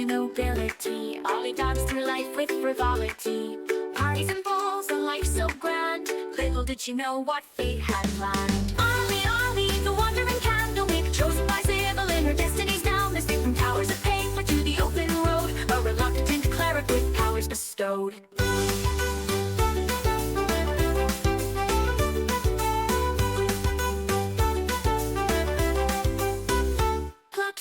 nobility. Ollie danced through life with frivolity. Parties and balls, a life so grand. Little did she know what fate had planned. Ollie, Ollie, the wandering candlemaker, chosen by Sybil in her destiny's now. Mystic from towers of paper to the open road, a reluctant cleric with powers bestowed.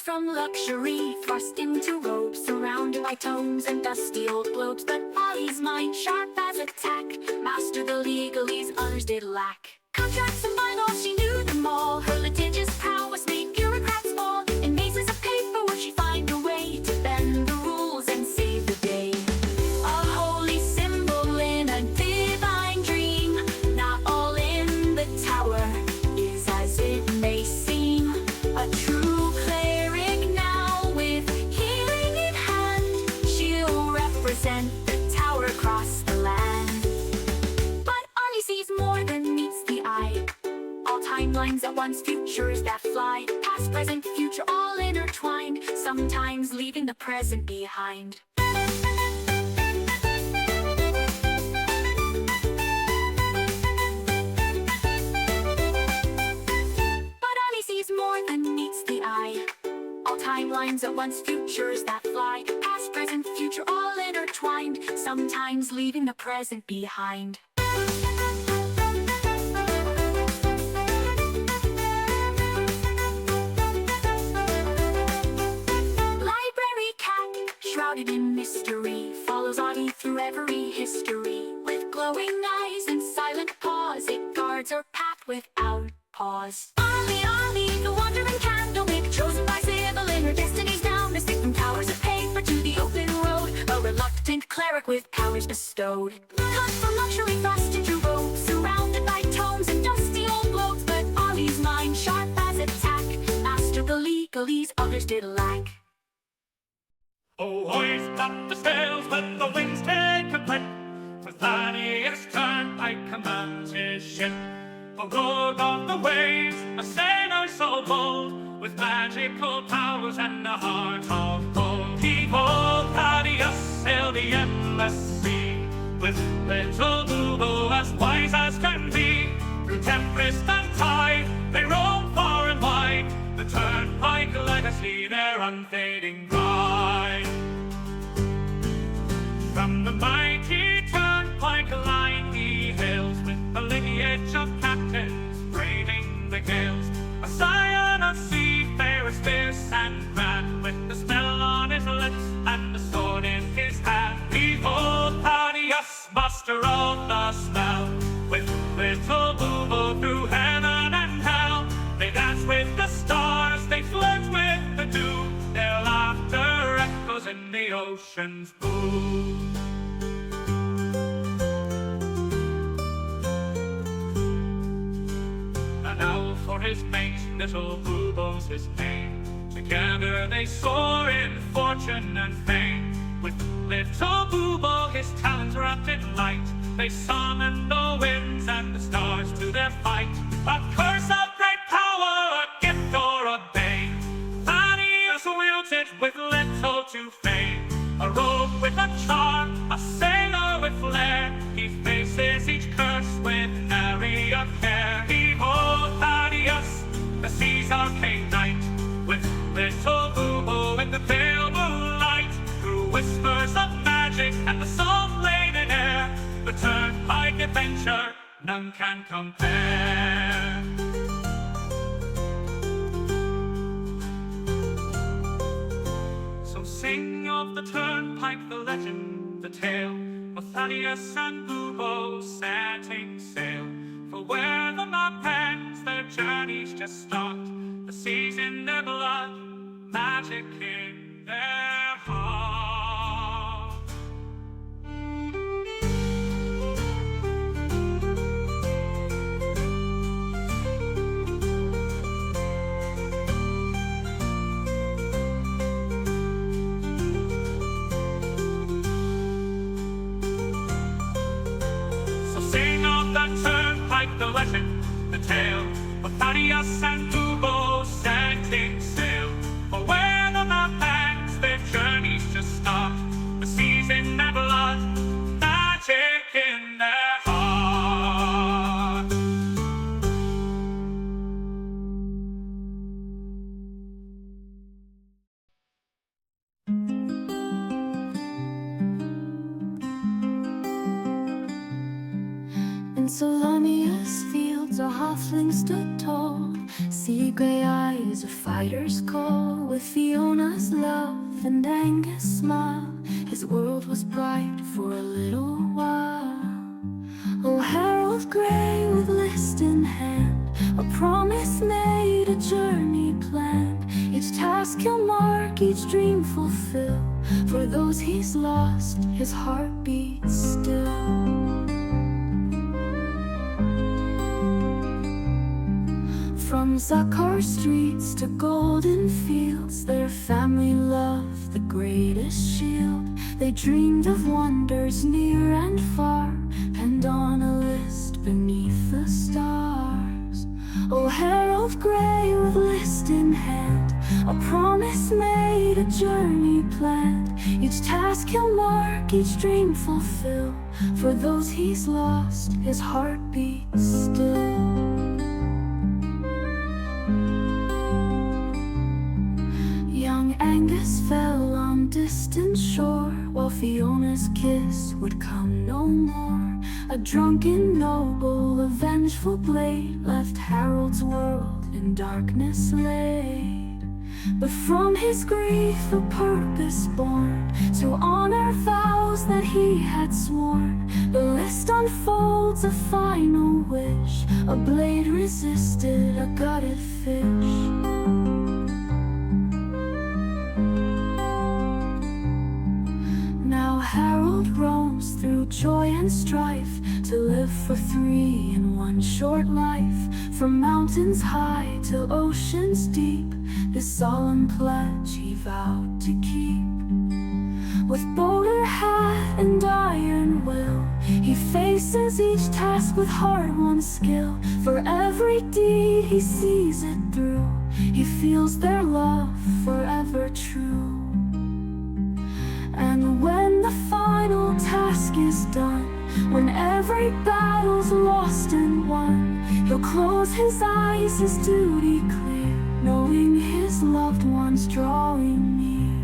From luxury, thrust into robes, surrounded by tomes and dusty old globes. But Ollie's mind, sharp as a tack, mastered the legalese others did lack. Contracts and bylaws, she knew them all. Her litigious prowess made bureaucrats fall. In mazes of paper would she find a way to bend the rules and save the day. A holy symbol in a divine dream. Not all in the tower is as it may seem. A true the tower across the land. But Ollie sees more than meets the eye. All timelines at once, futures that fly. Past, present, future, all intertwined, sometimes leaving the present behind. But Ollie sees more than meets the eye. All timelines at once, futures that fly. Past, present, future, all intertwined, sometimes leaving the present behind. Library cat, shrouded in mystery, follows Ollie through every history. With glowing eyes and silent paws, it guards her path without pause. Ollie, Ollie, the wandering candlemaker, chosen by Sybil in her destiny's now. Mystic from towers of paper to the open road, a reluctant cleric with powers bestowed. Cut from luxury, thrust into robes, surrounded by tomes and dusty old globes. But Ollie's mind, sharp as a tack, mastered the legalese others did lack. Oh, hoist up the sails, let the winds take a blip. For Thaddeus Turnpike commands his ship. A lord of the waves, a sailor so bold, with magical powers and a heart of gold. Behold, Thaddeus sailed the endless sea, with little Boo as wise as can be. Through tempest and tide, they roam far and wide, the Turnpike legacy, their unfading pride. From the mighty Turnpike line he hails, with the lineage of captains braving the gales. A scion of seafarers fierce and grand, with the smell on his lips and the sword in his hand. Behold, Thaddeus, master of the smell, with little Boo through heaven and hell. They dance with the stars, they flirt with the dew, their laughter echoes in the ocean's blue. Now for his mate, little Boo's his name. Together they soar in fortune and fame. With little Boo, his talents wrapped in light, they summon the winds and the stars to their fight. A curse of great power, a gift or a bane, Thaddeus wields it with little to fame. A rogue with a charm, a sailor with flair, he faces each curse with nary a care. Behold, Thaddeus, the sea's arcane knight, with little Boo in the pale moonlight. Through whispers of magic and the salt-laden air, the Turnpike adventure none can compare. So sing of the Turnpike, the legend, the tale, of Thaddeus and Boo setting sail. For where the map ends, their journeys just start. The sea's in their blood, magic in their heart. So sing of the Turnpike, the legend, the tale, of Thaddeus and Boo setting sail. For where the map ends, their journeys just Miscellaneous fields, a halfling stood tall. Sea gray eyes, a fighter's call. With Fiona's love and Angus' smile, his world was bright for a little while. Oh, Harold Gray with list in hand, a promise made, a journey planned. Each task he'll mark, each dream fulfill. For those he's lost, his heart beats still. From Zakar streets to golden fields, their family loved the greatest shield. They dreamed of wonders near and far, penned on a list beneath the stars. Oh, Harold Gray with list in hand, a promise made, a journey planned. Each task he'll mark, each dream fulfill. For those he's lost, his heart beats still. Young Angus fell on distant shore, while Fiona's kiss would come no more. A drunken noble, a vengeful blade, left Harold's world in darkness laid. But from his grief a purpose born, to honor vows that he had sworn. The list unfolds a final wish, a blade resisted a gutted fish. Now Harold roams through joy and strife, to live for three in one short life. From mountains high to oceans deep, this solemn pledge he vowed to keep. With bowler hat and iron will, he faces each task with hard-won skill. For every deed he sees it through, he feels their love forever true. And when the final task is done, when every battle's lost and won, he'll close his eyes, his duty clear, knowing his loved ones drawing near.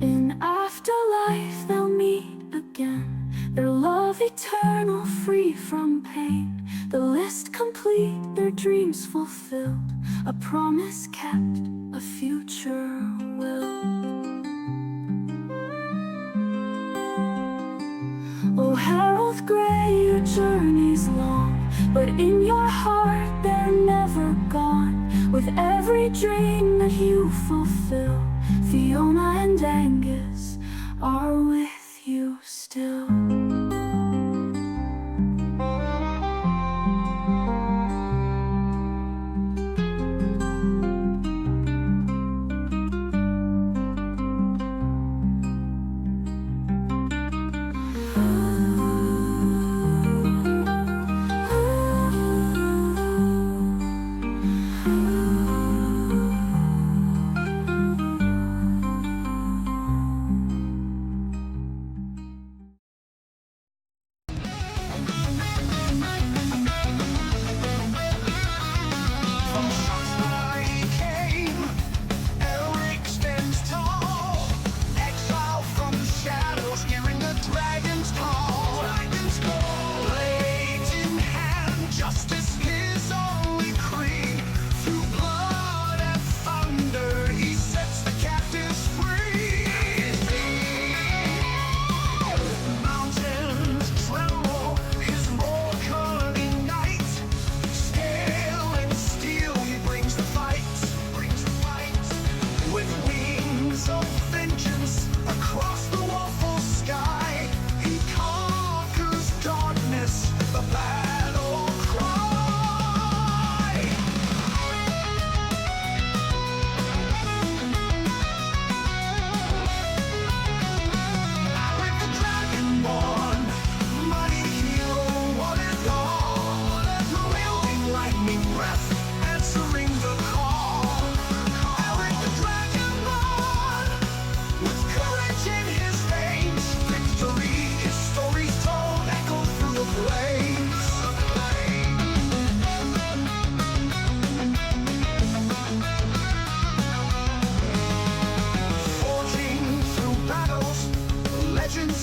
In afterlife they'll meet again, their love eternal, free from pain. The list complete, their dreams fulfilled, a promise kept, a future will. Oh, Harold Gray, your journey's long, but in your heart they're never gone. With every dream that you fulfill, Fiona and Angus are with you still.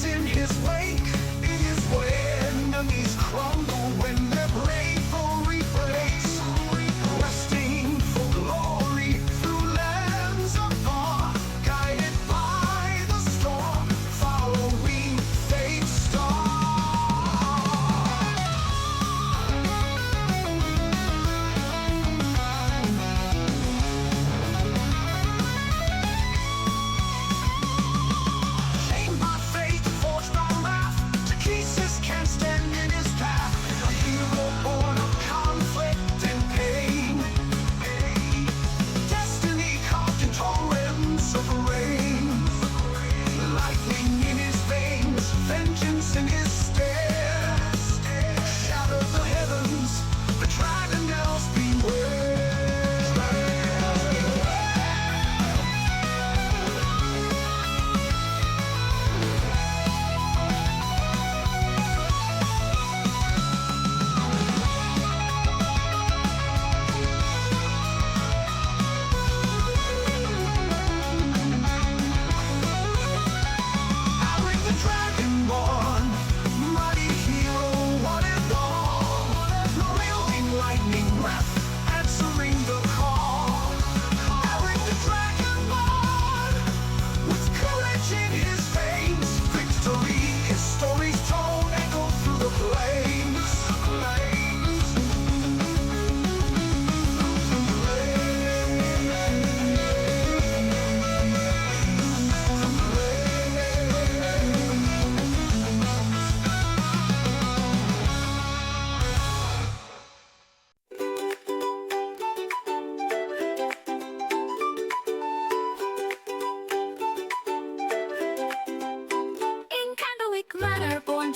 In his wake, it is when enemies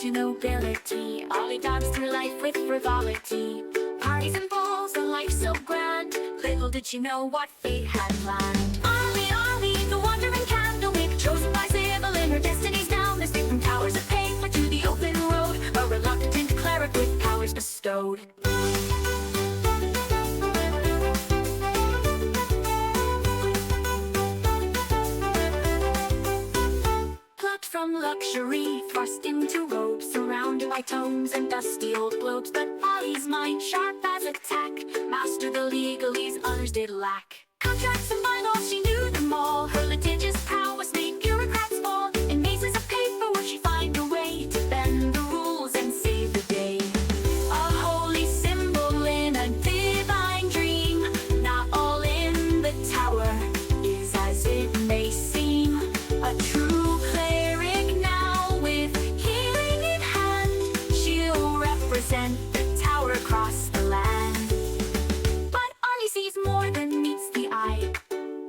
to nobility. Ollie danced through life with frivolity. Parties and balls, a life so grand. Little did she know what fate had planned. Ollie, Ollie, the wandering candlemaker, chosen by Sybil in her destiny's down. Escaped from towers of paper to the open road, a reluctant cleric with powers bestowed. From luxury, thrust into robes, surrounded by tomes and dusty old globes. But Ollie's mind, sharp as a tack, mastered the legalese others did lack. Contracts and bylaws, she knew them all. Her litigious prowess made bureaucrats fall. In mazes of paper would she find a way to bend the rules and save the day. A holy symbol in a divine dream. Not all in the tower is as it may seem. A true the tower across the land. But Ollie sees more than meets the eye.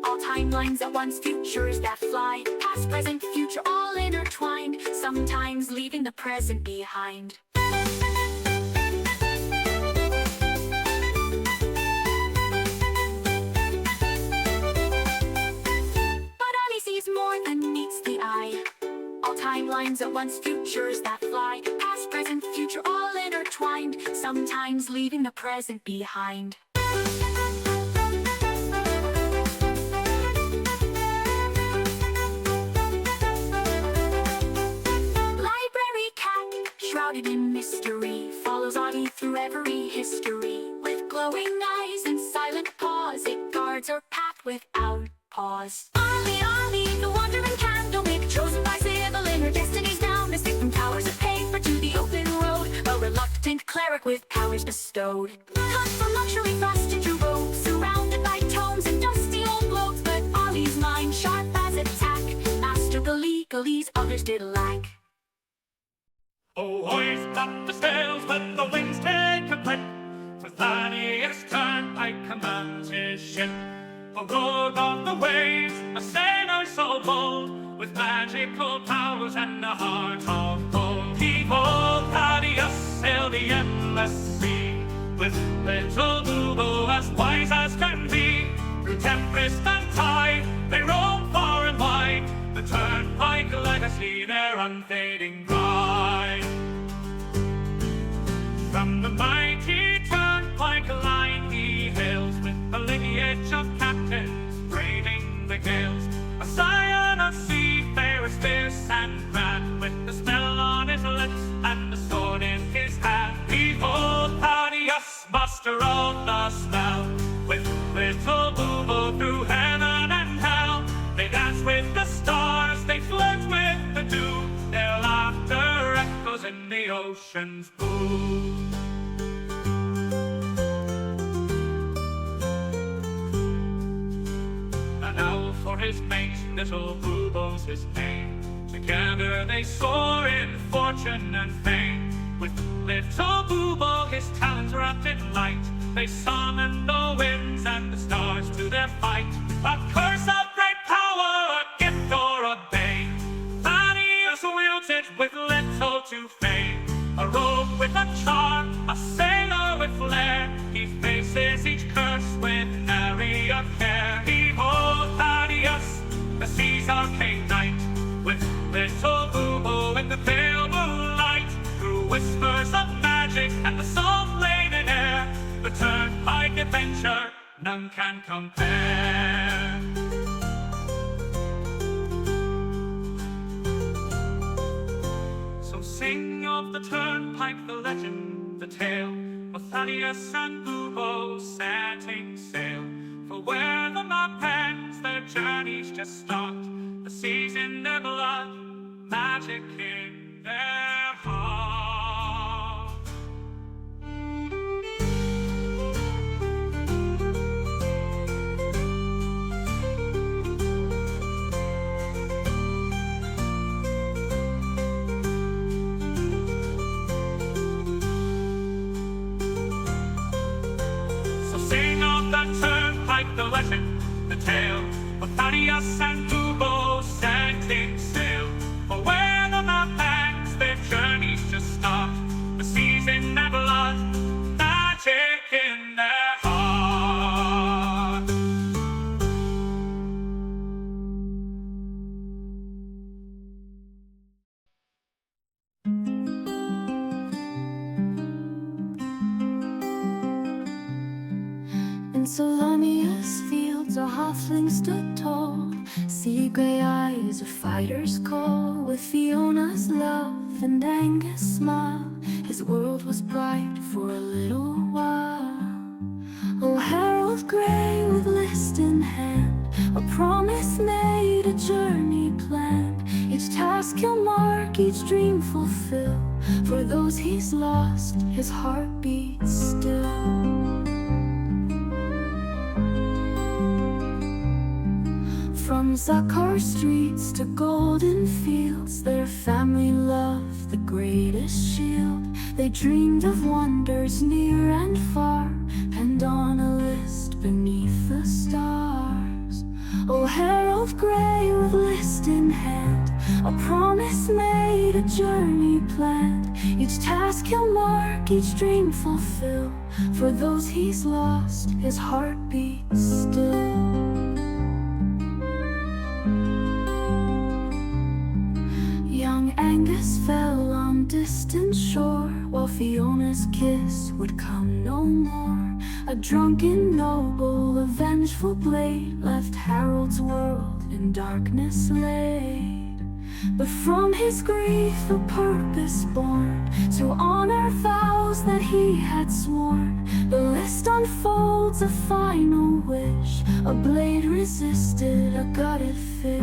All timelines at once, futures that fly. Past, present, future, all intertwined. Sometimes leaving the present behind. But Ollie sees more than meets the eye. All timelines at once, futures that fly. Past, present, future, all intertwined. Sometimes leaving the present behind. Library cat, shrouded in mystery, follows Ollie through every history. With glowing eyes and silent paws, it guards her path without pause. Ollie, Ollie, the wandering candlemaker, chosen by Sybil in her destiny's down. Escaped from towers of paper to the open road, a reluctant cleric with powers bestowed. Cut from luxury, thrust into robes, surrounded by tomes and dusty old globes. But Ollie's mind, sharp as a tack, mastered the legalese others did lack. Oh, hoist up the sails, let the winds take a grip. For Thaddeus Turnpike commands his ship. A lord of the waves, a sailor so bold, with magical powers and a heart of gold. Behold, Thaddeus sailed the endless sea, with little Boobo as wise as can be. Through tempest and tide, they roam far and wide, the Turnpike legacy, their unfading pride. From the mighty Turnpike line he hails, with a lineage of captains braving the gales. A scion of seafarers fierce and grand, with the smell on his lips and the sword in his hand. Behold, Thaddeus, master of the smell, with little Boobo through heaven and hell. They dance with the stars, they flirt with the dew, their laughter echoes in the ocean's blue. For his mate, little Boobo's his name. Together they soar in fortune and fame. With little Boobo, his talents wrapped in light, they summon the winds and the stars to their fight. A curse of great power, a gift or a bane, Thaddeus wields it with little to fame. A rogue with a charm, a sailor with flair, he faces each curse with nary a care. Behold, Thaddeus, the sea's arcane knight, with little Boobo in the pale moonlight. Through whispers of magic and the salt-laden air, the Turnpike adventure none can compare. So sing of the Turnpike, the legend, the tale, of Thaddeus and Boobo setting sail. For where the map ends, their journeys just start. The sea's in their blood, magic in their heart. So sing of that Turnpike, the legend, the tale, of Thaddeus and Boobo setting sail. For where the map ends, their Solonia's fields a halfling stood tall. Sea gray eyes a fighter's call. With Fiona's love and Angus' smile, his world was bright for a little while. Oh, Harold Gray with list in hand, a promise made, a journey planned. Each task he'll mark, each dream fulfill. For those he's lost, his heart beats still. From Zakar streets to golden fields, their family loved the greatest shield. They dreamed of wonders near and far, and on a list beneath the stars. Oh, Harold Gray with list in hand, a promise made, a journey planned. Each task he'll mark, each dream fulfill. For those he's lost, his heart beats still. Young Angus fell on distant shore, while Fiona's kiss would come no more. A drunken noble, a vengeful blade, left Harold's world in darkness laid. But from his grief a purpose born, to honor vows that he had sworn. The list unfolds a final wish, a blade resisted a gutted fish.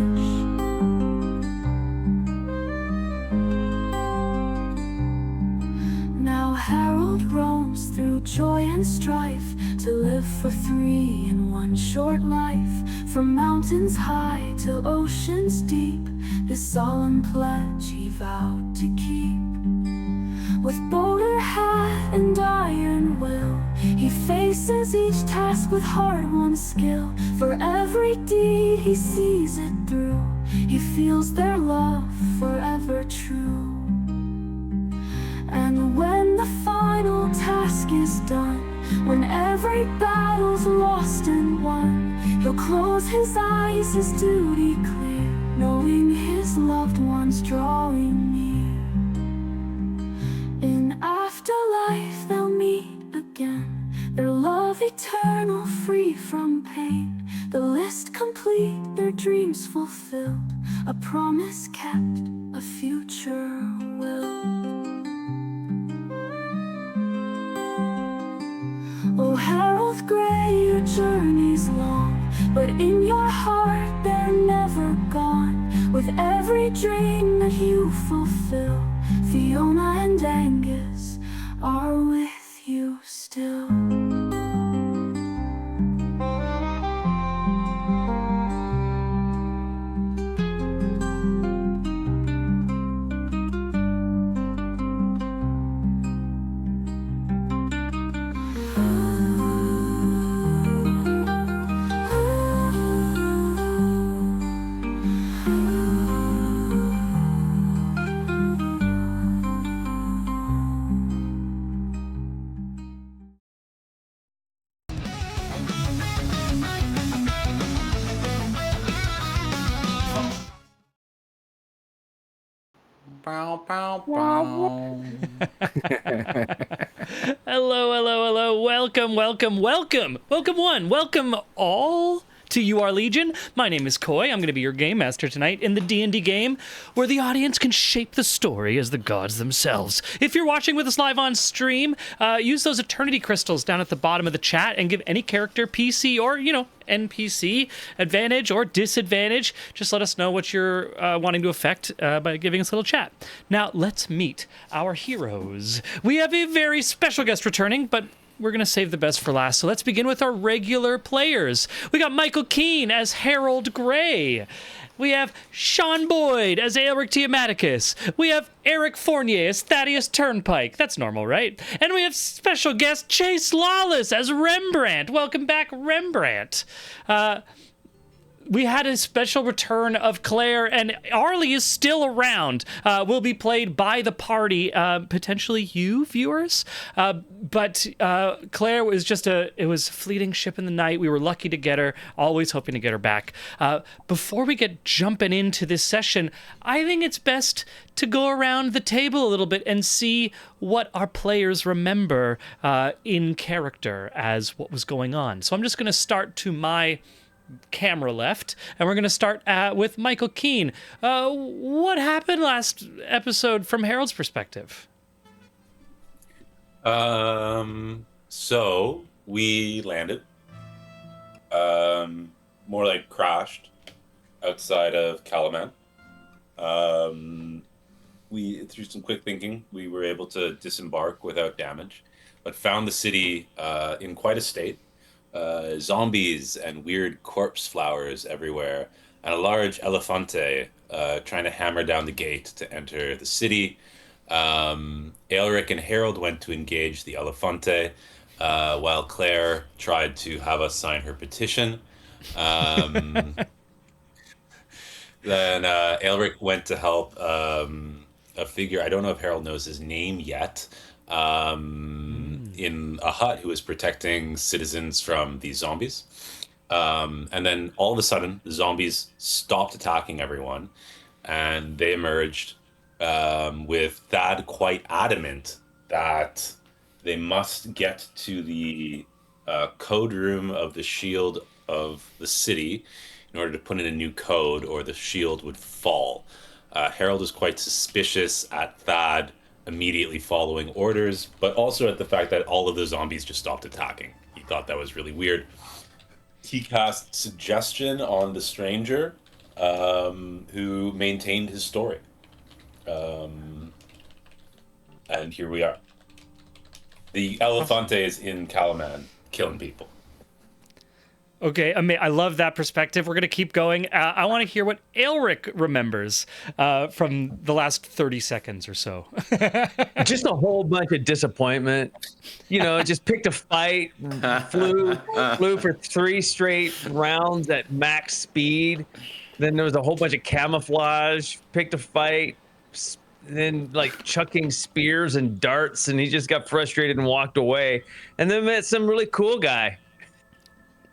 Now Harold roams through joy and strife, to live for three in one short life. From mountains high to oceans deep, this solemn pledge he vowed to keep. With bolder hat and iron will, he faces each task with hard-won skill. For every deed he sees it through, he feels their love forever true. And when the final task is done, when every battle's lost and won, he'll close his eyes, his duty clear, knowing his loved ones drawing near. In afterlife they'll meet again, their love eternal, free from pain. The list complete, their dreams fulfilled, a promise kept, a future will. Oh, Harold Gray, your journey's long, but in your heart they're never gone. With every dream that you fulfill, Fiona and Angus are with you still. Bow, bow, bow. Hello, hello, hello. Welcome, welcome, welcome. Welcome one. Welcome all to You Are Legion. My name is Coy. I'm going to be your game master tonight in the D&D game where the audience can shape the story as the gods themselves. If you're watching with us live on stream, use those eternity crystals down at the bottom of the chat and give any character, PC, or, NPC advantage or disadvantage. Just let us know what you're wanting to affect by giving us a little chat. Now, let's meet our heroes. We have a very special guest returning, but we're going to save the best for last. So let's begin with our regular players. We got Michael Keane as Harold Gray. We have Sean Boyd as Aelric Tiamaticus. We have Eric Fournier as Thaddeus Turnpike. That's normal, right? And we have special guest Chase Lawless as Rembrandt. Welcome back, Rembrandt. we had a special return of Claire, and Arlie is still around. Will be played by the party, potentially you viewers. But Claire was it was a fleeting ship in the night. We were lucky to get her, always hoping to get her back. Before we get jumping into this session, I think it's best to go around the table a little bit and see what our players remember in character as what was going on. So I'm just going to start to my camera left, and we're going to start with Michael Keane. What happened last episode from Harold's perspective? So we landed, more like crashed outside of Kalaman. Through some quick thinking, we were able to disembark without damage, but found the city in quite a state. Zombies and weird corpse flowers everywhere, and a large elefante trying to hammer down the gate to enter the city. Aelric and Harold went to engage the elefante, while Claire tried to have us sign her petition. Then Aelric went to help a figure, I don't know if Harold knows his name yet, in a hut who was protecting citizens from these zombies. And then all of a sudden, the zombies stopped attacking everyone, and they emerged with Thad quite adamant that they must get to the code room of the shield of the city in order to put in a new code, or the shield would fall. Harold was quite suspicious at Thad immediately following orders, but also at the fact that all of the zombies just stopped attacking. He thought that was really weird. He cast suggestion on the stranger, who maintained his story. And here we are. The elefante is in Kalaman, killing people. Okay, I love that perspective. We're going to keep going. I want to hear what Aelric remembers from the last 30 seconds or so. Just a whole bunch of disappointment. Just picked a fight, flew for 3 straight rounds at max speed. Then there was a whole bunch of camouflage, picked a fight, then like chucking spears and darts, and he just got frustrated and walked away. And then met some really cool guy.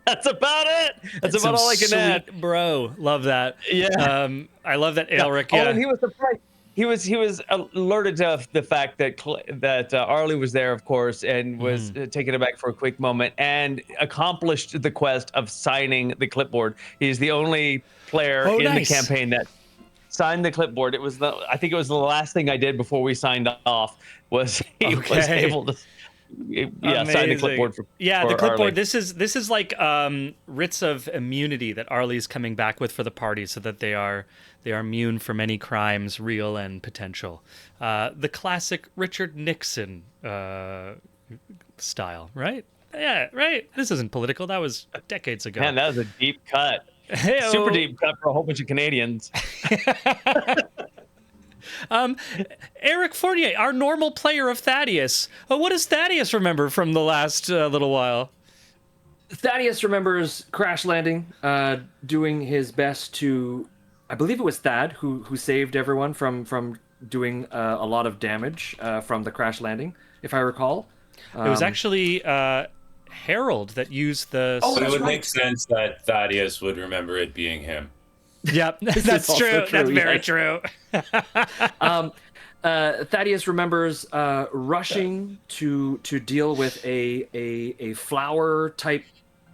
That's about it. That's about all I can add. Bro, love that. Yeah. I love that Aelric. Yeah. Yeah. Oh, and he was surprised. He was alerted to the fact that Arlie was there, of course, and was taken aback for a quick moment, and accomplished the quest of signing the clipboard. He's the only player in the campaign that signed the clipboard. I think it was the last thing I did before we signed off. Was was able to. Yeah, sign the clipboard for the clipboard. Arlie. This is like writs of immunity that Arlie's coming back with for the party, so that they are immune from any crimes, real and potential. The classic Richard Nixon style, right? Yeah, right. This isn't political. That was decades ago. Man, that was a deep cut. Super deep cut for a whole bunch of Canadians. Eric Fournier, our normal player of Thaddeus. What does Thaddeus remember from the last little while? Thaddeus remembers crash landing, doing his best to, I believe it was Thad who saved everyone from doing a lot of damage from the crash landing, if I recall. It was actually Harold that used the... So it would make sense that Thaddeus would remember it being him. Yep, that's true. That's very true. Thaddeus remembers rushing to deal with a flower type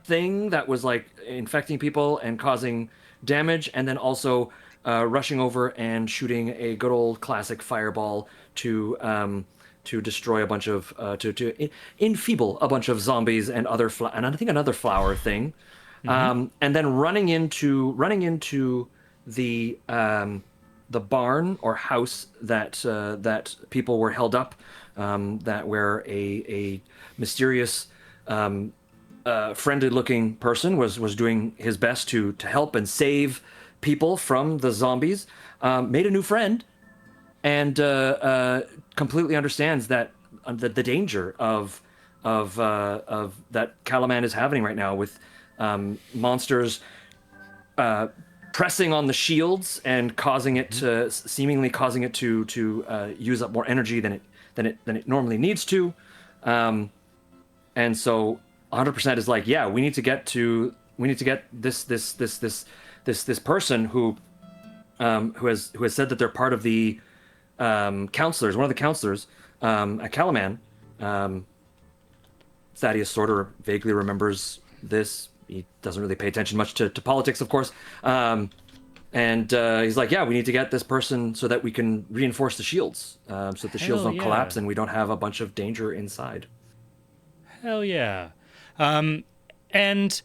thing that was like infecting people and causing damage, and then also rushing over and shooting a good old classic fireball to destroy a bunch of to enfeeble a bunch of zombies and and I think another flower thing. And then running into the barn or house that people were held up, where a mysterious friendly-looking person was doing his best to help and save people from the zombies. Made a new friend, and completely understands that the danger of that Kalaman is having right now with monsters pressing on the shields and causing it to seemingly causing it to use up more energy than it normally needs to, and so 100% is like, yeah, we need to get this person who has said that they're part of the counselors, one of the counselors at Kalaman. Thaddeus sort of vaguely remembers this. He doesn't really pay attention much to politics, of course. And he's like, yeah, we need to get this person so that we can reinforce the shields, so that the shields Hell don't yeah. collapse and we don't have a bunch of danger inside. Hell yeah. And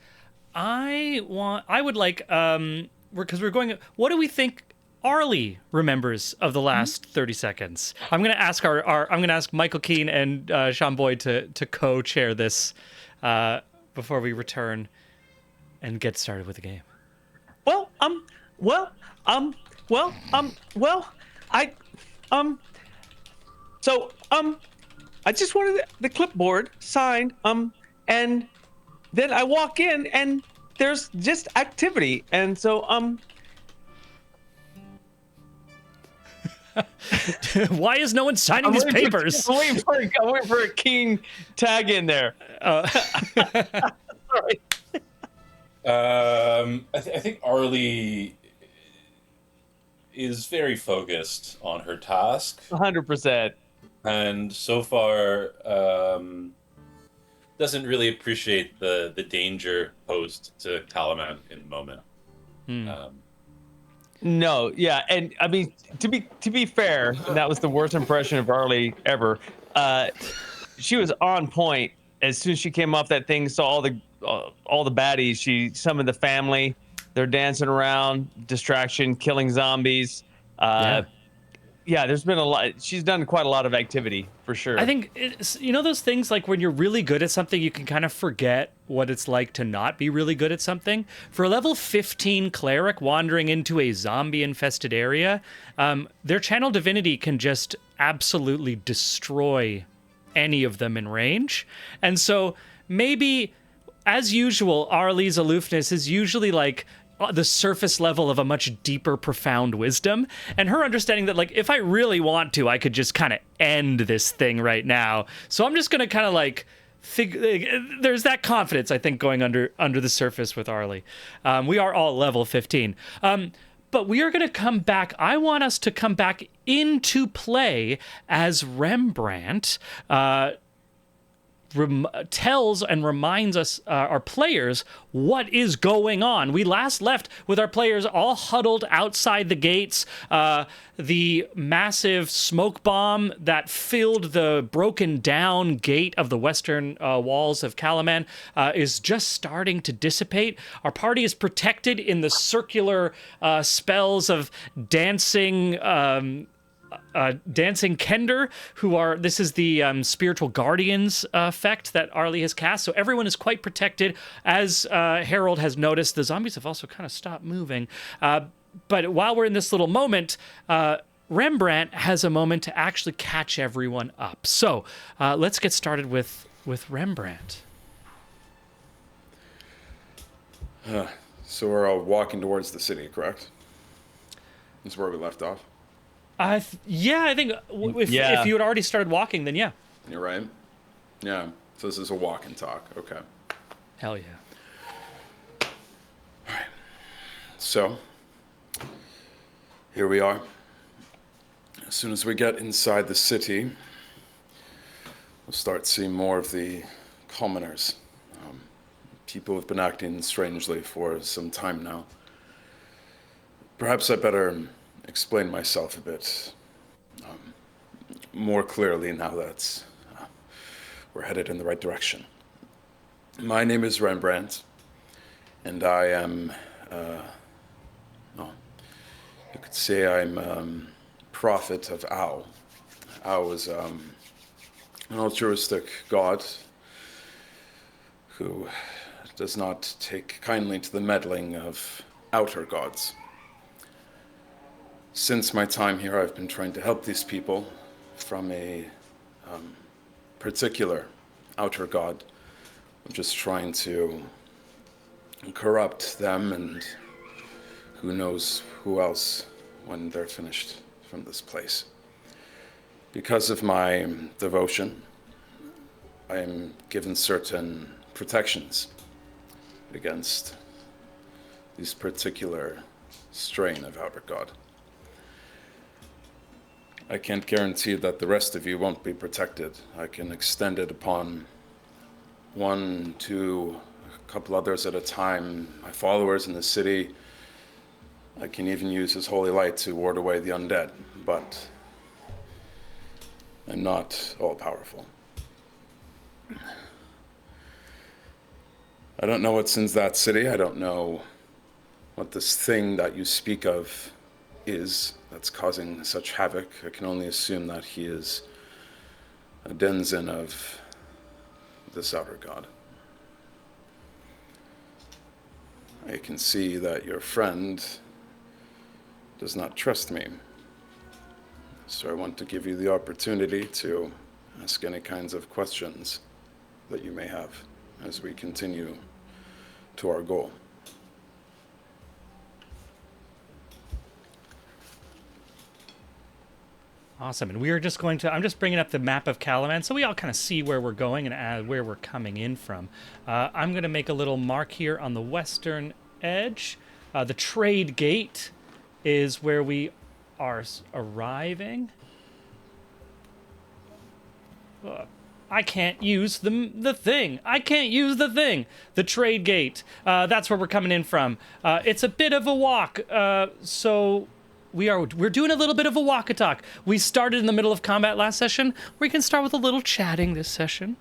I would like, because we're going, what do we think Arlie remembers of the last 30 seconds? I'm going to ask I'm going to ask Michael Keane and Sean Boyd to co-chair this before we return and get started with the game. I just wanted the clipboard signed, and then I walk in and there's just activity, and so Why is no one signing these papers? I'm waiting for a King tag in there. Sorry. I think Arlie is very focused on her task, 100%. and so far doesn't really appreciate the danger posed to Kalaman in the moment. No, yeah, and I mean to be fair, that was the worst impression of Arlie ever. She was on point as soon as she came off that thing. Saw all the baddies. She summoned the family. They're dancing around, distraction, killing zombies. Yeah, there's been a lot. She's done quite a lot of activity for sure. I think it's, those things like when you're really good at something, you can kind of forget what it's like to not be really good at something. For a level 15 cleric wandering into a zombie infested area, their channel divinity can just absolutely destroy any of them in range. And so maybe, as usual, Arlie's aloofness is usually like the surface level of a much deeper, profound wisdom, and her understanding that, like, if I really want to, I could just kind of end this thing right now. So I'm just gonna kind of like there's that confidence, I think, going under the surface with Arlie. We are all level 15. But we are going to come back. I want us to come back into play as Rembrandt tells and reminds us, our players, what is going on. We last left with our players all huddled outside the gates. The massive smoke bomb that filled the broken down gate of the western walls of Kalaman is just starting to dissipate. Our party is protected in the circular spells of dancing Kender, this is the spiritual guardians effect that Arlie has cast. So everyone is quite protected. As Harold has noticed, the zombies have also kind of stopped moving. But while we're in this little moment, Rembrandt has a moment to actually catch everyone up. So let's get started with Rembrandt. So we're all walking towards the city, correct? This is where we left off. I think if you had already started walking, then yeah. You're right. Yeah. So this is a walk and talk. Okay. Hell yeah. All right. So here we are. As soon as we get inside the city, we'll start seeing more of the commoners. People who've been acting strangely for some time now. Perhaps I better explain myself a bit more clearly now that we're headed in the right direction. My name is Rembrandt, and I am, you could say I'm prophet of Ao. Ao is an altruistic god who does not take kindly to the meddling of outer gods. Since my time here, I've been trying to help these people from a particular outer god. I'm just trying to corrupt them and who knows who else when they're finished from this place. Because of my devotion, I am given certain protections against this particular strain of outer god. I can't guarantee that the rest of you won't be protected. I can extend it upon one, two, a couple others at a time, my followers in the city. I can even use his holy light to ward away the undead, but I'm not all-powerful. I don't know what's in that city. I don't know what this thing that you speak of is that's causing such havoc. I can only assume that he is a denizen of this outer god. I can see that your friend does not trust me. So I want to give you the opportunity to ask any kinds of questions that you may have as we continue to our goal. Awesome. And we are just going to, I'm just bringing up the map of Kalaman so we all kind of see where we're going and where we're coming in from. I'm going to make a little mark here on the western edge. The trade gate is where we are arriving. I can't use the thing. I can't use the thing. The trade gate. That's where we're coming in from. It's a bit of a walk. So we're doing a little bit of a walk and talk. We started in the middle of combat last session. We can start with a little chatting this session.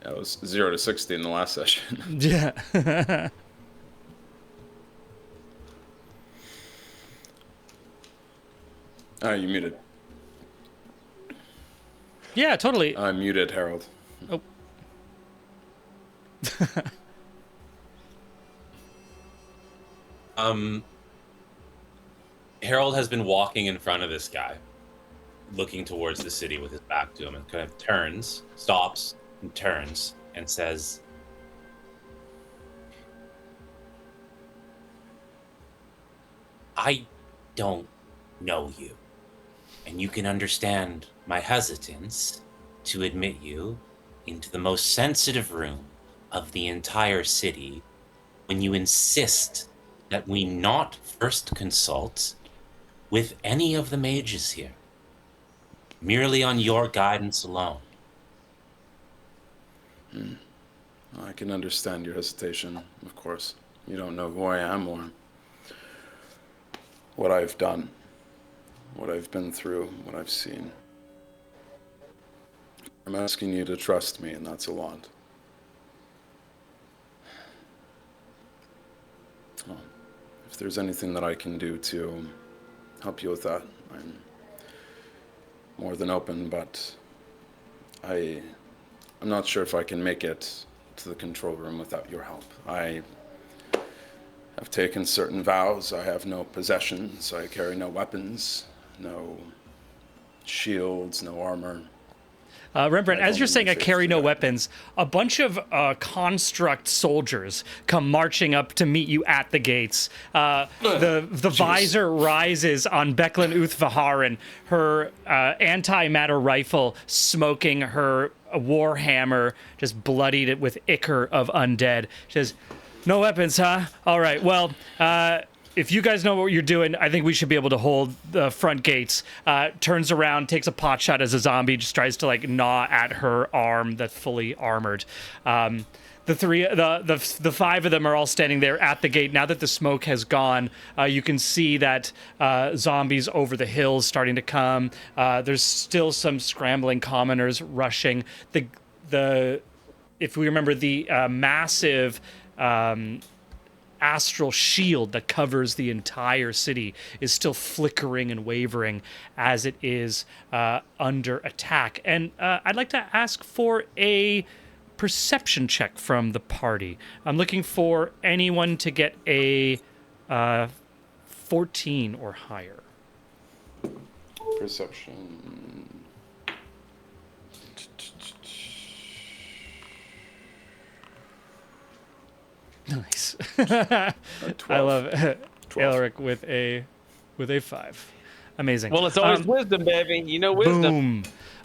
Yeah, it was 0 to 60 in the last session. Yeah. You muted. Yeah, totally. I muted Harold. Oh. Harold has been walking in front of this guy, looking towards the city with his back to him, and kind of turns, stops, and turns, and says, I don't know you, and you can understand my hesitance to admit you into the most sensitive room of the entire city when you insist that we not first consult with any of the mages here, merely on your guidance alone. I can understand your hesitation, of course. You don't know who I am or what I've done, what I've been through, what I've seen. I'm asking you to trust me, and that's a lot. Well, if there's anything that I can do to help you with that, I'm more than open, but I'm not sure if I can make it to the control room without your help. I have taken certain vows. I have no possessions. I carry no weapons, no shields, no armor. Rembrandt, as you're saying, I carry no weapons. A bunch of construct soldiers come marching up to meet you at the gates. The visor rises on Becklin Uth Vaharen, her anti-matter rifle smoking her warhammer, just bloodied with ichor of undead. She says, "No weapons, huh? All right. Well, if you guys know what you're doing, I think we should be able to hold the front gates." Turns around, takes a pot shot as a zombie, just tries to like gnaw at her arm that's fully armored. The five of them are all standing there at the gate. Now that the smoke has gone, you can see that zombies over the hills starting to come. There's still some scrambling commoners rushing. If we remember the massive astral shield that covers the entire city is still flickering and wavering as it is under attack. And I'd like to ask for a perception check from the party. I'm looking for anyone to get a 14 or higher. Perception. Nice. I 12. love it. 12. Elric with a 5. Amazing. Well, it's always wisdom, baby. You know wisdom.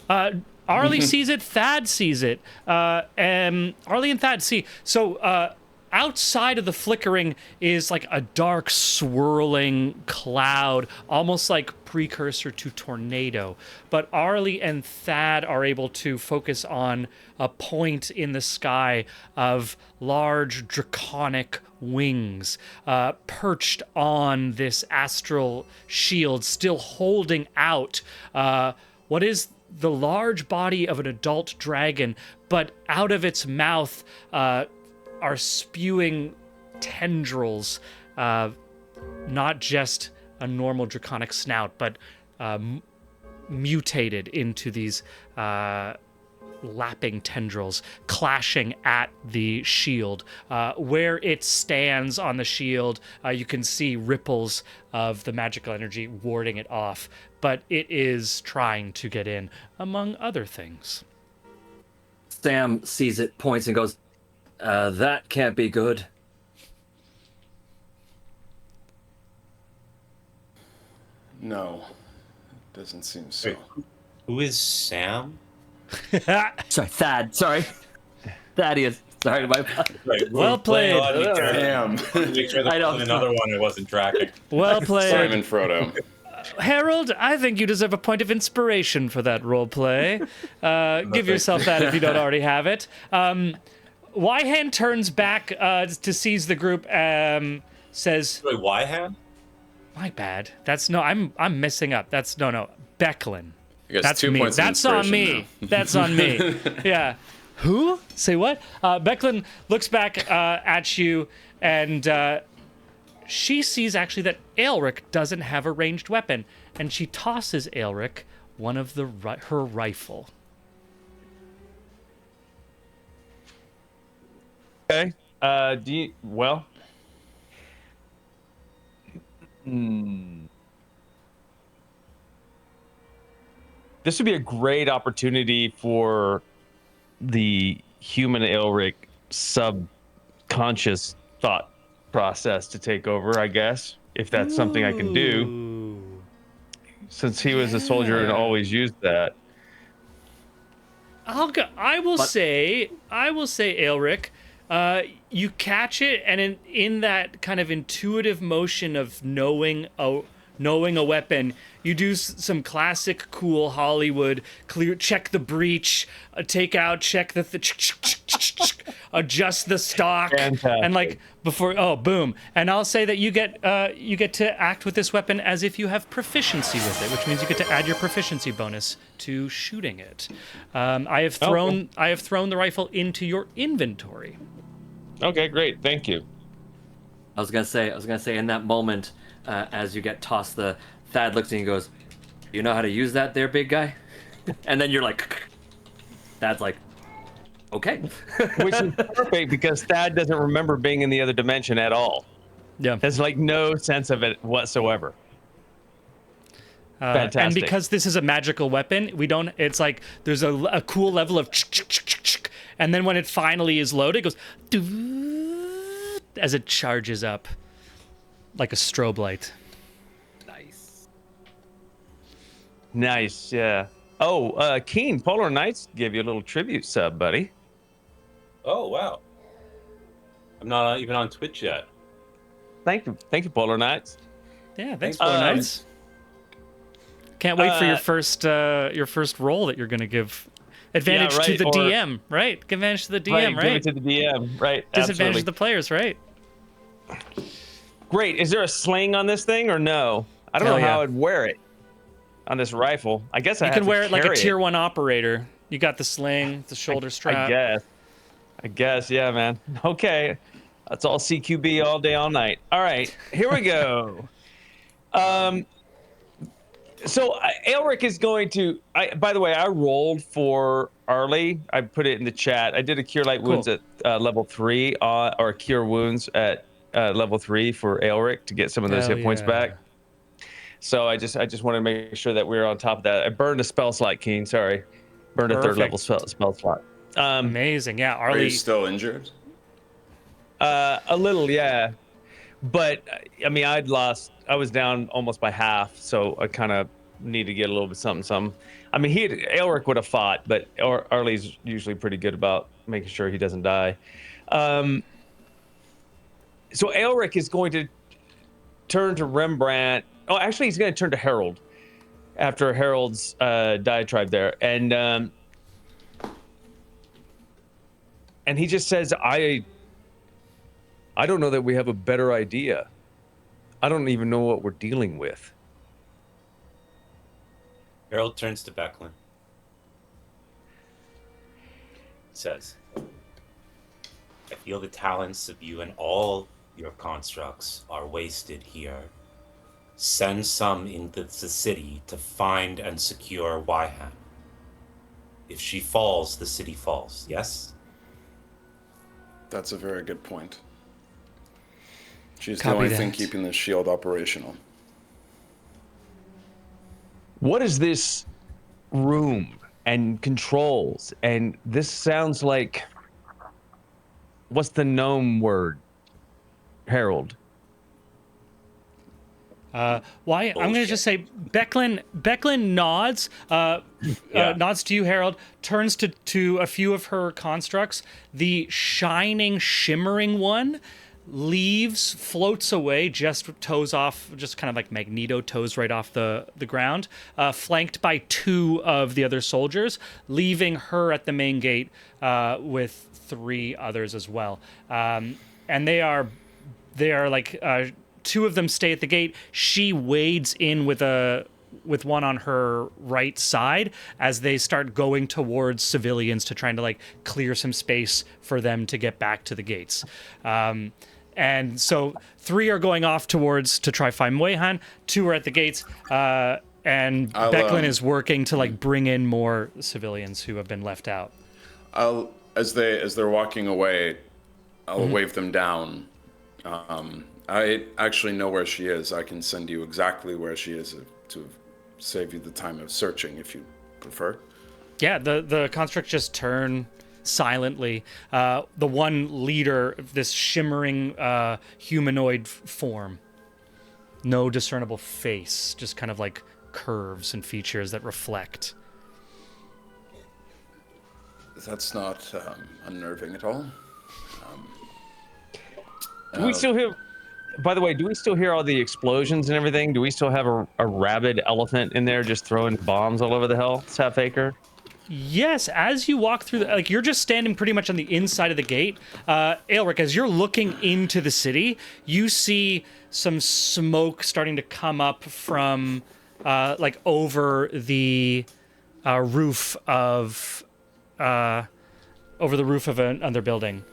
Boom. Arlie sees it. Thad sees it. Arlie and Thad see. So outside of the flickering is like a dark, swirling cloud, almost like precursor to tornado. But Arlie and Thad are able to focus on a point in the sky of large, draconic wings perched on this astral shield, still holding out what is the large body of an adult dragon, but out of its mouth are spewing tendrils, not just a normal draconic snout, but mutated into these lapping tendrils, clashing at the shield. Where it stands on the shield, you can see ripples of the magical energy warding it off, but it is trying to get in, among other things. Sam sees it, points, and goes, that can't be good. No, doesn't seem so. Who is Sam? Sorry, Thad. Sorry. Thaddeus. Sorry, my Right, Well played. Damn. Make sure I know. another one I wasn't tracking. Well played. Simon Frodo. Harold, I think you deserve a point of inspiration for that role play. Give yourself that if you don't already have it. Wyhan turns back to seize the group, says, Wait, Wyhan? my bad. That's no, I'm messing up. That's no, Becklin. I guess That's 2 me. points of That's on inspiration me. now. That's on me. Yeah. Who? Say what? Becklin looks back at you, and she sees actually that Aelric doesn't have a ranged weapon, and she tosses Aelric one of her rifle. Okay. Well. This would be a great opportunity for the human Aelric subconscious thought process to take over, I guess, if that's something I can do, Ooh. since he was a soldier and always used that. I will say, Aelric, you catch it, and in that kind of intuitive motion of knowing a weapon, you do some classic cool Hollywood check the breech, take out, check adjust the stock, Fantastic. and like before, boom. And I'll say that you get to act with this weapon as if you have proficiency with it, which means you get to add your proficiency bonus to shooting it. I have thrown the rifle into your inventory. Okay, great. Thank you. I was gonna say in that moment, as you get tossed, the Thad looks at you and goes, "You know how to use that, there, big guy?" And then you're like, Thad's like, "Okay." Which is perfect because Thad doesn't remember being in the other dimension at all. Yeah. Has like no sense of it whatsoever. Fantastic. And because this is a magical weapon, it's like there's a cool level of and then when it finally is loaded, it goes as it charges up like a strobe light. Nice, yeah. Oh, Keen, Polar Knights give you a little tribute sub, buddy. Oh, wow. I'm not even on Twitch yet. Thank you, Polar Knights. Yeah, thanks, Polar Knights. Can't wait for your first roll that you're gonna give. Advantage to the DM, right? Give advantage to the DM, right? Give it to the DM, right? Disadvantage Absolutely. to the players, right? Great. Is there a sling on this thing or no? I don't Hell know how yeah. I'd wear it on this rifle. I guess You can wear it like a tier 1 operator. You got the sling, the shoulder strap. I guess, yeah, man. Okay. That's all CQB all day, all night. All right, here we go. So Aelric is going to. By the way, I rolled for Arlie. I put it in the chat. I did a cure light wounds at level 3, or cure wounds at level 3 for Aelric to get some of those Hell hit points yeah. back. So I just wanted to make sure that we were on top of that. I burned a spell slot, Keen. Sorry, burned a 3rd level spell slot. Amazing, yeah. Are you Arlie. still injured? A little, yeah. But I mean, I was down almost by half, so I kind of need to get a little bit something. I mean, Elric would have fought, but Arlie's usually pretty good about making sure he doesn't die. So Elric is going to turn to Rembrandt. Oh, actually, he's going to turn to Harold after Harold's diatribe there, and he just says, I don't know that we have a better idea. I don't even know what we're dealing with. Harold turns to Becklin. Says, I feel the talents of you and all your constructs are wasted here. Send some into the city to find and secure Wyhan. If she falls, the city falls. Yes? That's a very good point. She's the Copy only thing that. keeping the shield operational. What is this room and controls? And this sounds like, what's the gnome word, Harold? Why? I'm going to just say Becklin nods, nods to you, Harold, turns to a few of her constructs. The shining, shimmering one leaves, floats away, just toes off, just kind of like Magneto toes right off the ground, flanked by two of the other soldiers, leaving her at the main gate with three others as well. And they are like two of them stay at the gate. She wades in with one on her right side as they start going towards civilians to trying to like clear some space for them to get back to the gates. And so three are going off towards to try find Moyhan. Two are at the gates. And Becklin is working to like bring in more civilians who have been left out. As they're walking away, I'll wave them down. I actually know where she is. I can send you exactly where she is to save you the time of searching if you prefer. Yeah, the constructs just turn silently. The one leader, this shimmering humanoid form. No discernible face, just kind of like curves and features that reflect. That's not unnerving at all. Do we still hear? By the way, do we still hear all the explosions and everything? Do we still have a rabid elephant in there just throwing bombs all over the hill? It's half acre. Yes, as you walk through, like you're just standing pretty much on the inside of the gate. Aelric, as you're looking into the city, you see some smoke starting to come up from, like over the roof of, another building.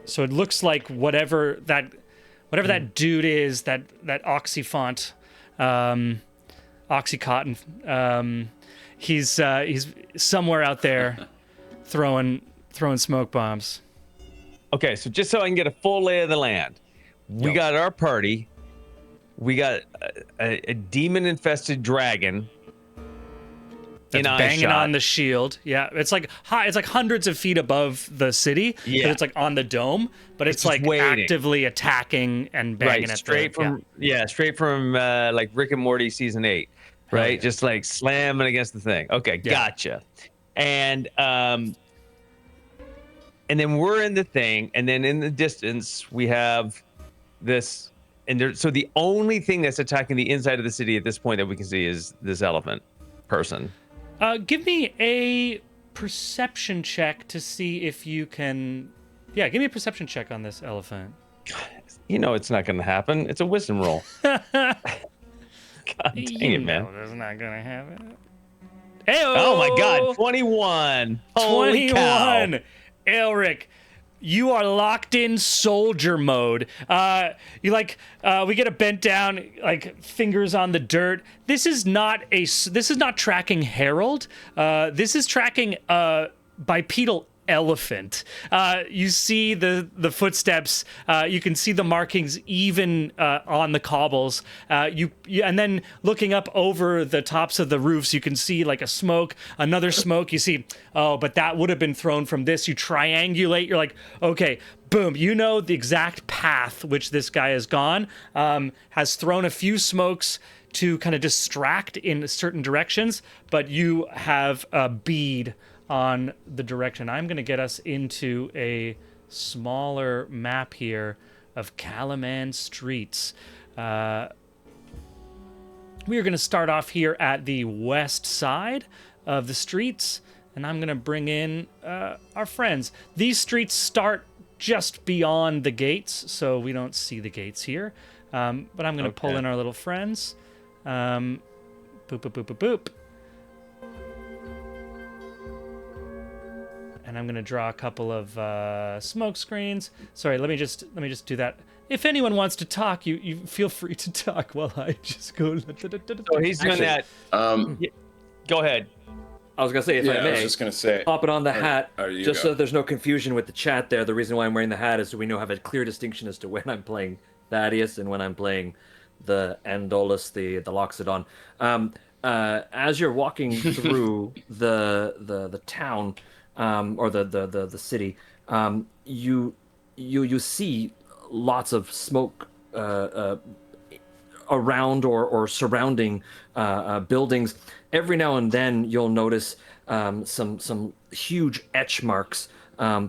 So it looks like whatever that dude is, that Oxyfont, Oxycontin, he's somewhere out there throwing smoke bombs. Okay, so just so I can get a full lay of the land, we got our party. We got a demon-infested dragon. That's banging on the shield. Yeah, it's like high. It's like hundreds of feet above the city. Yeah, it's like on the dome, but it's like waiting. Actively attacking and banging at straight from like Rick and Morty season 8, right? Yeah. Just like slamming against the thing. Okay, gotcha. And then we're in the thing, and then in the distance we have this, and there. So the only thing that's attacking the inside of the city at this point that we can see is this elephant person. Give me a perception check to see if you can. Yeah, give me a perception check on this elephant. You know it's not going to happen. It's a wisdom roll. God dang it, man. That's not gonna happen. Oh my God, 21. Holy 21. cow. Elric, you are locked in soldier mode. We get a bent down, like fingers on the dirt. This is not tracking Harold. This is tracking bipedal elephant. You see the footsteps. You can see the markings even on the cobbles. And then looking up over the tops of the roofs, you can see like a smoke, another smoke. You see, oh, but that would have been thrown from this. You triangulate. You're like, okay, boom. You know the exact path which this guy has gone. Has thrown a few smokes to kind of distract in certain directions, but you have a bead on the direction. I'm going to get us into a smaller map here of Kalaman streets. We are going to start off here at the west side of the streets, and I'm going to bring in our friends. These streets start just beyond the gates, so we don't see the gates here. But I'm going to pull in our little friends. Boop, boop, boop, boop, boop. And I'm gonna draw a couple of smoke screens. Sorry, let me just do that. If anyone wants to talk, you feel free to talk while I just go. So he's doing that. Go ahead. I was gonna say, if I I may, was just gonna say. pop it on the hat, you just go. so there's no confusion with the chat there. The reason why I'm wearing the hat is so we know have a clear distinction as to when I'm playing Thaddeus and when I'm playing the Andolus, the Loxodon. As you're walking through the town, or the city, you see lots of smoke around or surrounding buildings. Every now and then you'll notice some huge etch marks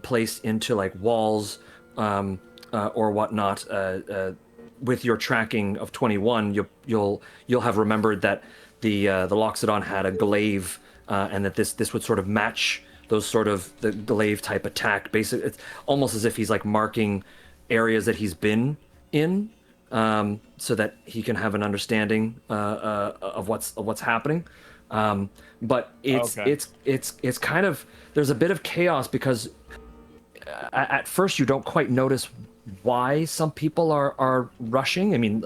placed into like walls or whatnot. With your tracking of 21, you'll have remembered that the Loxodon had a glaive, and that this would sort of match those sort of the glaive type attack. Basically, it's almost as if he's like marking areas that he's been in, so that he can have an understanding of what's happening. But it's kind of, there's a bit of chaos because at first you don't quite notice why some people are rushing. I mean,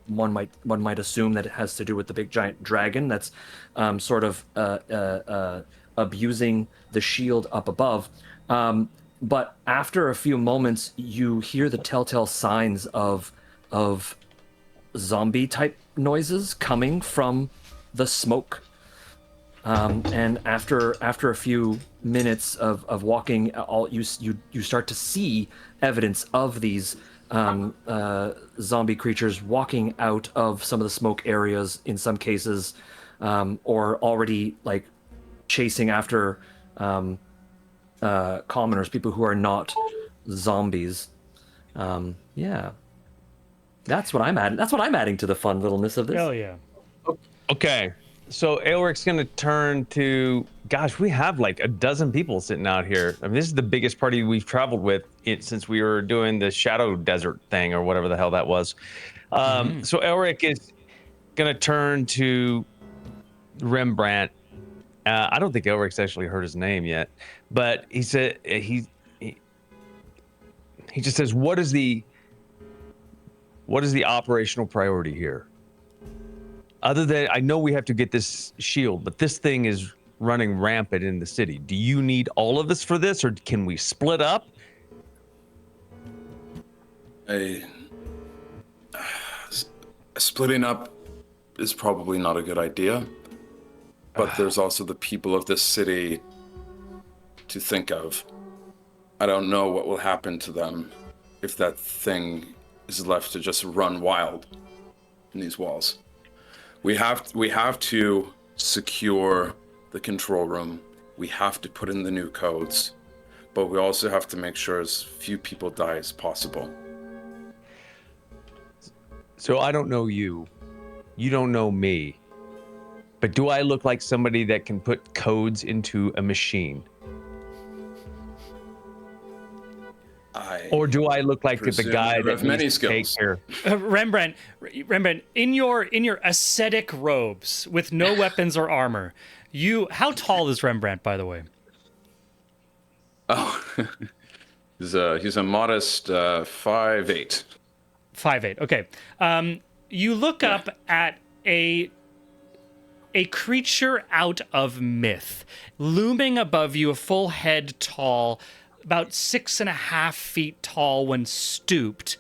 one might assume that it has to do with the big giant dragon that's sort of abusing the shield up above. But after a few moments, you hear the telltale signs of zombie type noises coming from the smoke. And after a few minutes of walking, you start to see evidence of these zombie creatures walking out of some of the smoke areas in some cases, or already like chasing after commoners, people who are not zombies. Yeah, that's what I'm adding. That's what I'm adding to the fun littleness of this. Hell yeah. Okay. So Aelric's going to turn to, gosh, we have like a dozen people sitting out here. I mean, this is the biggest party we've traveled with since we were doing the Shadow Desert thing or whatever the hell that was. So Aelric is going to turn to Rembrandt. I don't think Elric's actually heard his name yet, but he said he just says, what is the operational priority here? Other than, I know we have to get this shield, but this thing is running rampant in the city. Do you need all of us for this, or can we split up? Splitting up is probably not a good idea, but there's also the people of this city to think of. I don't know what will happen to them if that thing is left to just run wild in these walls. We have to secure the control room. We have to put in the new codes, but we also have to make sure as few people die as possible. So I don't know you. You don't know me. But do I look like somebody that can put codes into a machine? Or do I look like the guy that many needs to take skills. care? Rembrandt, in your ascetic robes with no weapons or armor, how tall is Rembrandt, by the way? Oh, he's a modest 5'8". 5'8". Okay. You look up at a a creature out of myth, looming above you, a full head tall, about 6.5 feet tall when stooped,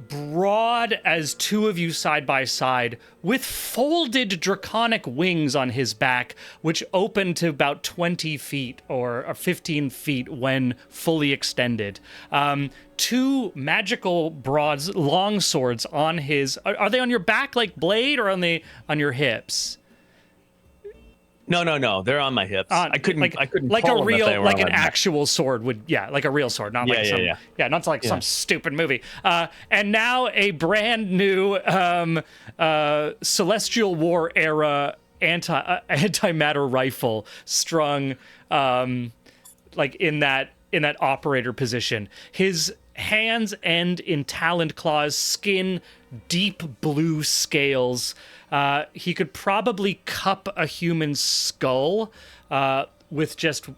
broad as two of you side by side, with folded draconic wings on his back, which open to about 20 feet or 15 feet when fully extended. Two magical long swords on his. Are they on your back like Blade, or on your hips? No. They're on my hips. I couldn't like pull a them if real, they were like on an my back. actual sword would, like a real sword, not like not like some stupid movie. And now a brand new Celestial War era antimatter rifle strung like in that operator position. His hands end in taloned claws, skin deep blue scales. He could probably cup a human skull with just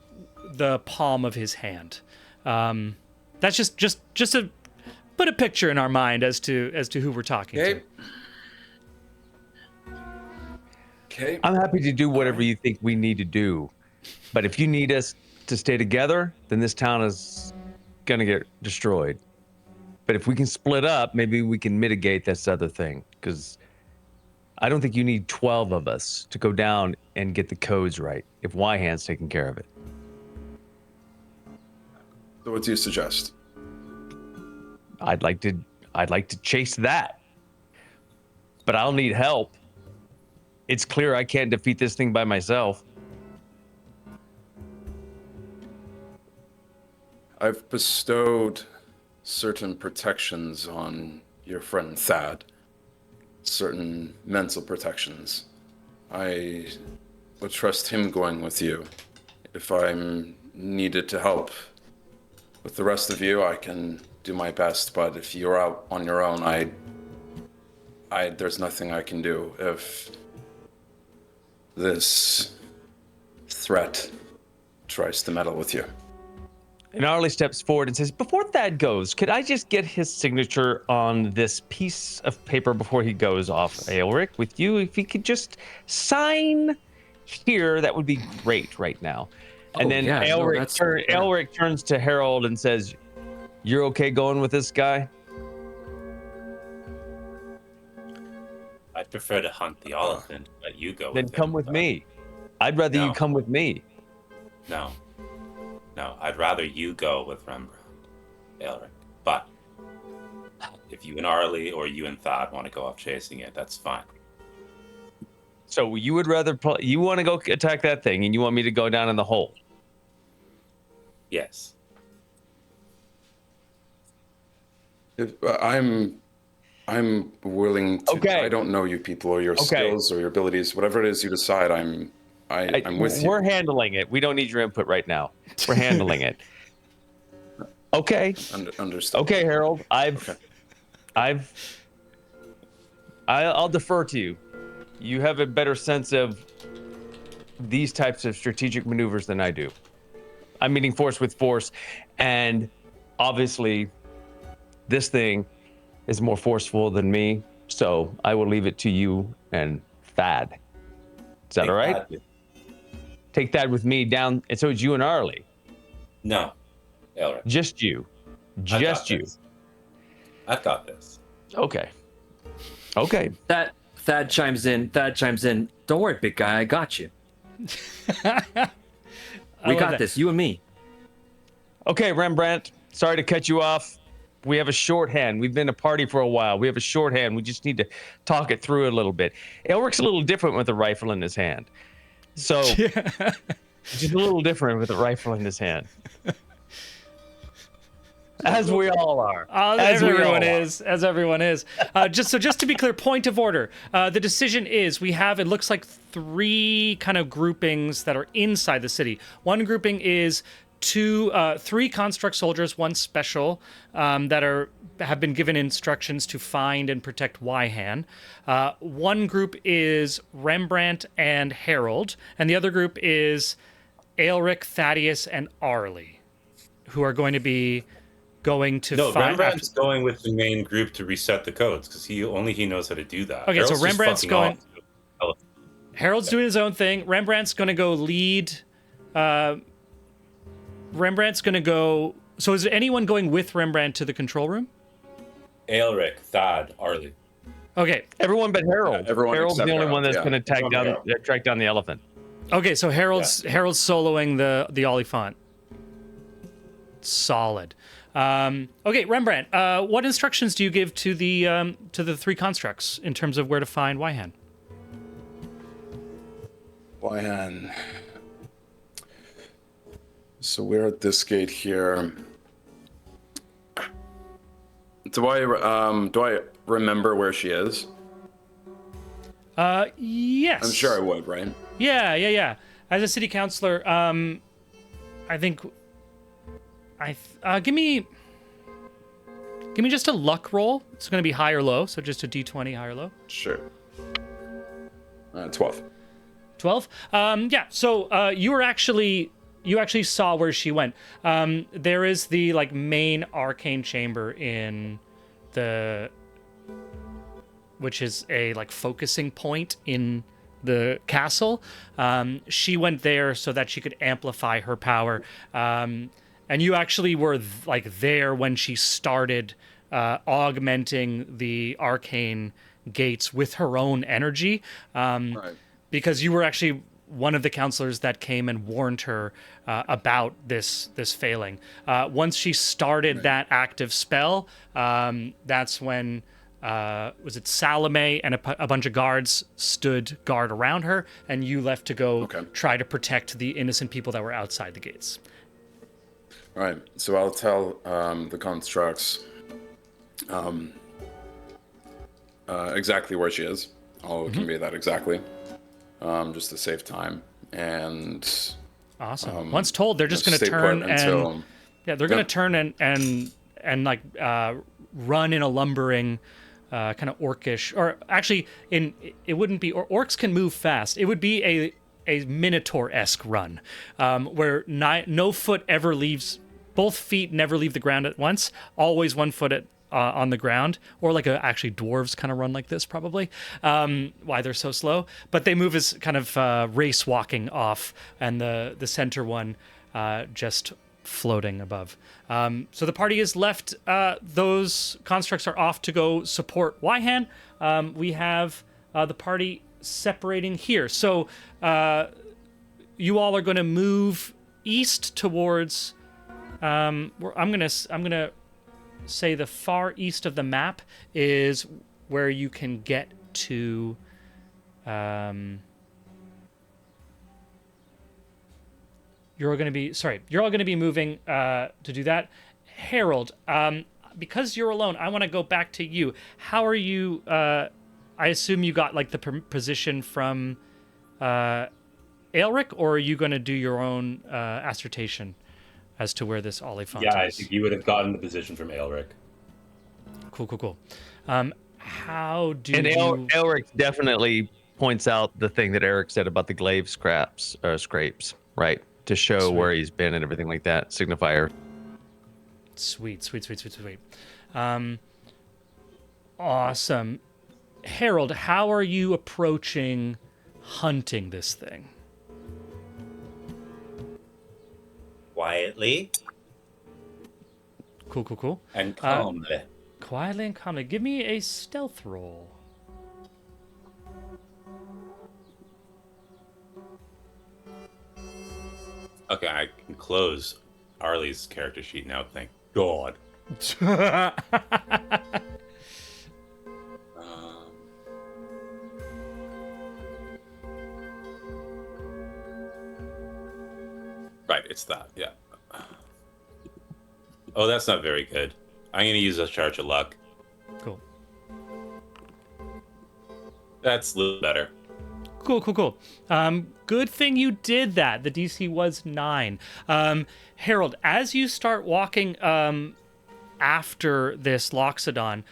the palm of his hand. That's just to put a picture in our mind as to who we're talking to. Okay. I'm happy to do whatever you think we need to do. But if you need us to stay together, then this town is going to get destroyed. But if we can split up, maybe we can mitigate this other thing. Because I don't think you need 12 of us to go down and get the codes right if Yhand's taking care of it. So what do you suggest? I'd like to chase that. But I'll need help. It's clear I can't defeat this thing by myself. I've bestowed certain protections on your friend Thad. Certain mental protections. I would trust him going with you. If I'm needed to help with the rest of you, I can do my best, but if you're out on your own, there's nothing I can do. If this threat tries to meddle with you. And Arlie steps forward and says, before Thad goes, could I just get his signature on this piece of paper before he goes off, Aelric, with you? If he could just sign here, that would be great right now. And then Aelric turns to Harold and says, you're okay going with this guy? I'd prefer to hunt the elephant, but you go Then with come him, with but- me. I'd rather you No. come with me. No, I'd rather you go with Rembrandt, Aelric. But if you and Arlie or you and Thad want to go off chasing it, that's fine. So you would rather you want to go attack that thing, and you want me to go down in the hole? Yes. I'm willing to. Okay. I don't know you people or your skills or your abilities. Whatever it is you decide, I'm with you. We're handling it. We don't need your input right now. We're handling it. Okay. Understood. Okay, Harold. I'll defer to you. You have a better sense of these types of strategic maneuvers than I do. I'm meeting force with force, and obviously, this thing is more forceful than me. So I will leave it to you and Thad. Is that all right? Take Thad with me down, and so it's you and Arlie. No, Aelric. Just you. Just you. I've got this. Okay. Thad chimes in. Don't worry, big guy. I got you. We got this. You and me. Okay, Rembrandt. Sorry to cut you off. We have a shorthand. We've been a party for a while. We have a shorthand. We just need to talk it through a little bit. Elric's a little different with a rifle in his hand. So, just a little different with a rifle in his hand. As we all are. As everyone is. Just to be clear, point of order. The decision is we have, it looks like 3 kind of groupings that are inside the city. One grouping is 3 construct soldiers, 1 special, that have been given instructions to find and protect Yhan. One group is Rembrandt and Harold, and the other group is Aelric, Thaddeus, and Arlie, who are going to be going to No, find. Rembrandt's going with the main group to reset the codes because he knows how to do that. Okay, so Harold's just Rembrandt's fucking going. off. Harold's doing his own thing. Rembrandt's gonna go lead. Rembrandt's gonna go. So is anyone going with Rembrandt to the control room? Aelric, Thad, Arlie. Okay. Everyone but Harold. Yeah, everyone Harold's except the only one Harold, that's yeah. going to track down the elephant. Okay. So Harold's soloing the Oliphant. Solid. Okay, Rembrandt. What instructions do you give to the three constructs in terms of where to find Wyhan? Wyhan. So we're at this gate here. Do I remember where she is? Yes. I'm sure I would, right? Yeah. As a city councilor, I think give me just a luck roll. It's going to be high or low, so just a d20 high or low. Sure. 12. 12. Yeah. So you actually saw where she went. There is the like main arcane chamber in the, which is a like focusing point in the castle. She went there so that she could amplify her power. And you actually were like there when she started augmenting the arcane gates with her own energy. Right. Because you were actually one of the counselors that came and warned her about this failing. Once she started that active spell, that's when was it Salome and a bunch of guards stood guard around her, and you left to go try to protect the innocent people that were outside the gates. All right. So I'll tell the constructs exactly where she is. I'll convey that exactly. Just to save time. And awesome. Once told, they're just going to stay turn put and until, they're going to turn and like run in a lumbering kind of orcish, or actually it wouldn't be, or orcs can move fast. It would be a Minotaur-esque run, where no foot ever leaves, both feet never leave the ground at once. Always one foot on the ground, or like actually dwarves kind of run like this probably, why they're so slow, but they move as kind of race walking off, and the center one just floating above. So the party is left, those constructs are off to go support Wyhan. We have the party separating here, so you all are going to move east towards I'm gonna say the far east of the map is where you can get to you're all going to be moving to do that. Harold, because you're alone, I want to go back to you. How are you I assume you got like the position from Aelric, or are you going to do your own assertion as to where this Oliphant is? Yeah, I think you would have gotten the position from Aelric. Cool. How do And you... Elric definitely points out the thing that Eric said about the glaive scrapes, right? To show where he's been and everything like that. Signifier. Sweet. Awesome. Harold, how are you approaching hunting this thing? Quietly. Cool. And calmly. Quietly and calmly. Give me a stealth roll. Okay, I can close Arlie's character sheet now, thank God. Right, it's that, yeah. Oh, that's not very good. I'm going to use a charge of luck. Cool. That's a little better. Cool. Good thing you did that. The DC was 9. Harold, as you start walking after this Loxodon,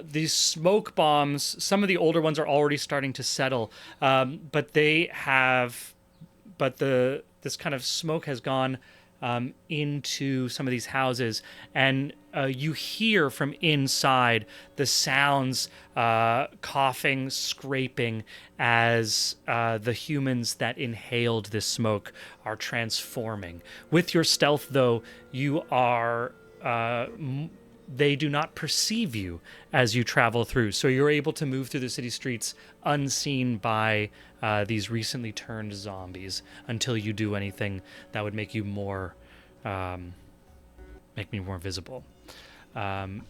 these smoke bombs, some of the older ones are already starting to settle, but this kind of smoke has gone into some of these houses, and you hear from inside the sounds, coughing, scraping, as the humans that inhaled this smoke are transforming. With your stealth, though, you are they do not perceive you as you travel through. So you're able to move through the city streets unseen by these recently turned zombies until you do anything that would make you more, make me more visible. I'm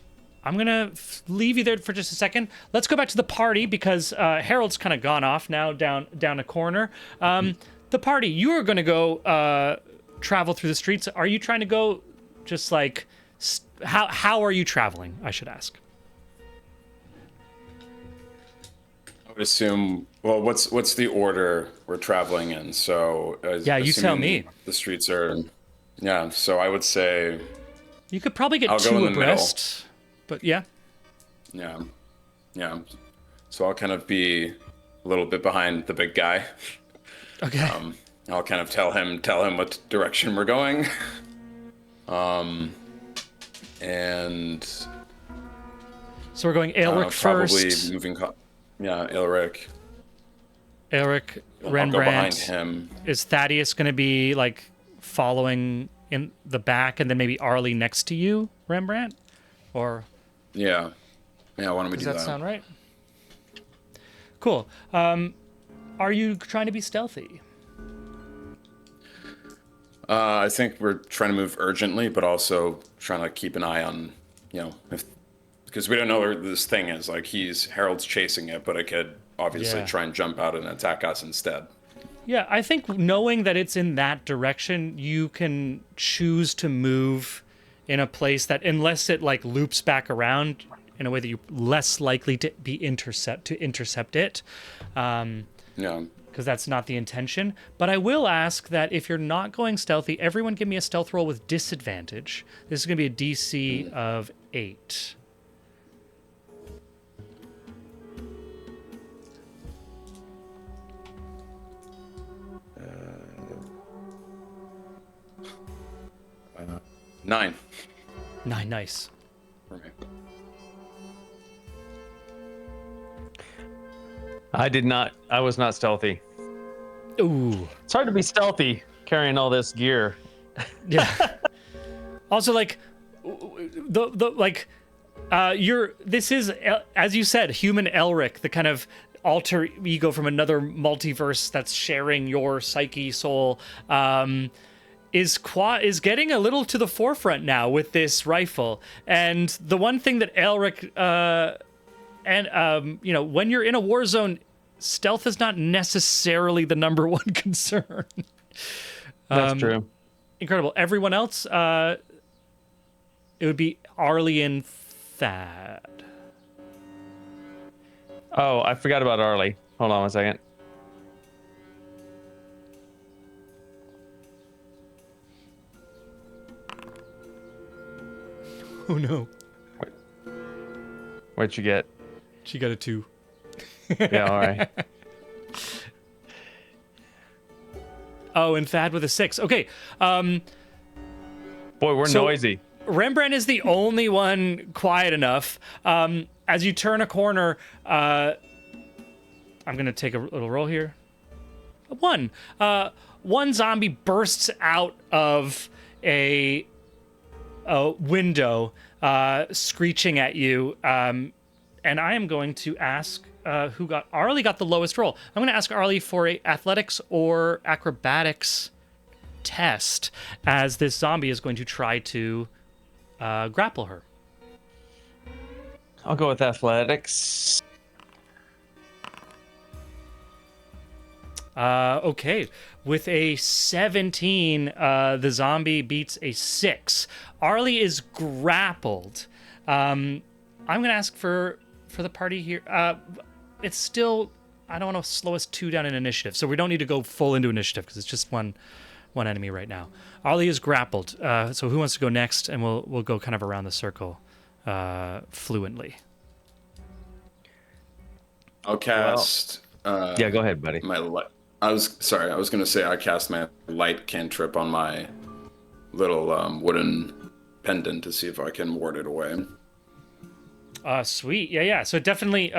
gonna leave you there for just a second. Let's go back to the party because Harold's kind of gone off now down a corner. The party, you are gonna go travel through the streets. Are you trying to go just like? How are you traveling, I should ask? I would assume. Well, what's the order we're traveling in? So Yeah, you tell me. The streets are. Yeah, so I would say. You could probably get I'll go two in the abreast, but yeah. Yeah, yeah. So I'll kind of be a little bit behind the big guy. Okay. I'll kind of tell him what direction we're going. And So we're going Aelric probably first. moving. Yeah, Aelric. Aelric, I'll go behind Rembrandt. him. Is Thaddeus going to be like following in the back, and then maybe Arlie next to you, Rembrandt? Or Yeah. Yeah, why don't we does do that sound right? Cool. Are you trying to be stealthy? I think we're trying to move urgently, but also trying to keep an eye on, because we don't know where this thing is. Like Harold's chasing it, but it could obviously Yeah. try and jump out and attack us instead. Yeah, I think knowing that it's in that direction, you can choose to move in a place that, unless it like loops back around in a way that you're less likely to be intercept it. Yeah. Because that's not the intention. But I will ask that if you're not going stealthy, everyone give me a stealth roll with disadvantage. This is going to be a DC of 8. Nine. 9, nice. For me. I was not stealthy. Ooh. It's hard to be stealthy carrying all this gear. Yeah. Also, like, this is, as you said, human Elric, the kind of alter ego from another multiverse that's sharing your psyche soul, is getting a little to the forefront now with this rifle. And the one thing that Elric, when you're in a war zone, stealth is not necessarily the number one concern. That's true. Incredible. Everyone else, it would be Arlie and Thad. Oh, I forgot about Arlie. Hold on one second. Oh no. What'd you get? She got a 2. Yeah, all right. Oh, and Thad with a 6. Okay. Boy, we're So- noisy. Rembrandt is the only one quiet enough. As you turn a corner, I'm going to take a little roll here. 1. One zombie bursts out of a window, screeching at you. And I am going to ask Arlie got the lowest roll. I'm going to ask Arlie for a athletics or acrobatics test, as this zombie is going to try to grapple her. I'll go with athletics. Okay. With a 17, the zombie beats a 6. Arlie is grappled. I'm going to ask for the party here. It's still, I don't want to slow us 2 down in initiative, so we don't need to go full into initiative because it's just one enemy right now. Arlie is grappled. So who wants to go next? And we'll go kind of around the circle fluently. I'll cast. Yeah, go ahead, buddy. My light. I was going to say I cast my light cantrip on my little wooden pendant to see if I can ward it away. Sweet. Yeah. So definitely,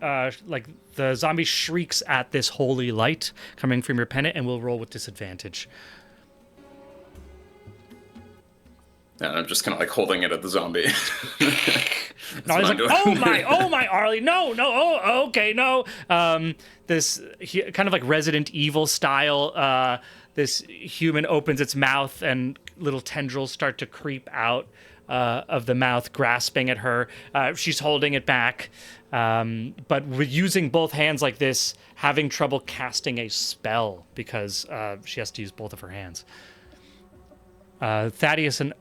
like the zombie shrieks at this holy light coming from your pendant, and we'll roll with disadvantage. And I'm just kind of like holding it at the zombie. No, he's what like, I'm doing. oh my, Arlie, no, okay, no. Kind of like Resident Evil style. This human opens its mouth, and little tendrils start to creep out of the mouth, grasping at her. She's holding it back, but with using both hands like this, having trouble casting a spell because she has to use both of her hands. Thaddeus and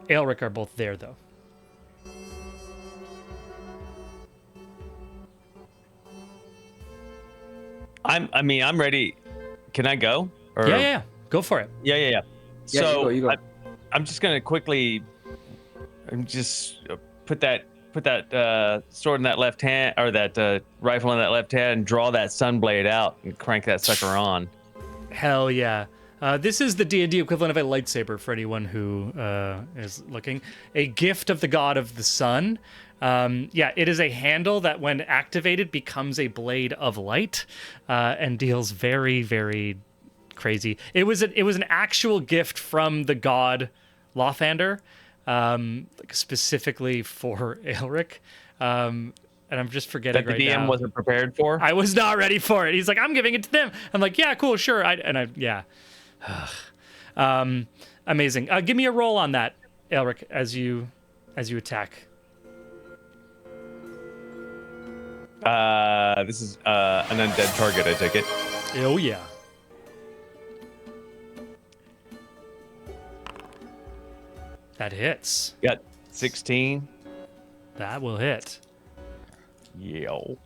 Aelric are both there, though. I'm ready. Can I go? Or... Yeah. Go for it. Yeah. Yeah, So you go. I'm just gonna quickly, put that sword in that left hand, or that rifle in that left hand, and draw that sunblade out and crank that sucker on. Hell yeah. This is the D&D equivalent of a lightsaber for anyone who is looking. A gift of the god of the sun. It is a handle that, when activated, becomes a blade of light and deals very, very crazy. It was an actual gift from the god Lothander, specifically for Aelric. And I'm just forgetting That the right DM now. wasn't prepared for. I was not ready for it. He's like, I'm giving it to them. I'm like, yeah, cool, sure. Amazing. Give me a roll on that, Aelric, as you attack. This is an undead target, I take it. Oh yeah. That hits. Got 16. That will hit. Yo.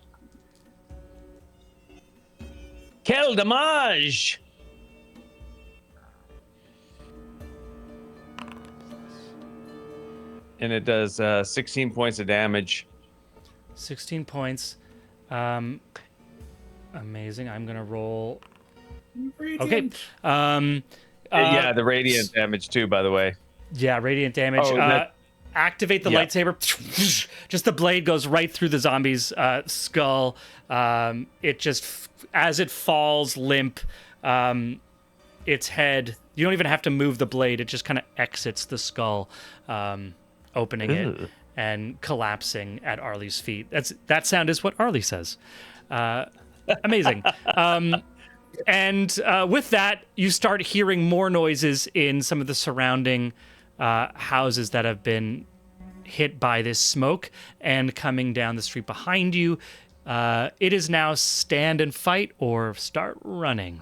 Quel dommage! And it does 16 points of damage. 16 points. Amazing. I'm gonna roll. Okay. Yeah, the radiant damage too, by the way. Yeah, radiant damage. Oh, Activate the Yeah. lightsaber. Just the blade goes right through the zombie's skull. It just, as it falls limp, its head. You don't even have to move the blade. It just kind of exits the skull, opening it and collapsing at Arlie's feet. That sound is what Arlie says. Amazing. And with that, you start hearing more noises in some of the surrounding houses that have been hit by this smoke, and coming down the street behind you, it is now stand and fight or start running.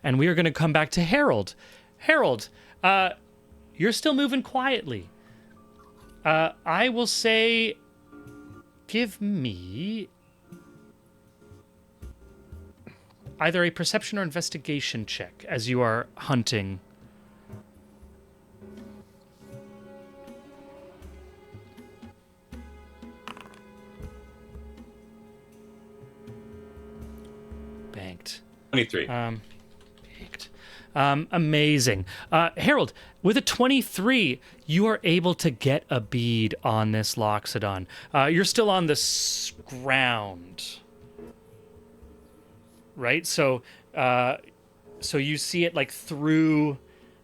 And we are going to come back to Harold. Harold, you're still moving quietly. I will say, give me either a perception or investigation check as you are hunting. Banked. 23. Banked. Amazing. Harold, with a 23, you are able to get a bead on this Loxodon. You're still on the ground. Right? So you see it like through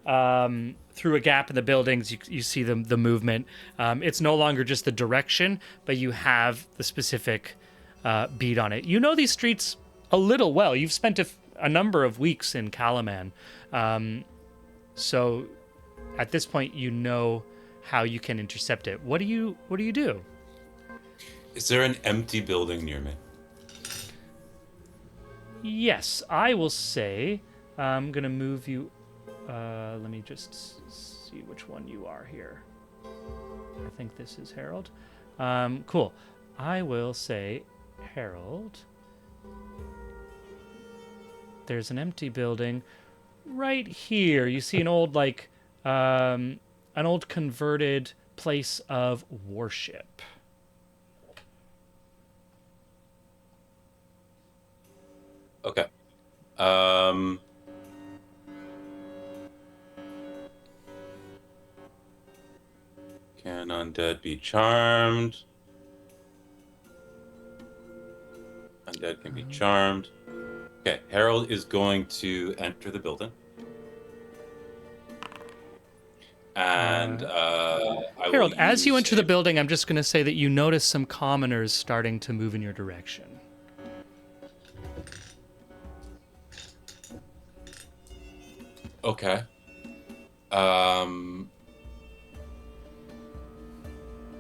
a gap in the buildings. You see the movement. It's no longer just the direction, but you have the specific bead on it. You know these streets a little well. You've spent a number of weeks in Kalaman. So at this point, you know how you can intercept it. What do you do? Is there an empty building near me? Yes, I will say, I'm going to move you. Let me just see which one you are here. I think this is Harold. Cool. I will say, Harold, there's an empty building right here. You see an old, an old converted place of worship. Okay. Undead be charmed. Undead can be charmed. Okay, Harold is going to enter the building. And Harold, as you enter the building, I'm just going to say that you notice some commoners starting to move in your direction. Okay.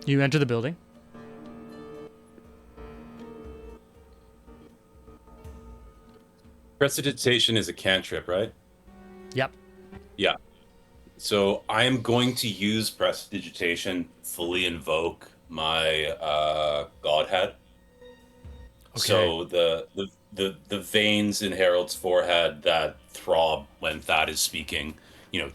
You enter the building. Prestidigitation is a cantrip, right? Yep. Yeah. So I am going to use prestidigitation, fully invoke my godhead. Okay. So the veins in Harold's forehead that throb when Thad is speaking,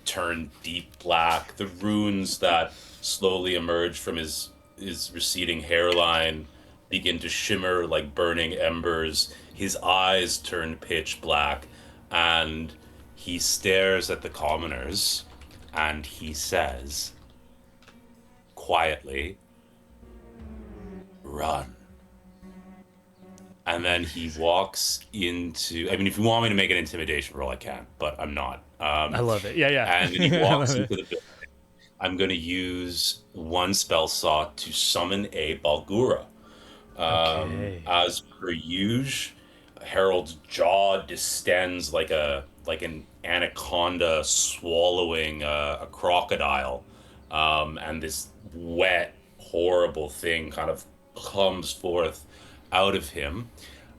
turn deep black. The runes that slowly emerge from his receding hairline begin to shimmer like burning embers. His eyes turn pitch black, and he stares at the commoners, and he says, quietly, "Run." And then he walks into... I mean, if you want me to make an intimidation roll, I can, but I'm not. I love it. Yeah. And then he walks into the building. I'm going to use one spell slot to summon a Balgura. Okay. As per usual, Harold's jaw distends like an anaconda swallowing a crocodile, and this wet, horrible thing kind of comes forth out of him.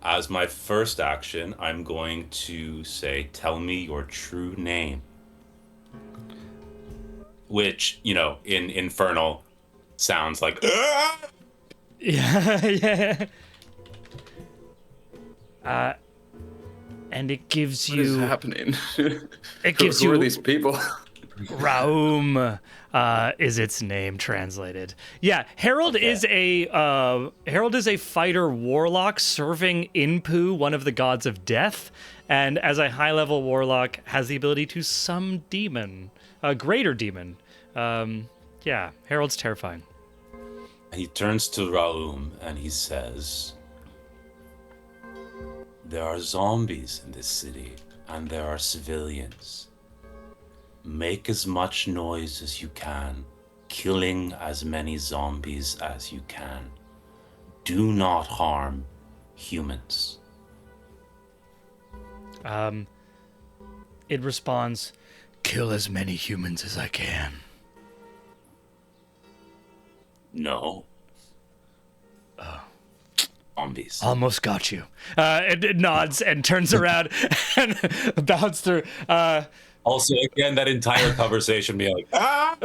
As my first action, I'm going to say, "Tell me your true name," which, in Infernal sounds like "Ah!" Yeah. And it gives What is you. happening? It gives Who you. are these people? Raum is its name translated. Yeah, Harold is a fighter warlock serving Inpu, one of the gods of death, and as a high-level warlock has the ability to summon demon, a greater demon. Yeah, Harold's terrifying. He turns to Raum and he says, "There are zombies in this city, and there are civilians. Make as much noise as you can, killing as many zombies as you can. Do not harm humans." It responds, "Kill as many humans as I can." No. Zombies. Almost got you. It nods and turns around and bounds through. Also, again, that entire conversation being like, "Ah!"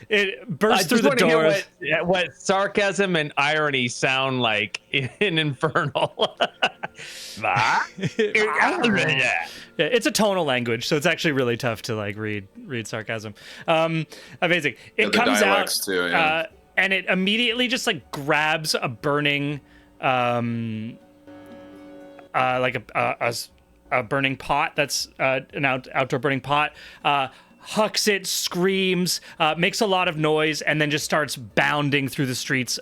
It bursts I through just the want to door. hear what sarcasm and irony sound like in Infernal. Yeah, it's a tonal language, so it's actually really tough to read sarcasm. Amazing. It the comes out dialects too, yeah. and it immediately just grabs a burning a burning pot that's an outdoor burning pot, hucks it, screams, makes a lot of noise, and then just starts bounding through the streets.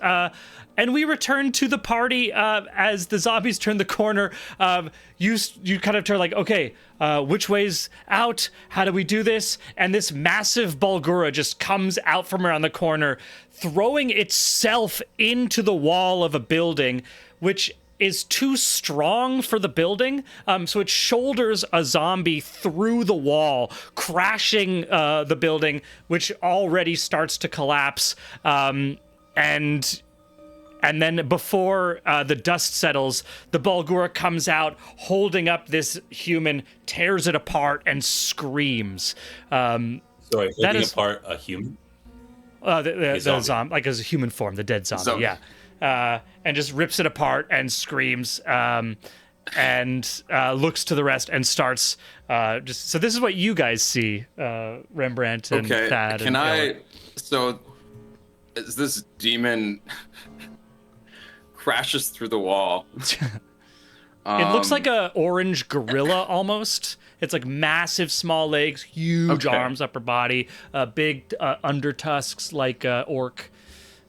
And we return to the party as the zombies turn the corner. You kind of turn okay, which way's out? How do we do this? And this massive Balgura just comes out from around the corner, throwing itself into the wall of a building, which is too strong for the building, so it shoulders a zombie through the wall, crashing the building, which already starts to collapse. And then before the dust settles, the Balgura comes out, holding up this human, tears it apart, and screams. Sorry, holding apart a human? The zombie, like as a human form, the dead zombie. Yeah. And just rips it apart and screams, and looks to the rest and starts so this is what you guys see, Rembrandt and Thad. Can I? So, as this demon crashes through the wall, it looks like a orange gorilla almost. It's like massive small legs, huge Okay. arms, upper body, big under tusks like orc,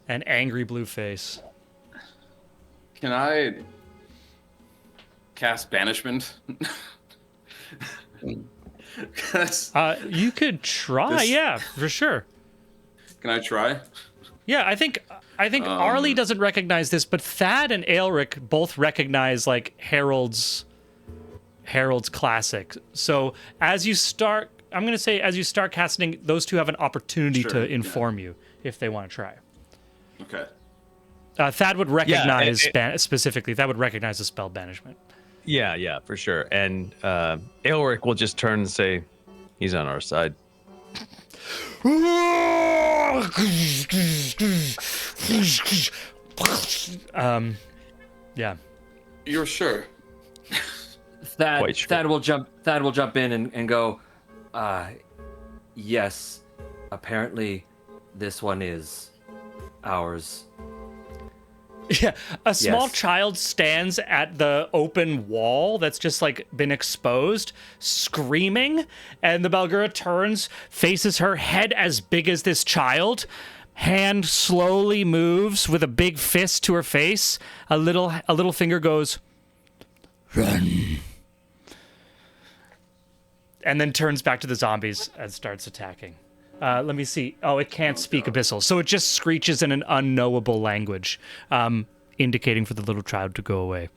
and angry blue face. Can I cast banishment? 'Cause- You could try, This- yeah, for sure. Can I try? Yeah, I think Arlie doesn't recognize this, but Thad and Aelric both recognize like Harold's classic. So as you start, I'm gonna say as you start casting, those two have an opportunity Sure, to yeah. inform you if they want to try. Okay. Thad would recognize it- specifically. That would recognize the spell banishment. Yeah, for sure. And Aelric will just turn and say, "He's on our side." Yeah. You're sure? Quite sure. Thad will jump in and go, yes, apparently this one is ours. Yeah, a small Yes. child stands at the open wall that's just like been exposed, screaming, and the Balgura turns, faces her, head as big as this child, hand slowly moves with a big fist to her face. A little finger goes, "Run," and then turns back to the zombies and starts attacking. Let me see. Oh, it can't speak Abyssal, so it just screeches in an unknowable language, indicating for the little child to go away.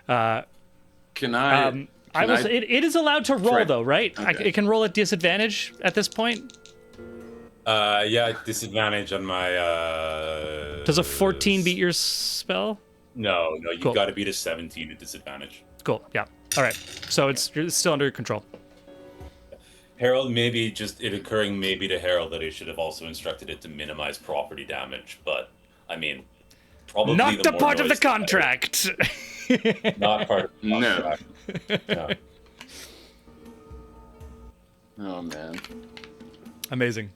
Can I? It is allowed to roll Try- though, right? Okay. It can roll at disadvantage at this point. Yeah, disadvantage on my. Does a 14 beat your spell? No, you Cool. got to beat a 17 at disadvantage. Cool. Yeah. All right. So it's still under your control. Harold, maybe just it occurring maybe to Harold that he should have also instructed it to minimize property damage, but I mean, probably Not the more part of the noise, the better. contract. Not part of the No. contract. No. Oh man. Amazing.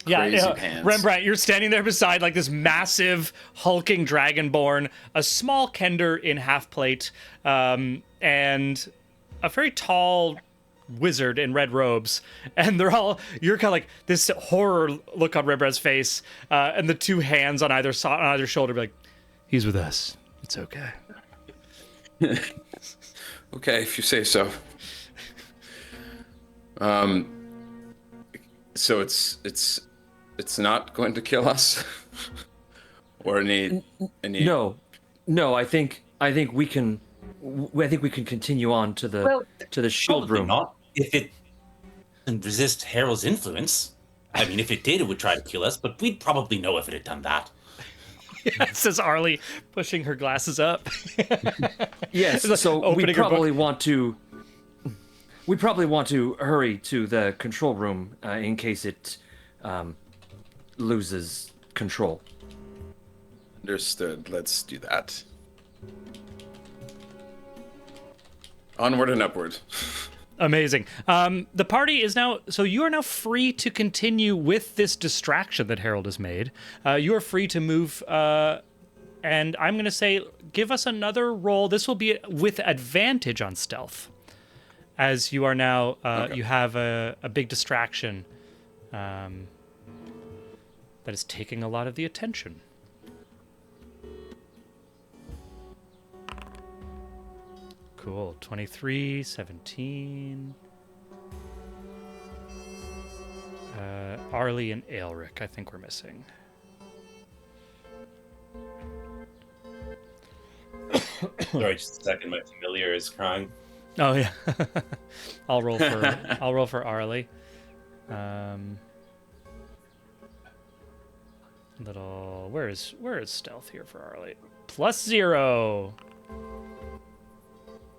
Crazy Yeah, pants. Rembrandt, you're standing there beside like this massive hulking dragonborn, a small kender in half plate, and a very tall wizard in red robes, and you're kind of like this horror look on Rembrandt's face, and the two hands on either shoulder be like, "He's with us. It's okay." Okay, if you say so. So it's not going to kill us, or any. No, I think we can. I think we can continue on to the shield Probably room. not. If it doesn't resist Harold's influence. I mean, if it did, it would try to kill us, but we'd probably know if it had done that. Says Arlie, pushing her glasses up. Yes, like so we opening her book. probably want to. We probably want to hurry to the control room in case it loses control. Understood. Let's do that. Onward and upward. Amazing. The party is now, so you are now free to continue with this distraction that Harold has made. You are free to move, and I'm going to say, give us another roll. This will be with advantage on stealth, as you are now, you have a big distraction that is taking a lot of the attention. Cool. 23, 17. Arlie and Aelric, I think we're missing. Sorry, just a second. My familiar is crying. Oh yeah. I'll roll for Arlie. Where is stealth here for Arlie? +0.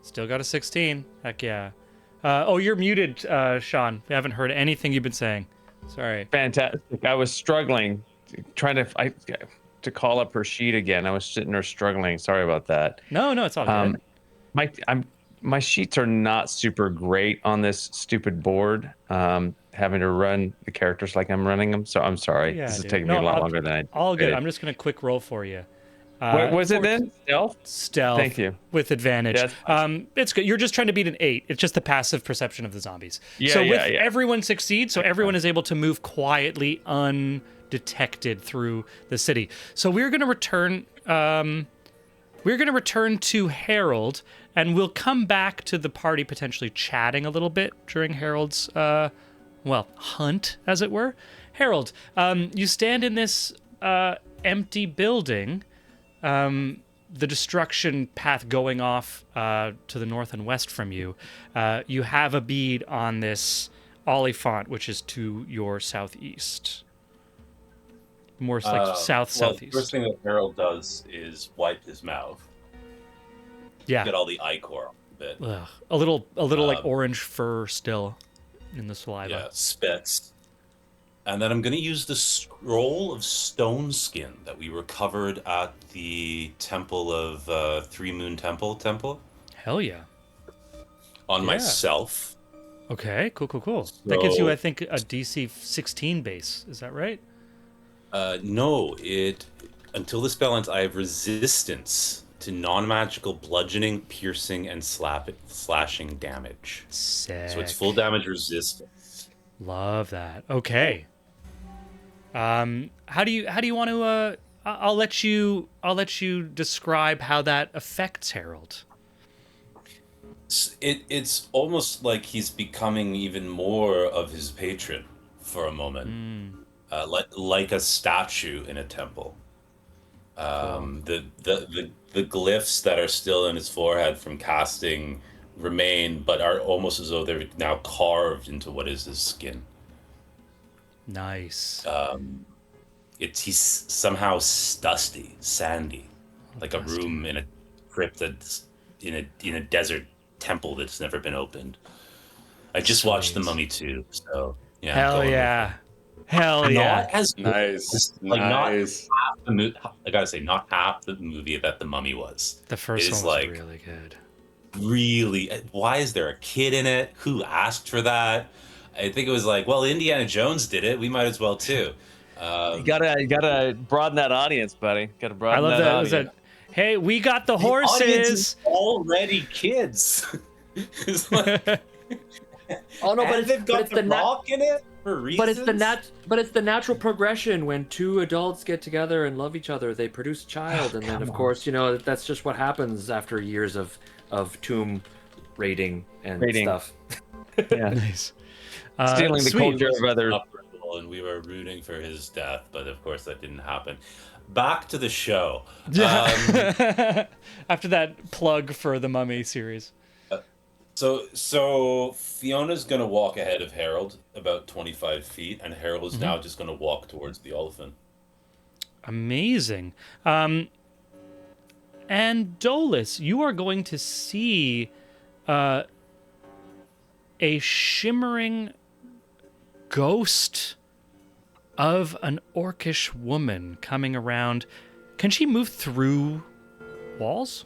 Still got a 16. Heck yeah. Oh, you're muted, Sean. We haven't heard anything you've been saying. Sorry. Fantastic. I was struggling, trying to call up her sheet again. I was sitting there struggling. Sorry about that. No, it's all good. My sheets are not super great on this stupid board. Having to run the characters like I'm running them, so I'm sorry. Yeah, this is dude. taking me a lot longer than I. All good. anticipated. I'm just gonna quick roll for you. What was it then? Stealth? Stealth. Thank you. With advantage. Yeah, It's good. You're just trying to beat an 8. It's just the passive perception of the zombies. Yeah, so yeah, with yeah. everyone succeeds, so everyone is able to move quietly, undetected through the city. So we're going to return. We're going to return to Harold, and we'll come back to the party potentially chatting a little bit during Harold's, hunt, as it were. Harold, you stand in this empty building. The destruction path going off to the north and west from you. You have a bead on this Oliphant, which is to your southeast. More like south-southeast. The first thing that Harold does is wipe his mouth. Yeah. Get all the ichor off of it. Ugh. A little like orange fur still in the saliva. Yeah, spits. And then I'm going to use the scroll of stone skin that we recovered at the temple of Three Moon Temple Hell yeah. on myself. Okay, cool. That gives you, I think, a DC 16 base. Is that right? No, until the spell ends, I have resistance to non-magical bludgeoning, piercing, and slashing damage. Sick. So it's full damage resistance. Love that. Okay. How do you want to? I'll let you describe how that affects Harold. It's almost like he's becoming even more of his patron for a moment, like a statue in a temple. The glyphs that are still in his forehead from casting remain, but are almost as though they're now carved into what is his skin. Nice. He's somehow dusty, sandy, like a room in a crypt that's in a desert temple that's never been opened. I just watched The Mummy 2, so yeah. Hell yeah. Hell yeah. Not as good. Nice. Like Nice. not half the movie. I gotta say, not half the movie that The Mummy was. The first It is one was like really good. really. Why is there a kid in it? Who asked for that? I think it was like, well, Indiana Jones did it. We might as well too. You gotta broaden that audience, buddy. Gotta broaden I love that. audience. Was that, hey, we got the audience horses. is already kids. It's like, Oh no, but and they've got it's the the rock in it for reasons. but it's the natural progression when two adults get together and love each other. They produce a child, and then of course, that's just what happens after years of tomb raiding and stuff. Yeah. Nice. Stealing the Sweet. culture of others. And we were rooting for his death, but of course that didn't happen. Back to the show. After that plug for the Mummy series. So Fiona's gonna walk ahead of Harold about 25 feet, and Harold is now just gonna walk towards the elephant. Amazing. And Dolus, you are going to see a shimmering ghost of an orcish woman coming around. Can she move through walls?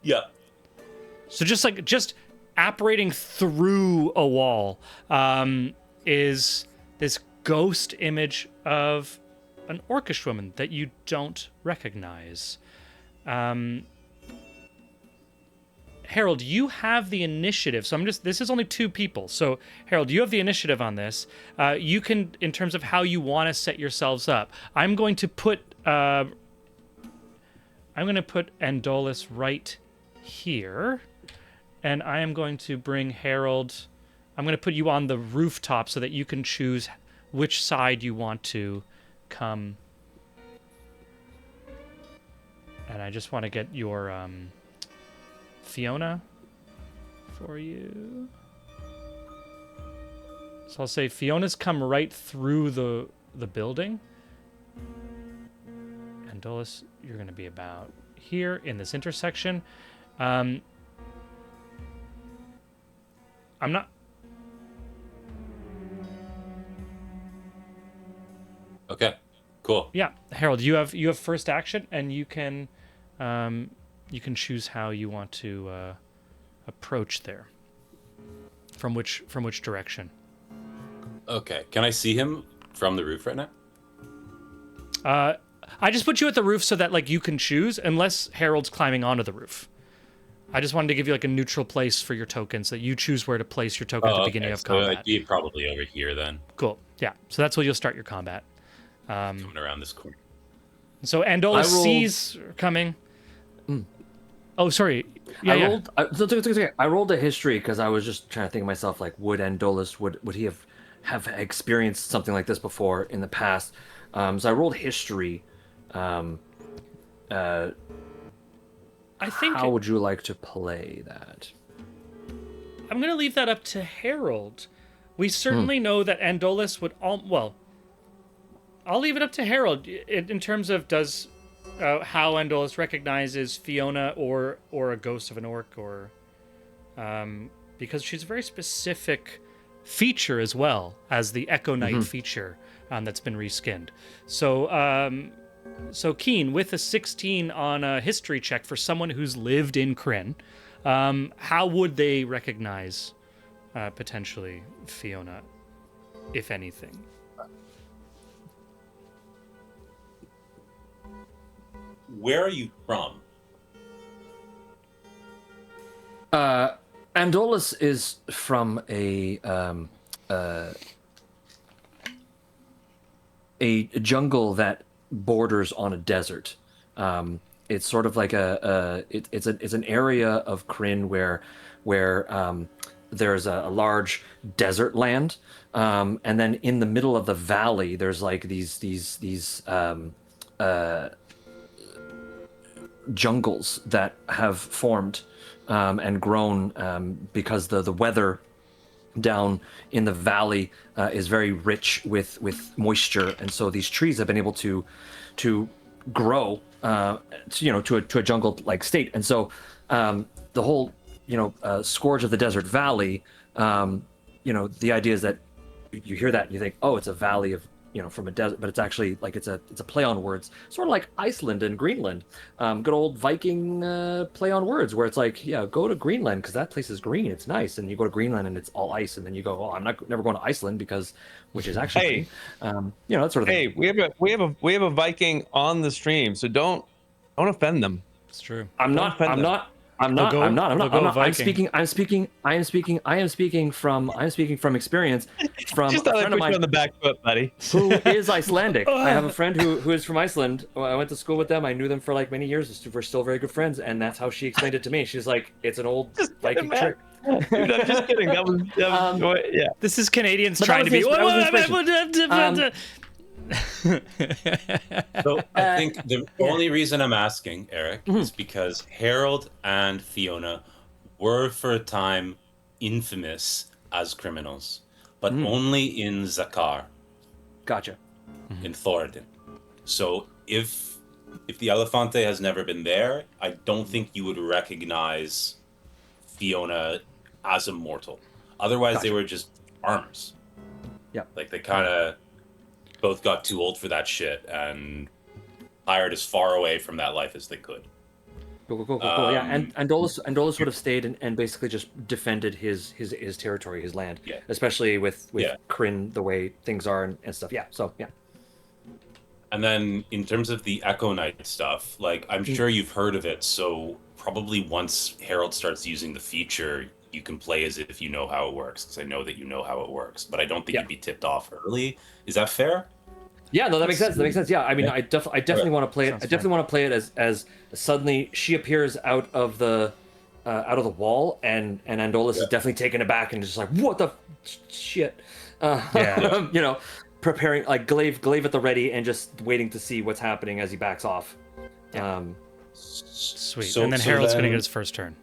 Yeah. So just apparating through a wall is this ghost image of an orcish woman that you don't recognize. Harold, you have the initiative. So this is only 2 people. So Harold, you have the initiative on this. You can, in terms of how you want to set yourselves up. I'm going to put Andolus right here. And I am going to bring Harold. I'm going to put you on the rooftop so that you can choose which side you want to come. And I just want to get your Fiona for you. So I'll say Fiona's come right through the building. And Dolus, you're going to be about here in this intersection. I'm not. Okay. Cool. Yeah, Harold, you have first action, and you can choose how you want to approach there. From which direction? Okay. Can I see him from the roof right now? I just put you at the roof so that like you can choose, unless Harold's climbing onto the roof. I just wanted to give you like a neutral place for your tokens, that you choose where to place your token at the beginning of so combat. I'd be probably over here then, Cool. Yeah. So that's where you'll start your combat. coming around this corner. So Andola sees coming. Oh, sorry. Yeah, I rolled a history because I was just trying to think of myself, like, would Andolus, would he have experienced something like this before in the past? So I rolled history. I think How would you like to play that? I'm going to leave that up to Harold. We certainly know that Andolus would well, I'll leave it up to Harold in terms of does how Andolus recognizes Fiona or a ghost of an orc, or because she's a very specific feature as well as the Echo Knight feature that's been reskinned. So Keen, with a 16 on a history check for someone who's lived in Kryn, how would they recognize potentially Fiona, if anything? Where are you from? Andolus is from a jungle that borders on a desert. It's sort of like it's an area of Kryn where there's a large desert land, and then in the middle of the valley there's like these jungles that have formed and grown because the weather down in the valley is very rich with moisture, and so these trees have been able to grow to a jungle like state. And so the whole scourge of the desert valley, the idea is that you hear that and you think, oh, it's a valley of from a desert, but it's actually like it's a play on words, sort of like Iceland and Greenland. Good old Viking play on words, where it's like, yeah, go to Greenland because that place is green, it's nice, and you go to Greenland and it's all ice, and then you go, oh, I'm never going to Iceland which is actually green. That sort of thing. Hey, we have a Viking on the stream, so don't offend them. It's true. I'm not. I am speaking from experience. From Just a thought I'd friend of put you mine on the back foot, buddy. who is Icelandic. I have a friend who is from Iceland. I went to school with them. I knew them for like many years. We're still very good friends, and that's how she explained it to me. She's like, it's an old Viking trick. Dude, I'm just kidding. That was yeah. This is Canadians But trying to be. that So I think the only reason I'm asking, Eric, is because Harold and Fiona were for a time infamous as criminals, but only in Zakar, Gotcha. in Thoradin. So if the Elefante has never been there, I don't think you would recognize Fiona as a mortal. Otherwise, they were just armors. Yeah. Like they kind of both got too old for that shit and hired as far away from that life as they could. Cool. Yeah, and Andolus would have stayed and basically just defended his territory, his land, especially with Kryn the way things are and stuff. Yeah, so yeah. And then in terms of the Echo Knight stuff, like I'm sure you've heard of it, so probably once Harold starts using the feature, you can play as if you know how it works, because I know that you know how it works, but I don't think you'd be tipped off early. Is that fair? Yeah, no, that makes sense. Yeah, I mean, I definitely want to play it. I definitely want to play it as suddenly she appears out of the wall, and Andolus is definitely taken aback and just like, what the shit, preparing like glaive at the ready and just waiting to see what's happening as he backs off. Sweet. And then Harold's going to get his first turn.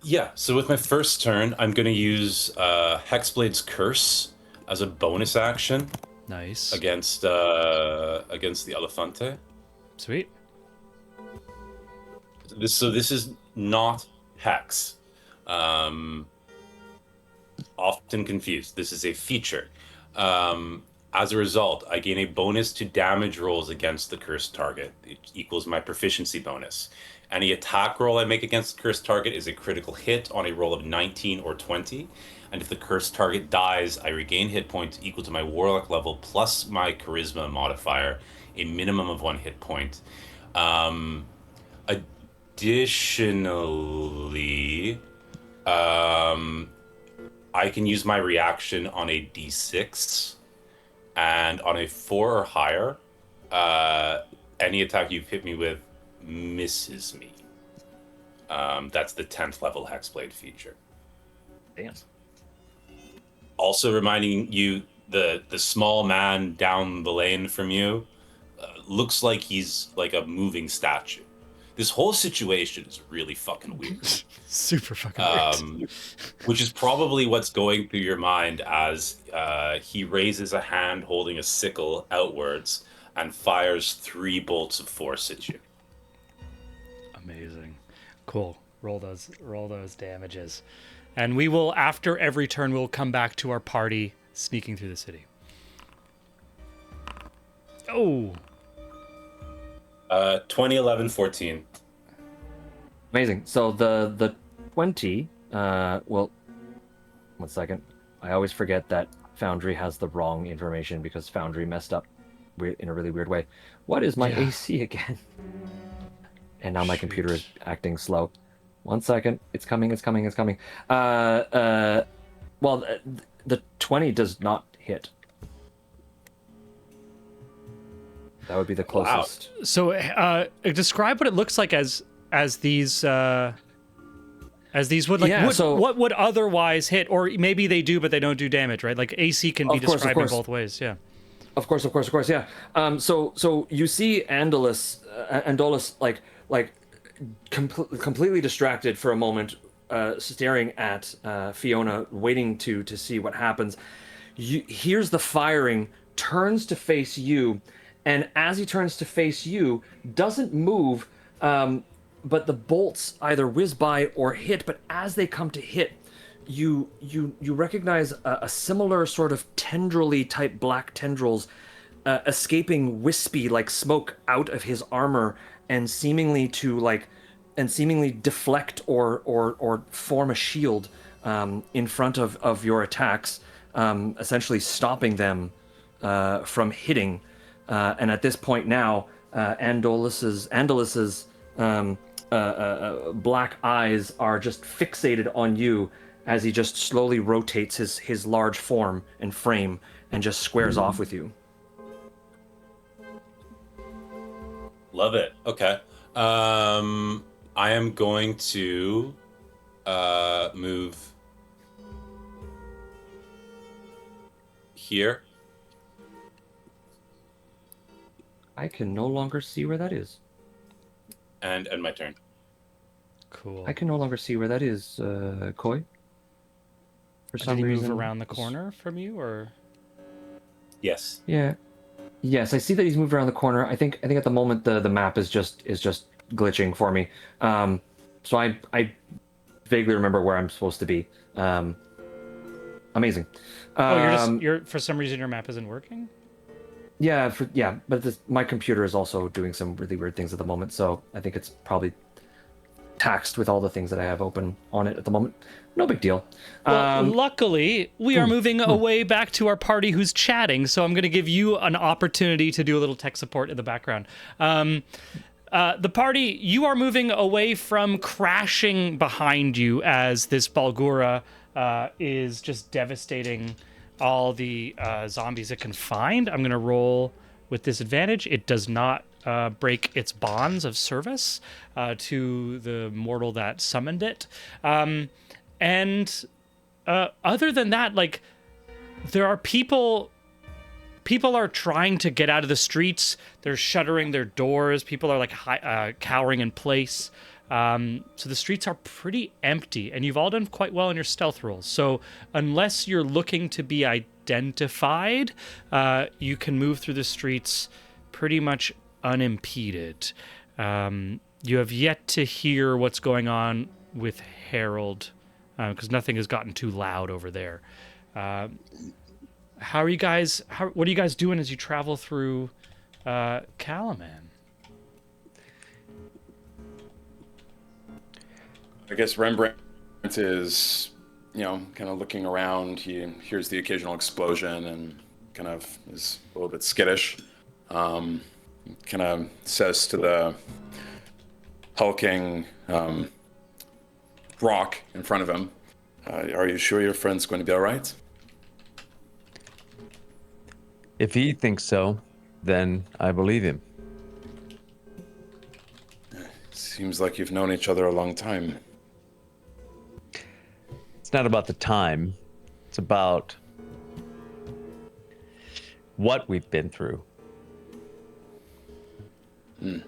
Yeah, so with my first turn, I'm going to use Hexblade's Curse as a bonus action. Nice. Against the Elefante. Sweet. This is not Hex. Often confused. This is a feature. As a result, I gain a bonus to damage rolls against the cursed target. It equals my proficiency bonus. Any attack roll I make against the cursed target is a critical hit on a roll of 19 or 20. And if the cursed target dies, I regain hit points equal to my warlock level plus my charisma modifier a minimum of 1 hit point. Additionally, I can use my reaction on a d6, and on a 4 or higher, any attack you've hit me with misses me. That's the 10th level Hexblade feature. Damn. Also reminding you, the small man down the lane from you looks like he's like a moving statue. This whole situation is really fucking weird. Super fucking weird. Which is probably what's going through your mind as he raises a hand holding a sickle outwards and fires 3 bolts of force at you. Amazing. Cool. Roll those damages. And we will, after every turn, we'll come back to our party sneaking through the city. Oh. 20, 11, 14. Amazing. So the 20, well, 1 second. I always forget that Foundry has the wrong information because Foundry messed up in a really weird way. What is my AC again? And now my computer is acting slow. 1 second. It's coming. Well, the 20 does not hit. That would be the closest. Wow. So, describe what it looks like as these would like what would otherwise hit, or maybe they do but they don't do damage, right? Like AC can be described in both ways. Yeah. Of course, yeah. So you see Andolus like completely distracted for a moment, staring at Fiona, waiting to see what happens. Hears the firing, turns to face you, and as he turns to face you, doesn't move, but the bolts either whiz by or hit. But as they come to hit, you recognize a similar sort of tendrily type black tendrils escaping wispy like smoke out of his armor and seemingly deflect or form a shield in front of your attacks, essentially stopping them from hitting. And at this point now, Andolus's black eyes are just fixated on you as he just slowly rotates his large form and frame and just squares off with you. Love it. Okay. I am going to move here. I can no longer see where that is. And end my turn. Cool. I can no longer see where that is, Koi. For some Did he reason. move around the corner from you, or? Yes. Yeah. Yes, I see that he's moved around the corner. I think at the moment the map is just glitching for me. So I vaguely remember where I'm supposed to be. Amazing. You're for some reason your map isn't working? Yeah, but my computer is also doing some really weird things at the moment, so I think it's probably taxed with all the things that I have open on it at the moment. No big deal. Well, luckily, we are moving away back to our party who's chatting, so I'm going to give you an opportunity to do a little tech support in the background. The party, you are moving away from crashing behind you as this Balgura is just devastating all the zombies it can find. I'm going to roll with disadvantage. It does not break its bonds of service to the mortal that summoned it. And other than that, like, there are people are trying to get out of the streets. They're shuttering their doors. People are like cowering in place. So the streets are pretty empty, and you've all done quite well in your stealth rolls. So unless you're looking to be identified, you can move through the streets pretty much unimpeded. You have yet to hear what's going on with Harold, because nothing has gotten too loud over there. What are you guys doing as you travel through Kalaman? I guess Rembrandt is, kind of looking around. He hears the occasional explosion and kind of is a little bit skittish. kind of says to the hulking rock in front of him, are you sure your friend's going to be all right? If he thinks so, then I believe him. Seems like you've known each other a long time. It's not about the time. It's about what we've been through. I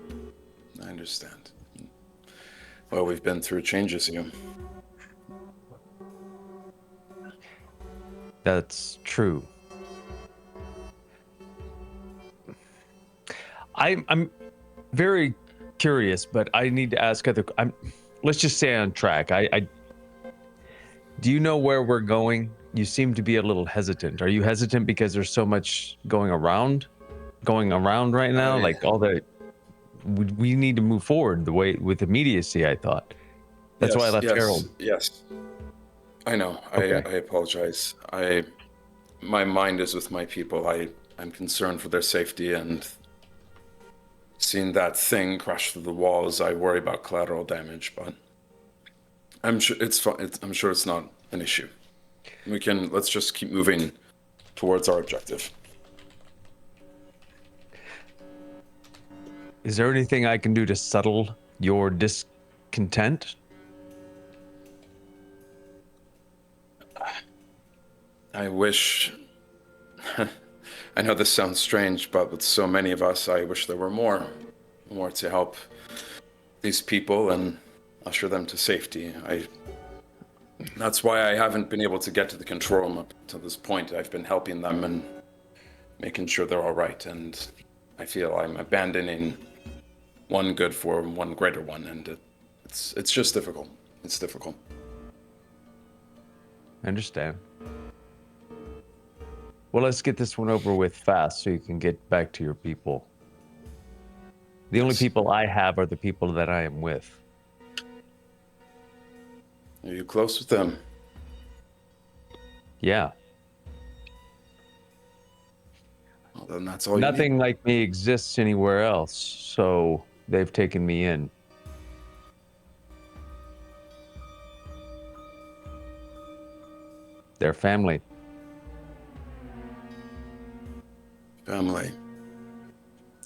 understand. Well, we've been through changes, you. That's true. I'm very curious, but I need to ask other. Let's just stay on track. Do you know where we're going? You seem to be a little hesitant. Are you hesitant because there's so much going around right now? Like all the, we need to move forward the way with immediacy. I thought. That's why I left Harold. Yes. I know. Okay. I apologize. My mind is with my people. I'm concerned for their safety, and seeing that thing crash through the walls, I worry about collateral damage, but I'm sure it's fine. I'm sure it's not an issue. Let's just keep moving towards our objective. Is there anything I can do to settle your discontent? I wish. I know this sounds strange, but with so many of us, I wish there were more to help these people and usher them to safety. That's why I haven't been able to get to the control room up to this point. I've been helping them and making sure they're all right, and I feel I'm abandoning one good for one greater one, and it's just difficult. It's difficult. I understand. Well, let's get this one over with fast so you can get back to your people. The only people I have are the people that I am with. Are you close with them? Yeah. Well, then that's all Nothing like me exists anywhere else, so they've taken me in. They're family. Family.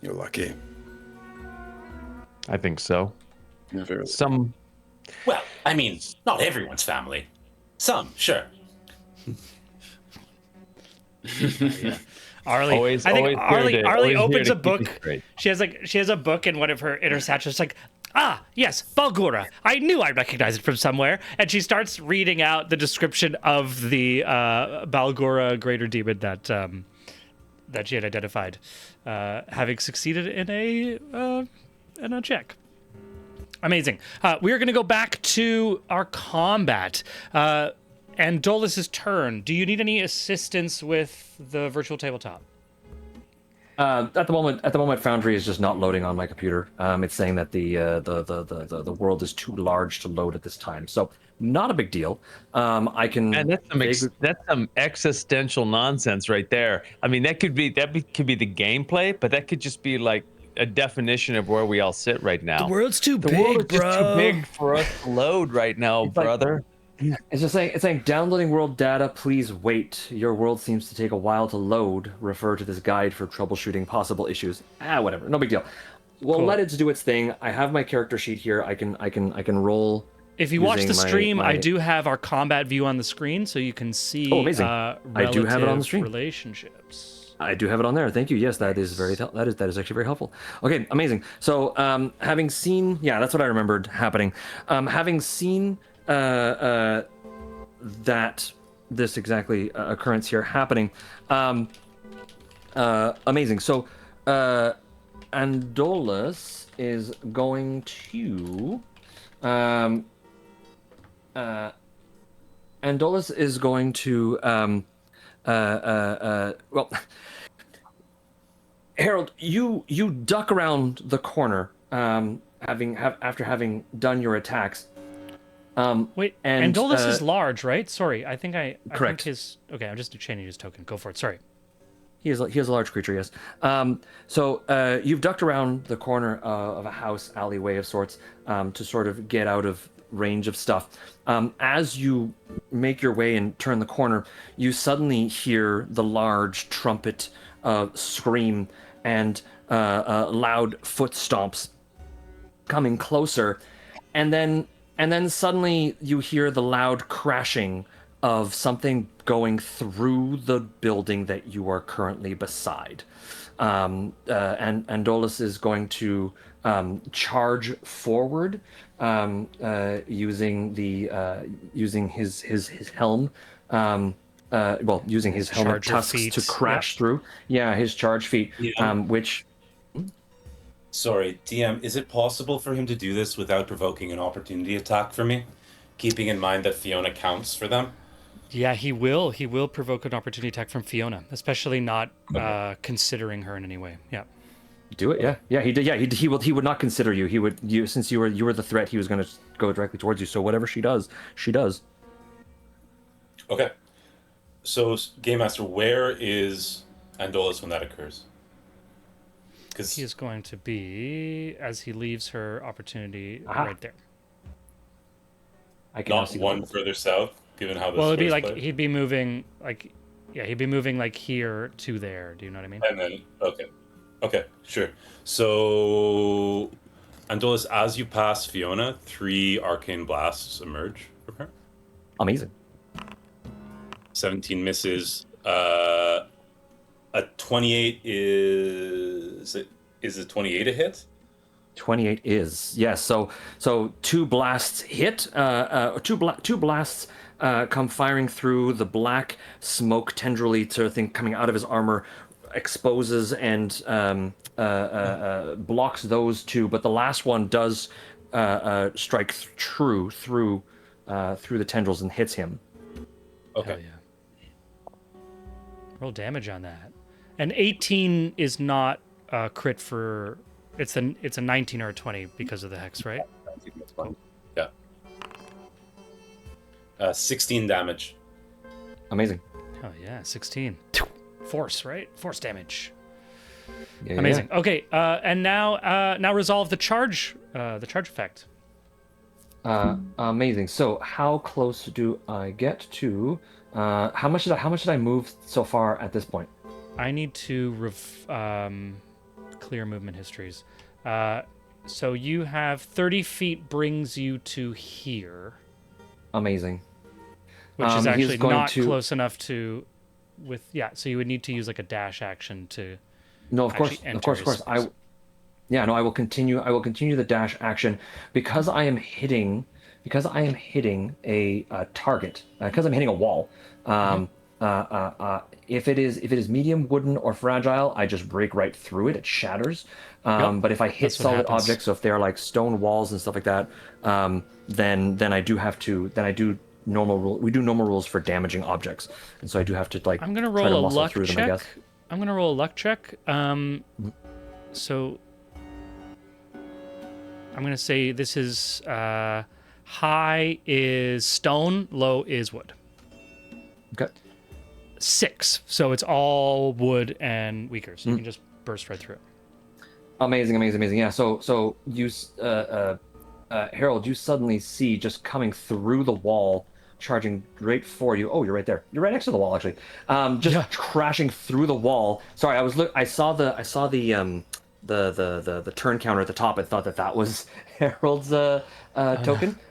You're lucky. I think so. You're very lucky. Some Well, I mean, not everyone's family. Some, sure. Arlie, Always- I think always here Arlie, to- Arlie always here opens to a keep you book. straight. She has a book in one of her inner satchels. Like, yes, Balgora. I knew I recognized it from somewhere. And she starts reading out the description of the Balgora greater demon that she had identified, having succeeded in a check. Amazing. We are going to go back to our combat. And Dolus's turn. Do you need any assistance with the virtual tabletop? At the moment, Foundry is just not loading on my computer. It's saying that the world is too large to load at this time. So not a big deal. I can. And that's some existential nonsense right there. I mean, that could be the gameplay, but that could just be like a definition of where we all sit right now. The world's too The big, world is bro. just too big for us to load right now, brother. It's just saying. It's saying downloading world data. Please wait. Your world seems to take a while to load. Refer to this guide for troubleshooting possible issues. Whatever. No big deal. We'll let it do its thing. I have my character sheet here. I can roll. If you watch the using stream, my- I do have our combat view on the screen, so you can see. Oh, amazing. I do have it on the relative stream. Relationships. I do have it on there. Thank you. Yes, that is that is actually very helpful. Okay, amazing. So, having seen, that's what I remembered happening. Having seen that this exactly occurrence here happening, amazing. So, Andolus is going to, well. Harold, you duck around the corner, after having done your attacks. Wait, and Andolus is large, right? Sorry, I think Correct. okay, I'm just changing his token. Go for it. Sorry. He is a large creature, yes. So you've ducked around the corner of a house alleyway of sorts to sort of get out of range of stuff. As you make your way and turn the corner, you suddenly hear the large trumpet scream and loud foot stomps coming closer, and then suddenly you hear the loud crashing of something going through the building that you are currently beside. And Andolis is going to charge forward using his helm. Using his helmet Charger tusks feet, to crash through. Yeah, his charge feet, Yeah. which Sorry, DM, is it possible for him to do this without provoking an opportunity attack for me? Keeping in mind that Fiona counts for them? Yeah, he will. He will provoke an opportunity attack from Fiona, especially not Okay. considering her in any way. Yeah. do it. Yeah, he did. Yeah, he would not consider you. He would since you were the threat. He was going to go directly towards you. So whatever she does, she does. Okay. So, Game Master, where is Andolis when that occurs? Because He is going to be, as he leaves her opportunity, Aha. right there. I can now not see one the further south, given how this Well, it'd be story's like played? he'd be moving he'd be moving like here to there. Do you know what I mean? And then, okay, sure. So, Andolis, as you pass Fiona, 3 arcane blasts emerge from her. amazing. 17 misses. A 28 is a 28 a hit? 28 is yes. So two blasts hit. Two blasts come firing through the black smoke tendrily to thing coming out of his armor, exposes and blocks those two. But the last one does strike true through the tendrils and hits him. Okay. Hell yeah. Roll damage on that. And 18 is not crit for. It's a 19 or a 20 because of the hex, right? I think that's fine. Yeah. 16 damage. Amazing. Oh yeah, 16. Force, right? Force damage. Yeah, Amazing. Okay, and now resolve the charge effect. Amazing. So how close do I get to? How much did I move so far at this point? I need to clear movement histories. So you have 30 feet brings you to here, Amazing. which is He's actually going not to- close enough to. So you would need to use like a dash action to. No, of actually course, enter of course, his of course. space. I will continue. I will continue the dash action because I am hitting. Because I am hitting a target. Because I'm hitting a wall. If it is medium, wooden, or fragile, I just break right through it. It shatters. Yep, But if I hit that's what solid happens. objects, so if they are like stone walls and stuff like that, then I do have to. Then I do normal rule. We do normal rules for damaging objects, and so I do have to like. I'm gonna try to roll a muscle luck through them, I guess. check. I'm gonna roll a luck check. So I'm gonna say this is high is stone, low is wood. Okay. 6, so it's all wood and weaker, so you can just burst right through it. Amazing. Yeah. So you, Harold, you suddenly see just coming through the wall, charging right for you. Oh, you're right there. You're right next to the wall, actually. Just crashing through the wall. Sorry, I saw the turn counter at the top. I thought that was Harold's token. I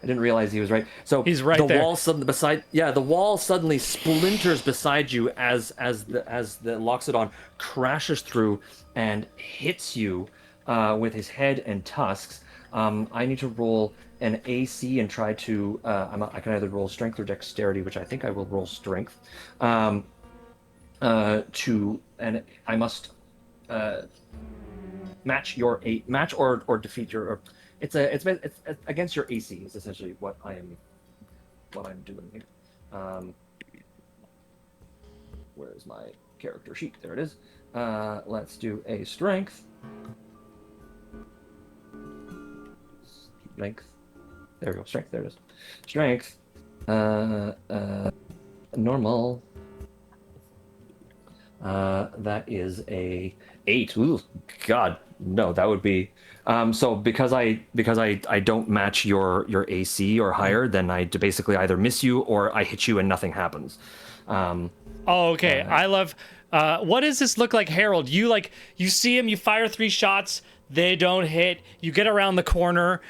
didn't realize he was right. So He's right the there. wall suddenly the wall suddenly splinters beside you as the Loxodon crashes through and hits you with his head and tusks. I need to roll an AC and try to. I can either roll strength or dexterity, which I think I will roll strength. And I must match or defeat your. It's against your AC is essentially what I'm doing here. Where's my character sheet? There it is. Let's do a strength. Strength. There we go. Strength. There it is. Strength. Normal. That is a 8. Ooh, God, no, that would be. So because I don't match your AC or higher, then I basically either miss you or I hit you and nothing happens. Oh, okay. I love. What does this look like, Harold? You see him. You fire 3 shots. They don't hit. You get around the corner.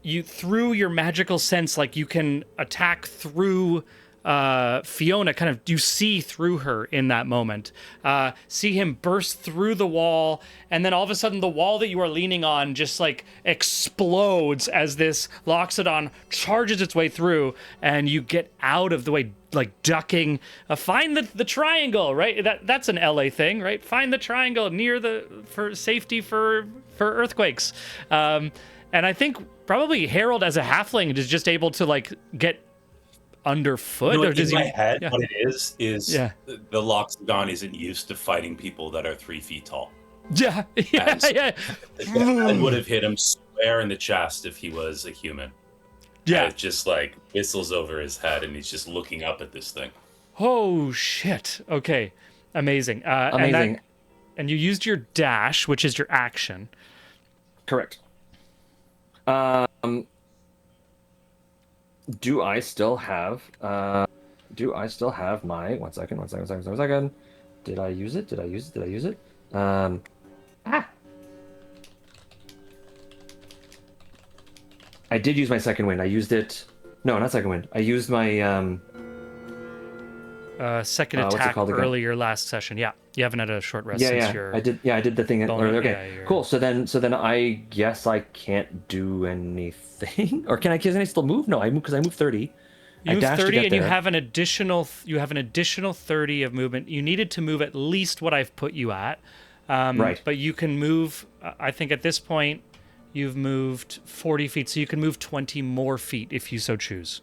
You through your magical sense, like you can attack through Fiona. Kind of, you see through her in that moment. See him burst through the wall, and then all of a sudden, the wall that you are leaning on just like explodes as this Loxodon charges its way through, and you get out of the way, like ducking. Find the triangle, right? That's an LA thing, right? Find the triangle near for safety for earthquakes. And I think probably Harold as a halfling is just able to like get underfoot, or does in he? my head, Yeah. what it is Yeah. the Loxodon isn't used to fighting people that are 3 feet tall. Yeah, yeah, And so yeah. I would have hit him square in the chest if he was a human. Yeah. And it just like whistles over his head, and he's just looking up at this thing. Oh shit. Okay. Amazing. Amazing. And you used your dash, which is your action. Correct. Do I still have my 1 second. Did I use it? I did use my second wind. I used it. No, not second wind. I used my Second what's it attack called again? earlier last session. Yeah. You haven't had a short rest since your I did the thing bonus- earlier. Okay. yeah, your- Cool. So then I guess I can't do anything. Or can I still move? No, I move because I move 30. You I move dashed to 30 get and you there. have an additional 30 of movement. You needed to move at least what I've put you at. Right. But you can move, I think at this point you've moved 40 feet, so you can move 20 more feet if you so choose.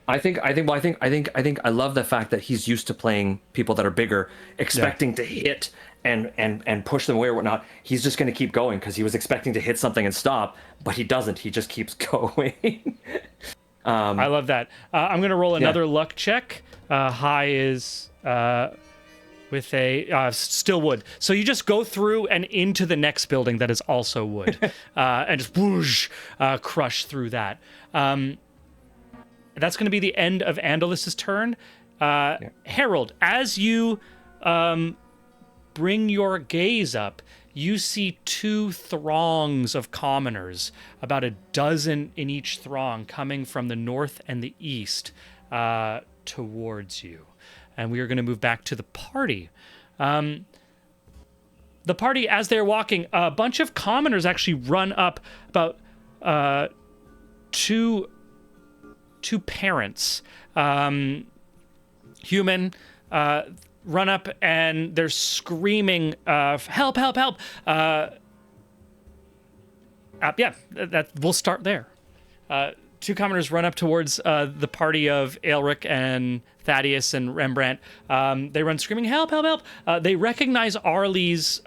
I think I love the fact that he's used to playing people that are bigger, expecting to hit and push them away or whatnot. He's just going to keep going because he was expecting to hit something and stop, but he doesn't. He just keeps going. I love that. I'm going to roll another luck check. High is with a still wood. So you just go through and into the next building that is also wood, and just whoosh, crush through that. That's going to be the end of Andalus's turn. Harold, as you bring your gaze up, you see 2 throngs of commoners, about a dozen in each throng, coming from the north and the east towards you. And we are going to move back to the party. The party, as they're walking, a bunch of commoners actually run up, about 2 parents, human, run up and they're screaming, help, help, help. We'll start there. 2 commoners run up towards the party of Aelric and Thaddeus and Rembrandt. They run screaming, help, help, help. They recognize Arlie's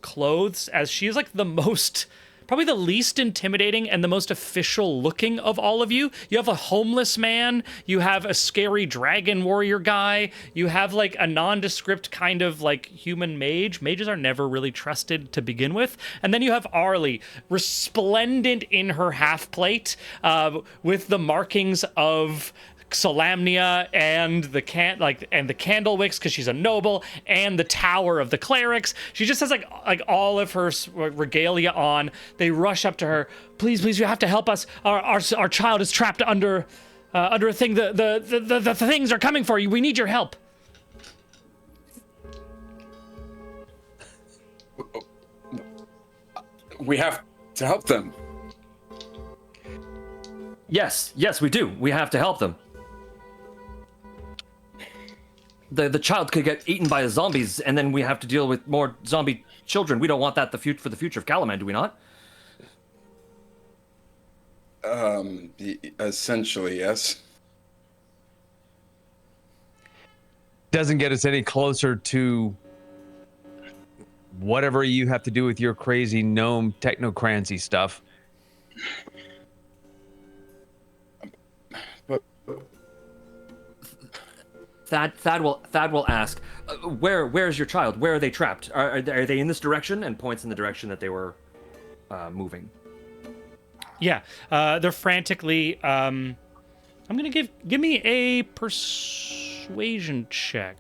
clothes, as she is like the most, probably the least intimidating and the most official looking of all of you. You have a homeless man, you have a scary dragon warrior guy, you have like a nondescript kind of like human mage. Mages are never really trusted to begin with. And then you have Arlie, resplendent in her half plate, with the markings of Solamnia and the candle wicks because she's a noble, and the tower of the clerics. She just has like all of her regalia on. They rush up to her. Please, please, you have to help us. Our child is trapped under a thing. The things are coming for you. We need your help. We have to help them. Yes, we do. We have to help them. The child could get eaten by the zombies, and then we have to deal with more zombie children. We don't want that for the future of Kalaman, do we not? Essentially, yes. Doesn't get us any closer to whatever you have to do with your crazy gnome technocrancy stuff. But Thad will ask, where's your child? Where are they trapped? Are they in this direction? And points in the direction that they were moving. Yeah, they're frantically. I'm gonna give me a persuasion check.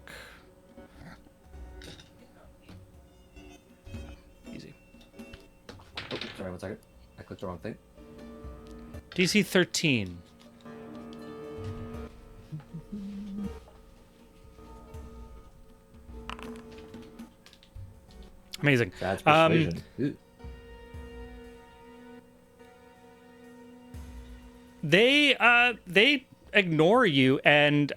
Easy. Oh, sorry, 1 second. I clicked the wrong thing. DC 13. Amazing. That's persuasion. They ignore you and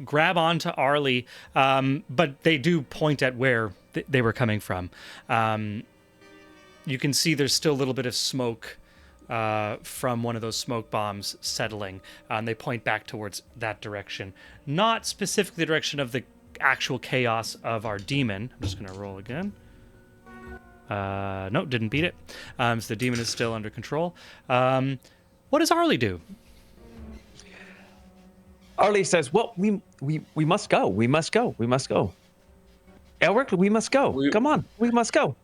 grab onto Arlie, but they do point at where they were coming from. You can see there's still a little bit of smoke from one of those smoke bombs settling. They point back towards that direction, not specifically the direction of the actual chaos of our demon. I'm just gonna roll again. No, didn't beat it. So the demon is still under control. What does Arlie do? Arlie says, "Well, we must go. We must go. We must go. Elric, we must go. Come on, we must go."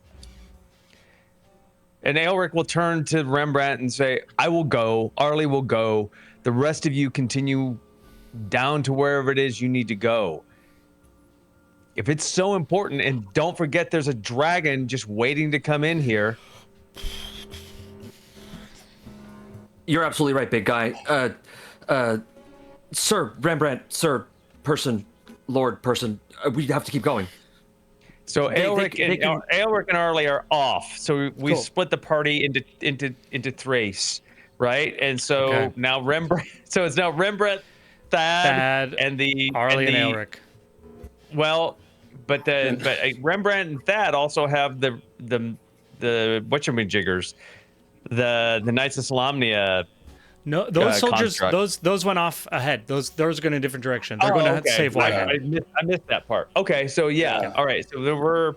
And Elric will turn to Rembrandt and say, "I will go. Arlie will go. The rest of you continue down to wherever it is you need to go. If it's so important, and don't forget there's a dragon just waiting to come in here." You're absolutely right, big guy. Sir Rembrandt, sir, person, lord, person, we have to keep going. So Elric and Arlie are off. So we Cool. split the party into thrace, right? And so now Rembrandt. So it's now Rembrandt, Thad, and the Arlie and Elric. Well, but Rembrandt and Thad also have the whatchamajiggers, the Knights of Solamnia. No, those soldiers, construct. those went off ahead. Those are going in a different direction. They're going to save Whitehead. I missed that part. Okay, so all right. So there were,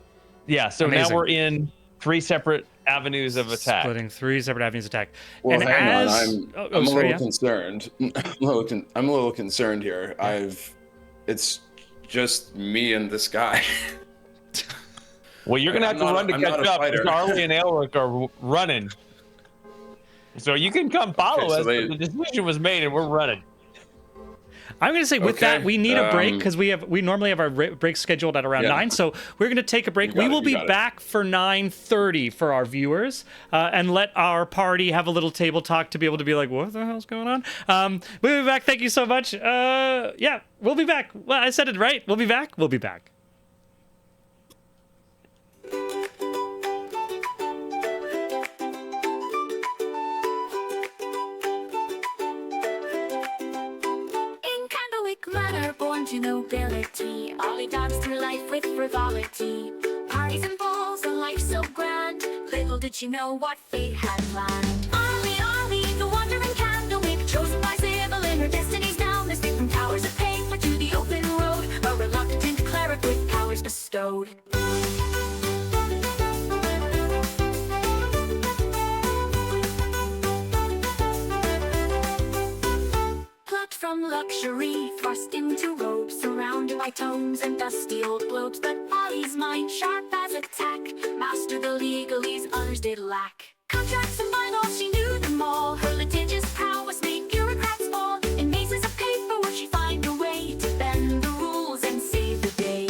so Amazing. now we're in 3 separate avenues of attack. Splitting 3 separate avenues of attack. Well, and hang as... on. I'm a little concerned. I'm a little concerned here. It's just me and this guy. Well, you're gonna have to run to catch up because Arlie and Elric are running. So you can come follow us. But the decision was made, and we're running. I'm going to say with that, we need a break because we normally have our break scheduled at around 9. So we're going to take a break. We will be back for 9:30 for our viewers and let our party have a little table talk to be able to be like, what the hell's going on? We'll be back. Thank you so much. Yeah, we'll be back. Well, I said it right. We'll be back. We'll be back. To nobility, Ollie danced through life with frivolity. Parties and balls, a life so grand. Little did she know what fate had planned. Ollie, Ollie, the wandering candlewick, chosen by Sybil in her destiny's down. Escape from towers of paper to the open road, a reluctant cleric with powers bestowed. From luxury, thrust into robes, surrounded by tomes and dusty old globes. But Ollie's mind, sharp as a tack, mastered the legalese others did lack. Contracts and bylaws, she knew them all. Her litigious prowess made bureaucrats fall. In mazes of paperwork, she find a way to bend the rules and save the day.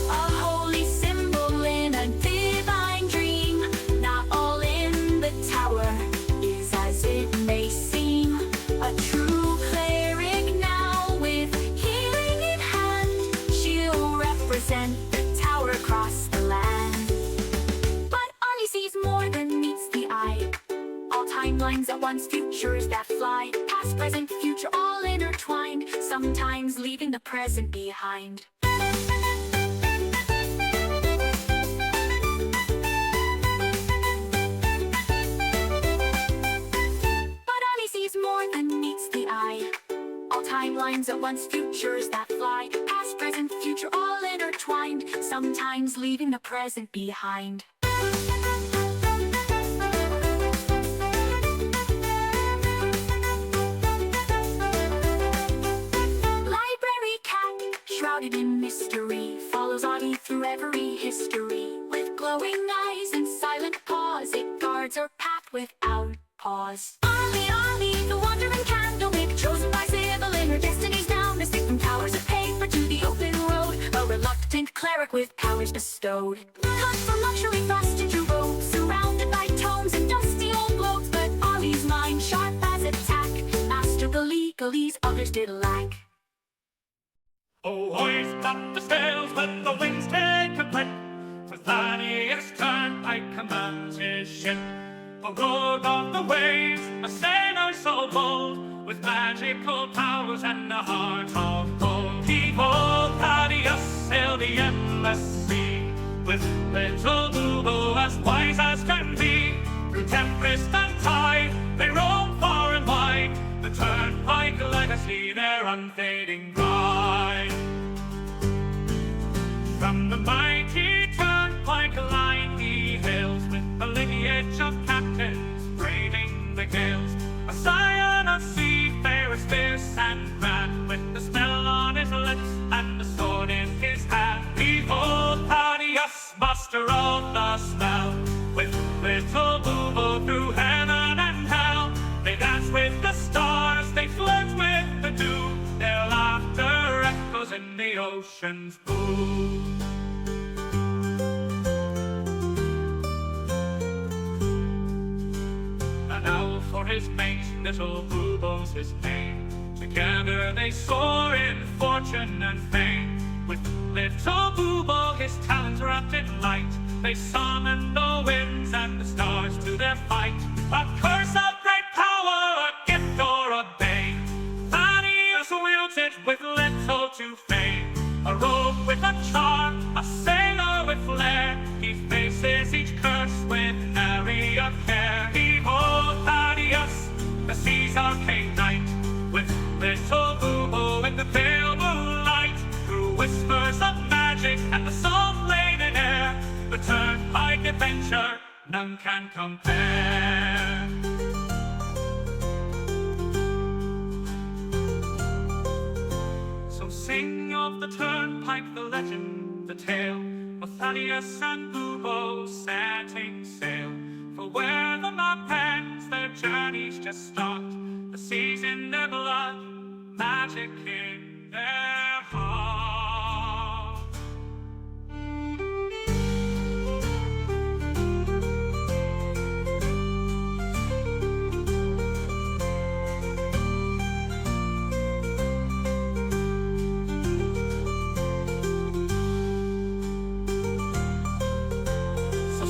A holy symbol in a divine dream. Not all in the tower is as it may seem. A true the tower across the land. But Ollie sees more than meets the eye. All timelines at once, futures that fly. Past, present, future, all intertwined. Sometimes leaving the present behind. But Ollie sees more than meets the eye. All timelines at once, futures that fly. Past, present, future, all intertwined. Sometimes leaving the present behind. Library cat, history. With glowing eyes and silent paws, it guards our path without pause. Army, army, the wandering candle make, chosen by Sybil in her destiny's bound. Escape from towers of paper to the open road, a reluctant cleric with powers bestowed. Cut from luxury thrust into robes, surrounded by tomes and dusty old globes. But Ollie's mind, sharp as a tack, mastered the legalese others did lack. Oh, hoist up the sails, let the winds take a grip. For Thaddeus Turnpike commands his ship. A road on the waves, a sailor so bold, with magical powers and a heart of gold. Behold, Thaddeus sailed the endless sea, with little Boobo as wise as can be. Through tempest and tide, they roam far and wide, the Turnpike legacy, their unfading pride. From the mighty Turnpike line he hails, with the lineage of captains braving the gales. A scion of seafarers fierce and grand, with the smell on his lips and the sword in his hand. Behold, Thaddeus, master of the spell, with little Boobo through heaven and hell. They dance with the stars, they flirt with the dew, their laughter echoes in the ocean's pool. And now for his mate, little Boobo's his name. Together they soar in fortune and fame. With little Boobo, his talents wrapped in light, they summon the winds and the stars to their fight. A curse of great power, a gift or a bane, Thaddeus wields it with little to fame. A rogue with a charm, a sailor with flair, he faces each curse with nary a care. Behold, Thaddeus, the sea's arcane knight, with little Boobo in the pale moonlight. Through whispers of magic and the soft laden air, the Turnpike adventure none can compare. So sing of the Turnpike, the legend, the tale, of Thaddeus and Boobo setting sail. For where the map ends, their journey's just start. The sea's in their blood, magic in their heart.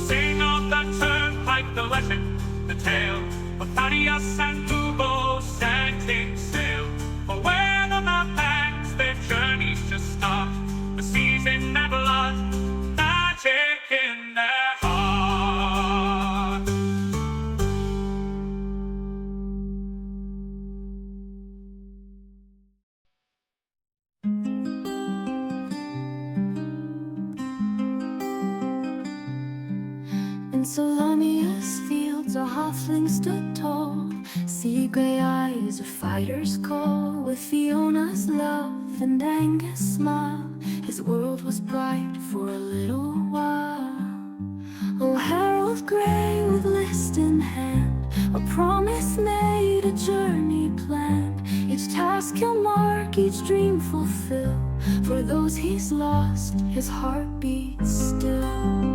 Sing of the Turnpike, the legend, the tale, of Thaddeus and Boobo setting sail. For where the map ends, their journeys just start. The sea's in their blood, magic in their heart. In Solania's fields a halfling stood tall, sea grey eyes, a fighter's call. With Fiona's love and Angus' smile, his world was bright for a little while. Oh, Harold Grey with list in hand, a promise made, a journey planned. Each task he'll mark, each dream fulfill. For those he's lost, his heart beats still.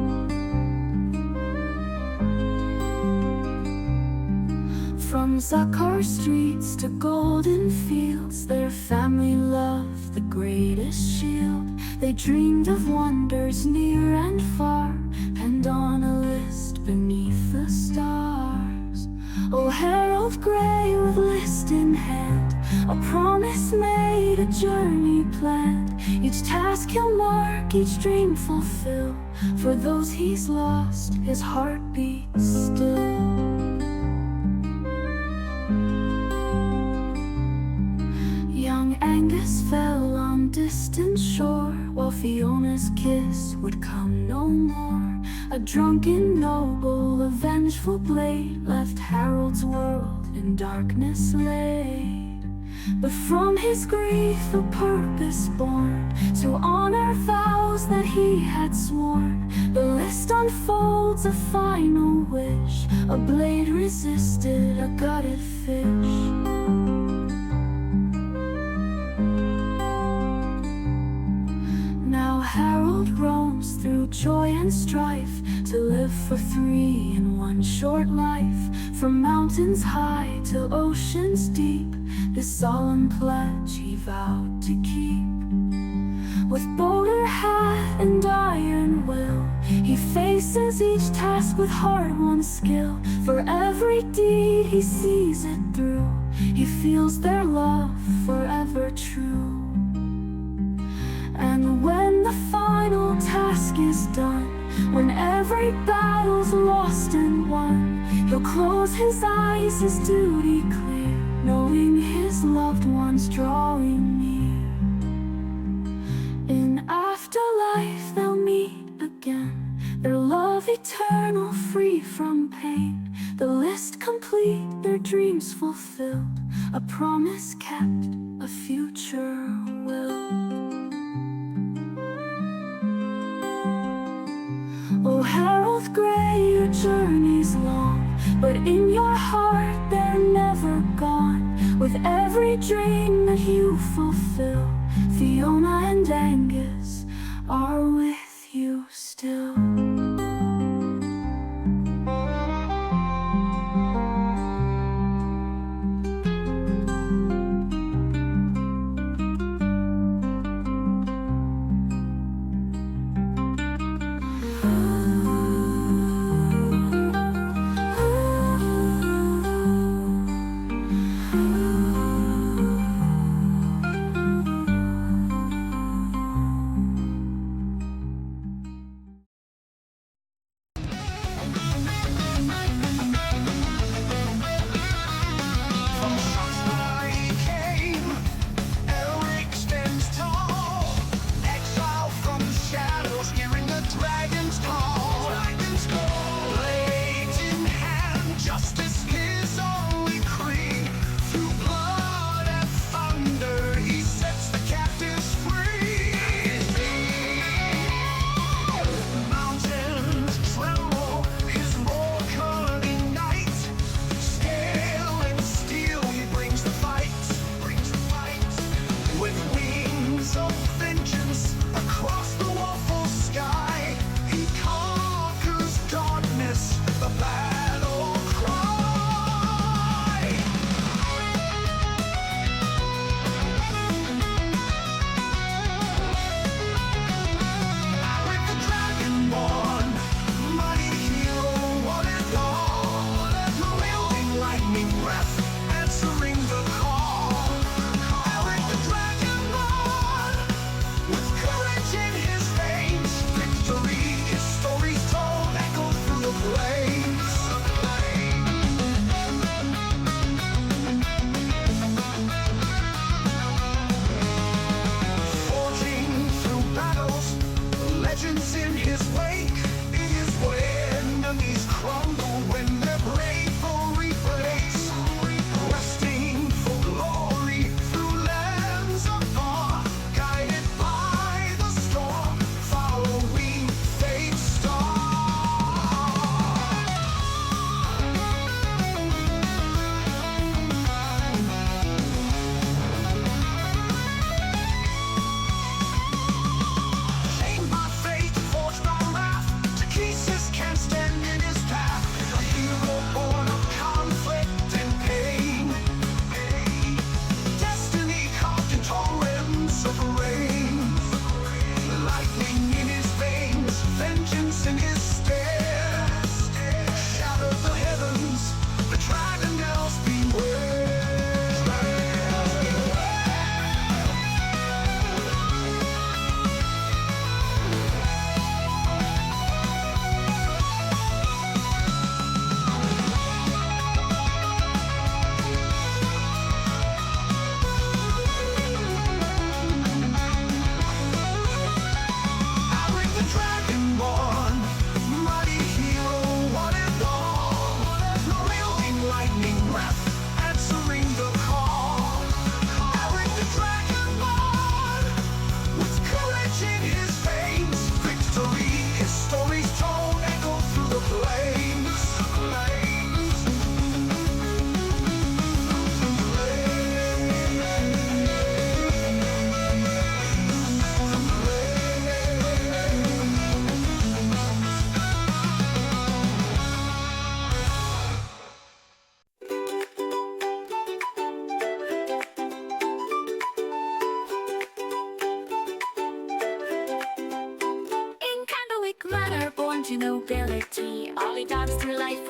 From Zakar streets to golden fields, their family loved the greatest shield. They dreamed of wonders near and far, and on a list beneath the stars. Oh, Harold Grey with list in hand, a promise made, a journey planned. Each task he'll mark, each dream fulfill. For those he's lost, his heart beats still. Young Angus fell on distant shore, while Fiona's kiss would come no more. A drunken noble, a vengeful blade, left Harold's world in darkness laid. but from his grief a purpose born, to honor vows that he had sworn. The list unfolds a final wish, a blade resisted a gutted fish. Now Harold roams through joy and strife, to live for three in one short life. From mountains high to oceans deep, this solemn pledge he vowed to keep. With bolder hat and iron will, he faces each task with hard-won skill. For every deed he sees it through, he feels their love forever true. And when the final task is done, when every battle's lost and won, he'll close his eyes, his duty clear, knowing his loved ones drawing near. In afterlife they'll meet again, their love eternal, free from pain. The list complete, their dreams fulfilled, a promise kept, a future will. Oh, Harold Gray, your journey's long, but in your heart they're never gone. With every dream that you fulfill, Fiona and Angus are with you still.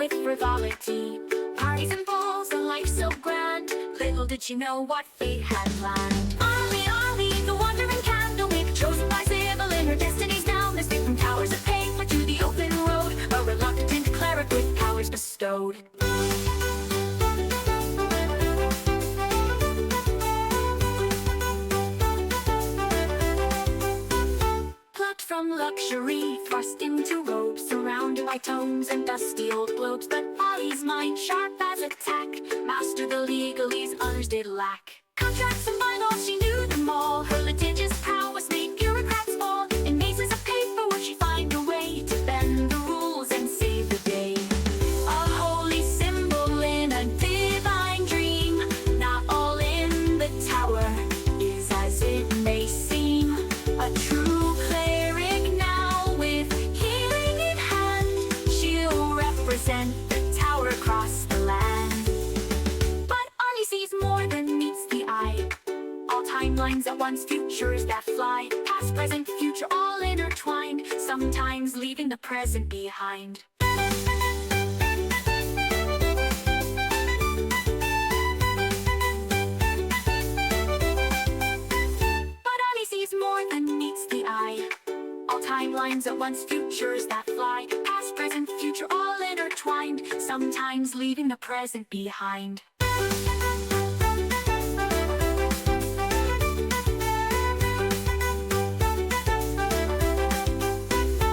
with frivolity. Parties and balls, a life so grand. Little did she know what fate had planned. Arlie, Arlie, the wandering candlewick, chosen by Sybil in her destiny's down. This from towers of paper to the open road, a reluctant cleric with powers bestowed. From luxury, thrust into robes, surrounded by tomes and dusty old globes. But Ollie's mind, sharp as a tack, mastered the legalese others did lack. Contracts and bylaws, she knew them all. Her litigious prowess made bureaucrats fall. In mazes of paper would she find a way to bend the rules and save the day. A holy symbol in a divine dream. Not all in the tower is as it may seem. A true the tower across the land. But Arlie sees more than meets the eye. All timelines at once, futures that fly. Past, present, future, all intertwined. Sometimes leaving the present behind. But Arlie sees more than meets the eye. All timelines at once, futures that fly. Past, present, future, all intertwined. Sometimes leaving the present behind.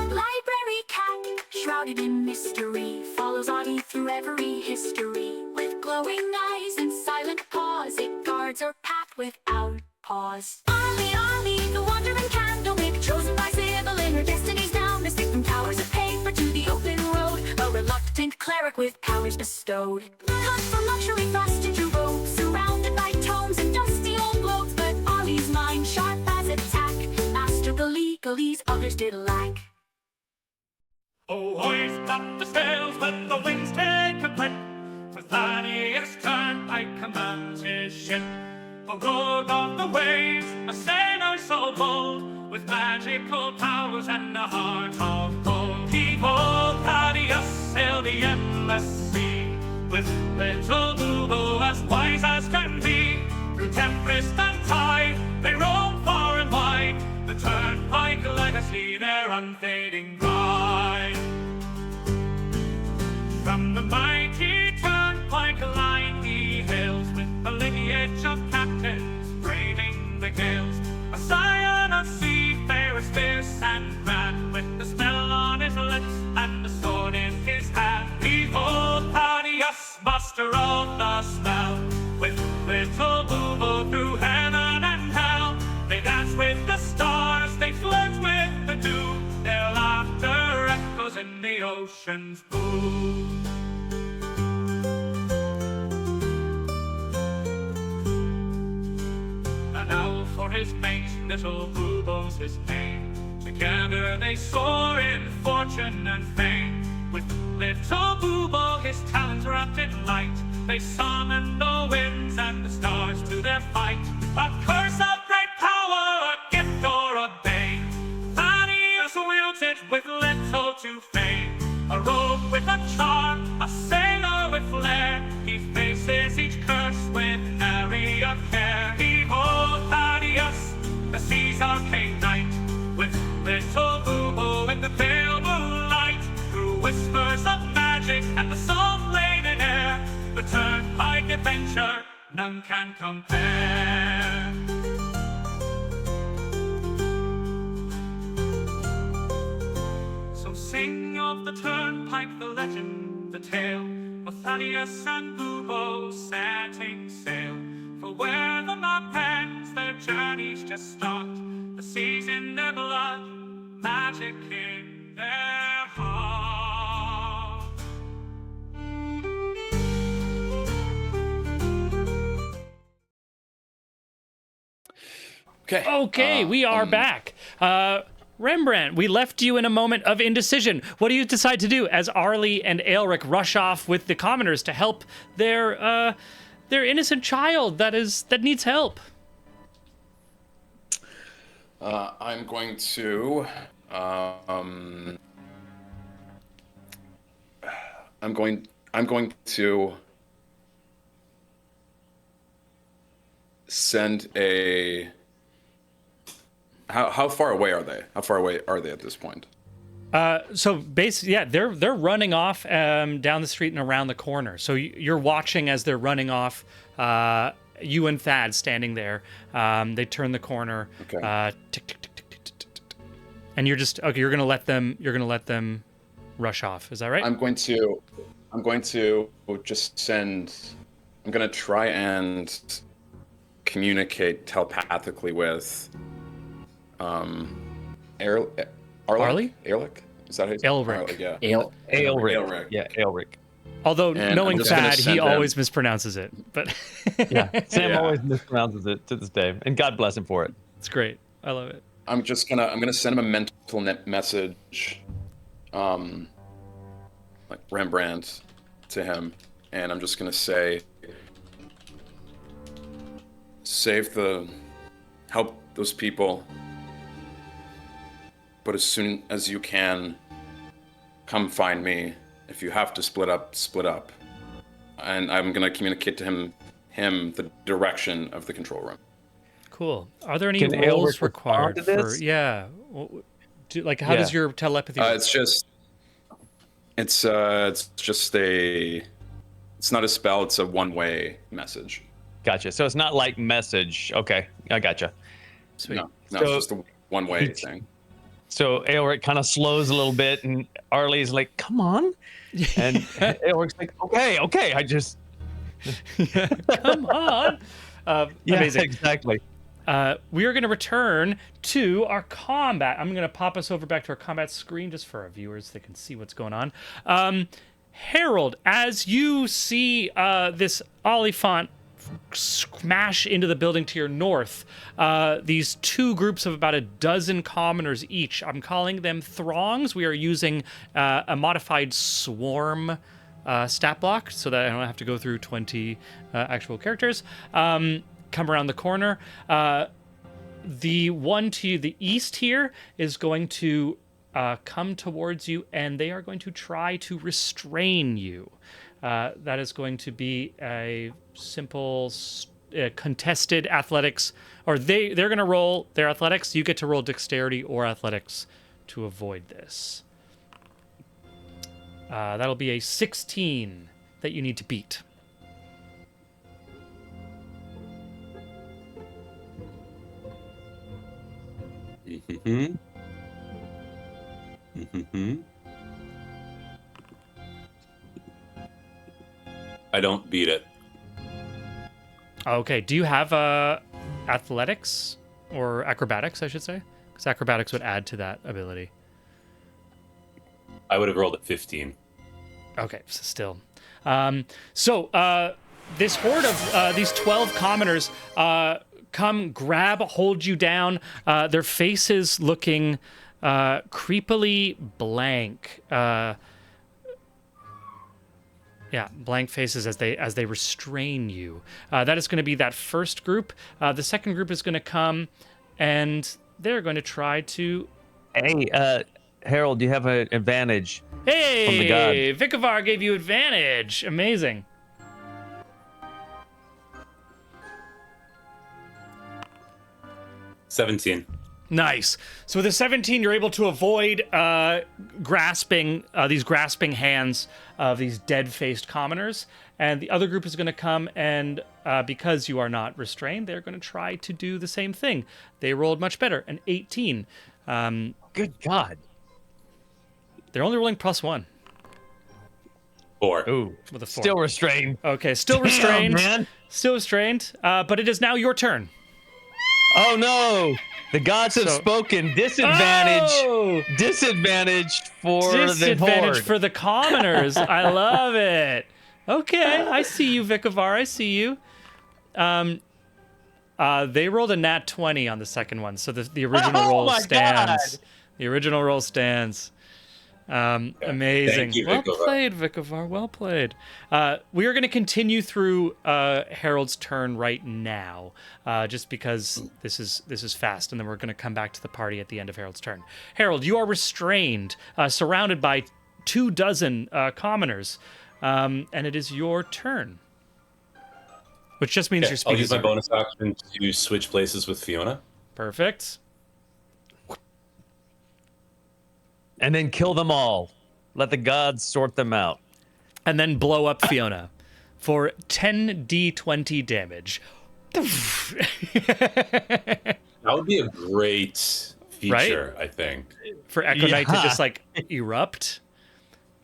Library cat, shrouded in mystery, follows Audie through every history. With glowing eyes and silent paws, it guards her path without pause. Arlie, Arlie, the wandering candlewick, chosen by Sybil in her destiny's down. Mystic from towers of paper to the open road, a reluctant cleric with powers bestowed. Cut from luxury, thrust into robes, surrounded by tomes and dusty old globes. But Ollie's mind, sharp as a tack, mastered the legalese others did lack. Oh, hoist up the sails, let the winds take a clip. For Thaddeus Turnpike commands his ship. For road on the waves, a sailor so bold, with magical powers and a heart of gold. Behold, Thaddeus sailed the endless sea, with little Boobo as wise as can be. Through tempest and tide, they roam far and wide, the Turnpike legacy, their unfading pride. From the mighty Turnpike line he hails, with the lineage of captains braving the gales. A scion of seafarers fierce and grand, with the smell on his lips and the sword in his hand. Behold, Thaddeus, master of the smell, with little Boobo through heaven and hell. They dance with the stars, they flirt with the dew, their laughter echoes in the ocean's blue. And now for his mate, little Boobo's his name. Together they soar in fortune and fame. With little Boobo, his talents wrapped in light, they summon the winds and the stars to their fight. A curse of great power, a gift or a bane, Thaddeus wields it with little to fame. A rogue with a charm, a sailor with flair, he faces each curse with nary a care. Behold, Thaddeus, the sea's arcane knight, with little Boobo in the pale moonlight. Through whispers of magic and the salt-laden air, the Turnpike adventure none can compare. So sing of the Turnpike, the legend, the tale, of Thaddeus and Boobo setting sail. For where the map ends, their journeys just start. The seas in their blood, magic in their heart. Okay, we are back. Rembrandt, we left you in a moment of indecision. What do you decide to do as Arlie and Aelric rush off with the commoners to help their innocent child that needs help? I'm going to I'm going to send a. How far away are they? How far away are they at this point? So basically, yeah, they're running off down the street and around the corner. So you're watching as they're running off. You and Thad standing there. They turn the corner. Okay. Tick, tick, tick, tick, tick, tick, tick, tick. And you're just okay. You're gonna let them. You're gonna let them rush off. Is that right? I'm going to just send. I'm going to try and communicate telepathically with. Arlie? Ehrlich? Is that how you say it? Elric. Arlie, yeah. Aelric. Yeah, Aelric. Although And knowing I'm just gonna Thad, he send him- always mispronounces it. But Yeah, Sam Yeah. always mispronounces it to this day, and God bless him for it. it's great. I love it. I'm gonna send him a mental message, like Rembrandt, to him, and I'm just gonna say, help those people, but as soon as you can, come find me. If you have to split up, split up, and I'm gonna communicate to him the direction of the control room. Cool. Are there any Can rolls Aelric required respond to for? this? Yeah. How does Yeah. your telepathy? It's not a spell. It's a one-way message. Gotcha. So it's not like message. Okay, I gotcha. Sweet. No, So- it's just a one-way thing. So Aelric kind of slows a little bit, and Arlie's like, "Come on," and Aelric's like, "Okay, I just." Come on. Yeah, Amazing. exactly. We are going to return to our combat. I'm going to pop us over back to our combat screen just for our viewers so they can see what's going on. Harold, as you see this Oliphant smash into the building to your north, these two groups of about a dozen commoners each, I'm calling them throngs. We are using a modified swarm stat block so that I don't have to go through 20 actual characters. Come around the corner. The one to the east here is going to come towards you, and they are going to try to restrain you. That is going to be a simple contested athletics, or they're going to roll their athletics. You get to roll dexterity or athletics to avoid this. That'll be a 16 that you need to beat. Mm-hmm. Mm-hmm. I don't beat it. Okay. Do you have athletics or acrobatics, I should say? Because acrobatics would add to that ability. I would have rolled at 15. Okay, so still. This horde of these 12 commoners come grab, hold you down. Their faces looking creepily blank. Blank faces as they restrain you. That is going to be that first group. The second group is going to come, and they're going to try to. Hey, Harold, you have an advantage. Hey, god. Vikavar gave you advantage. Amazing. $17. Nice. So with a 17, you're able to avoid grasping these grasping hands of these dead-faced commoners. And the other group is going to come and, because you are not restrained, they're going to try to do the same thing. They rolled much better, an 18. Good God. They're only rolling +1 4. Ooh, with a 4. still restrained. Okay, still restrained. man. Still restrained. But it is now your turn. Oh no! The gods have So- spoken. Disadvantage. Oh! Disadvantage for Disadvantage the for the commoners. I love it. Okay, I see you, Vikavar. I see you. They rolled a nat 20 on the second one, so the original Oh roll my stands. God. The original roll stands. Amazing. Thank you, Well Vikavar. played, Vikavar. Well played. We are going to continue through Harold's turn right now, just because this is fast, and then we're going to come back to the party at the end of Harold's turn. Harold, you are restrained, surrounded by 24 commoners, and it is your turn. Which just means Yeah, your speed I'll use is my zero. bonus action to switch places with Fiona. Perfect. And then kill them all. Let the gods sort them out. And then blow up Fiona for 10d20 damage. That would be a great feature, I think. For Echo Knight to Yeah. just like erupt.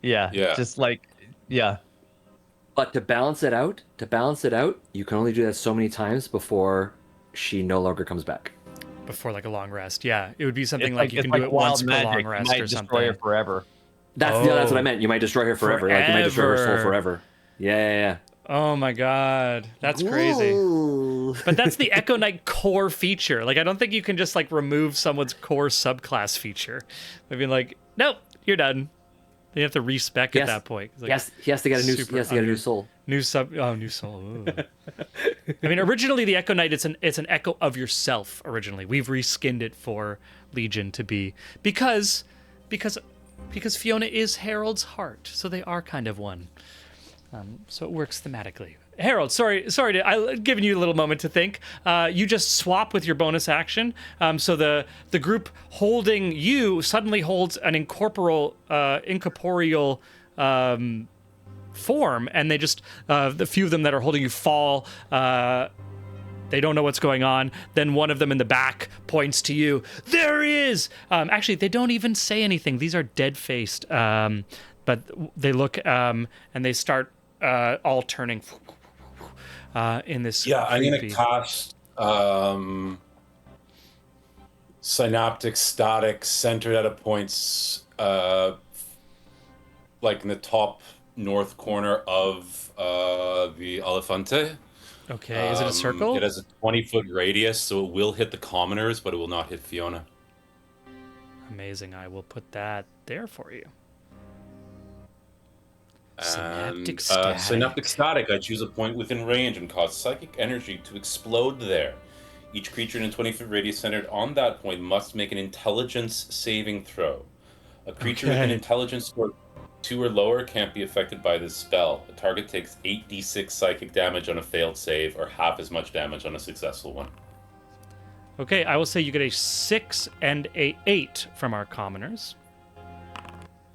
Yeah. Yeah. Just like, yeah. But to balance it out, you can only do that so many times before she no longer comes back. Before like a long rest. Yeah. It would be something It's like you it's can do it once wild per long magic. You rest might or destroy something. her forever. That's what I Oh. meant. You might destroy her forever. Like you might destroy her soul Forever. forever. Yeah. Oh my god. That's crazy. But that's the Echo Knight core feature. Like I don't think you can just like remove someone's core subclass feature. I mean like, nope, you're done. You have to respec Yes. at that point. It's like, Yes, he has to get a new. super He has to get a new under- soul. New soul. Ooh. I mean, originally the Echo Knight, it's an echo of yourself. Originally, we've reskinned it for Legion to be because Fiona is Harold's heart, so they are kind of one. So it works thematically. Harold, sorry, I've given you a little moment to think. You just swap with your bonus action. So the group holding you suddenly holds an incorporeal form, and they just the few of them that are holding you fall. They don't know what's going on. Then one of them in the back points to you. There he is! Actually, they don't even say anything. These are dead-faced. But they look and they start all turning in this Yeah, I'm creepy... gonna cast synaptic static centered at a point like in the top north corner of the Elefante. Okay, is it a circle? It has a 20-foot radius, so it will hit the commoners, but it will not hit Fiona. Amazing. I will put that there for you. And Synaptic synaptic static, I choose a point within range and cause psychic energy to explode there. Each creature in a 20-foot radius centered on that point must make an intelligence saving throw. A creature with an Okay. intelligence score 2 or lower can't be affected by this spell. The target takes 8d6 psychic damage on a failed save, or half as much damage on a successful one. Okay, I will say you get a 6 and a 8 from our commoners.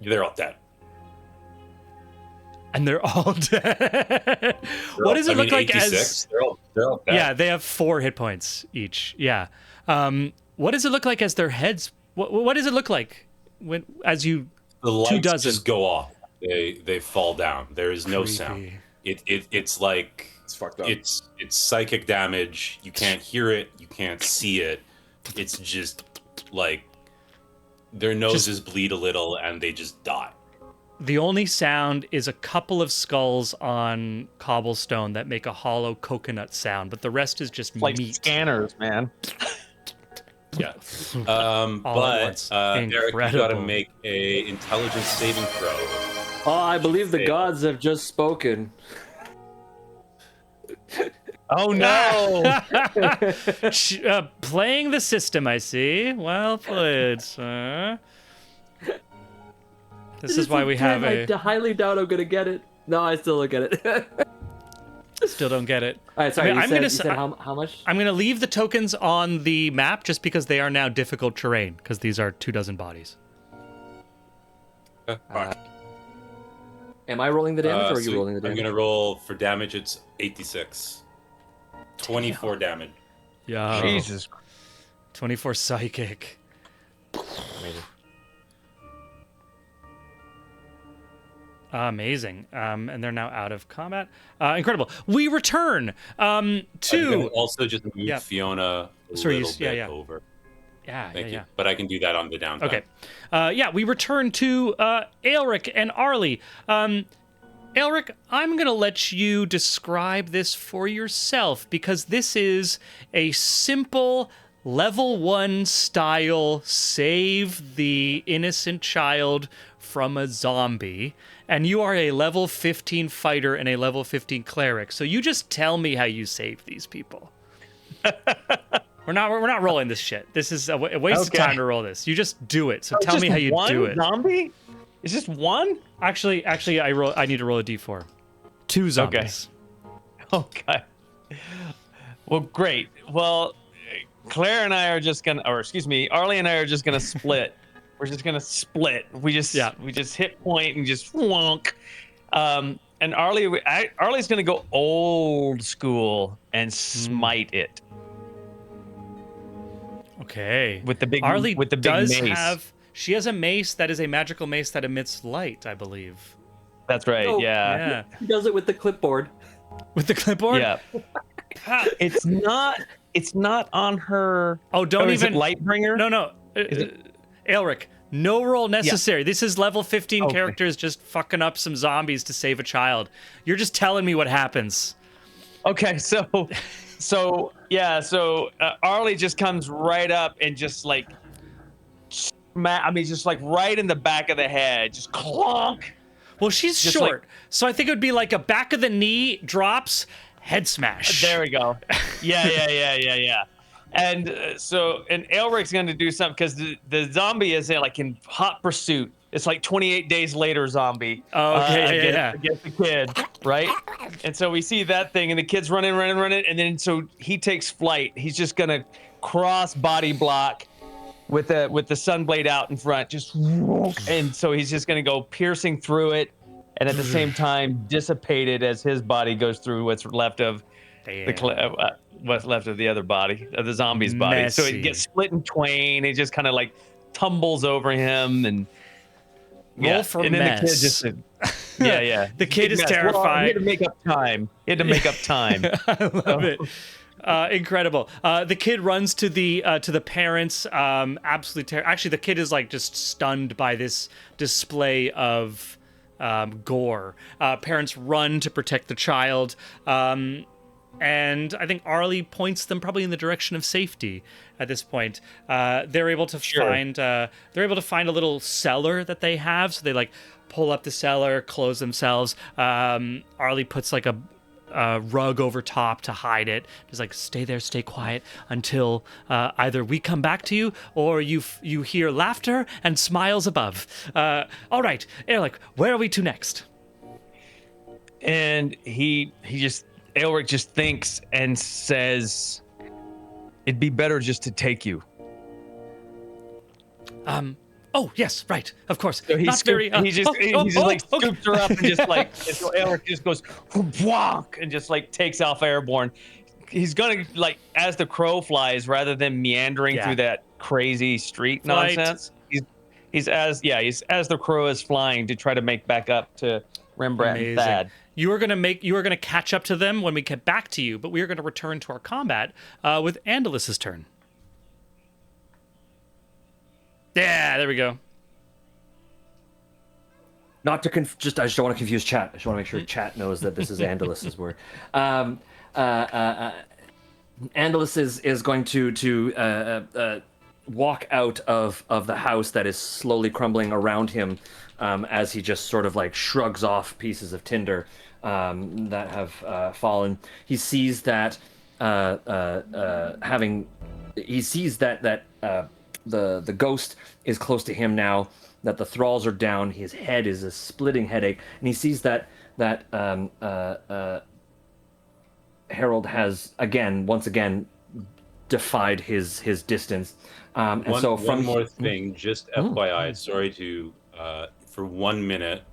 They're all dead. And they're all dead. What does it look like 86, as... They're all dead. Yeah, they have 4 hit points each. Yeah. What does it look like as their heads... What does it look like when as you... The lights 24 just go off. They fall down. There is no sound. It's like It's fucked up. it's psychic damage. You can't hear it. You can't see it. It's just like their noses bleed a little and they just die. The only sound is a couple of skulls on cobblestone that make a hollow coconut sound, but the rest is just Like meat. scanners, man. Yeah. All at But once. Eric, you got to Incredible. make a intelligence saving throw. Oh, I believe the gods have just spoken. Oh no! Playing the system, I see. Well played, sir. This is why we have I highly doubt I'm gonna get it. No, I still don't get it. Still don't get it. All right, sorry. I mean, you I'm said, gonna you s- said how much? I'm going to leave the tokens on the map just because they are now difficult terrain, because these are 24 bodies. Am I rolling the damage or are you So rolling the I'm damage? going to roll for damage. It's 86. 24 damage. Yeah. Jesus. 24 psychic. Amazing. And they're now out of combat. Incredible. We return I'm to... gonna also just move Yeah. Fiona a Sorry, little bit yeah. over. Yeah, Thank you. yeah. But I can do that on the downtime. Okay. Yeah, we return to Aelric and Arlie. Aelric, I'm going to let you describe this for yourself because this is a simple level 1 style save the innocent child from a zombie. And you are a level 15 fighter and a level 15 cleric. So you just tell me how you save these people. We're not rolling this shit. This is a waste of Okay. time to roll this. You just do it. So tell me how you one do it. Zombie? It's just one? Actually, I need to roll a d4. 2 zombies. Okay. Well, great. Well, Claire and I are just gonna, or excuse me, Arlie and I are just gonna split. We're just gonna split. We just hit point and just wonk. And Arlie's gonna go old school and smite it Okay. with the big Arlie with the big does mace. she has a mace that is a magical mace that emits light, I believe. That's right. Oh, Yeah. Yeah. He does it with the clipboard. With the clipboard? Yeah. It's not on her. Oh, don't is it even Lightbringer. No. Aelric, no roll necessary. This is level 15 Okay. characters just fucking up some zombies to save a child. You're just telling me what happens. Okay, so Arlie just comes right up and just like, just like right in the back of the head, just clonk. Well, she's Just short, so I think it would be like a back of the knee drops, head smash. There we go. Yeah. And and Elric's going to do something because the zombie is like in hot pursuit. It's like 28 days later zombie. Oh, okay, Against the kid, right? And so we see that thing, and the kid's running, and then so he takes flight. He's just going to cross body block with the sunblade out in front, just, and so he's just going to go piercing through it, and at the same time dissipated as his body goes through what's left of what's left of the other body, of the zombie's body. So Messy. it gets split in twain. It just kind of like tumbles over him, and Roll for and then mess. the kid just yeah. The kid is Mess. Well, he terrified. had to make up time. I love it. Incredible. The kid runs to the parents. Absolutely actually, the kid is like just stunned by this display of gore. Parents run to protect the child. And I think Arlie points them probably in the direction of safety at this point. They're able to find a little cellar that they have, so they like pull up the cellar, close themselves. Arlie puts like a rug over top to hide it. Just like stay there, stay quiet until either we come back to you or you hear laughter and smiles above. All right, Erlich, where are we to next? And Elric just thinks and says, "It'd be better just to take you." Oh yes, right, of course. So he Not very. scoops her up and just like, and so Elric just goes wonk and just like takes off airborne. He's gonna like as the crow flies rather than meandering through that crazy street Flight. nonsense. He's as the crow is flying to try to make back up to Rembrandt and Thad. You are gonna catch up to them when we get back to you, but we are gonna return to our combat with Andalus's turn. Yeah, there we go. Not to I just don't want to confuse chat. I just want to make sure chat knows that this is Andalus's word. Andalus is going to walk out of the house that is slowly crumbling around him as he just sort of like shrugs off pieces of tinder that have fallen. He sees that the ghost is close to him now, that the thralls are down, his head is a splitting headache, and he sees that Harold has once again defied his distance. One more thing, just FYI, sorry to for 1 minute,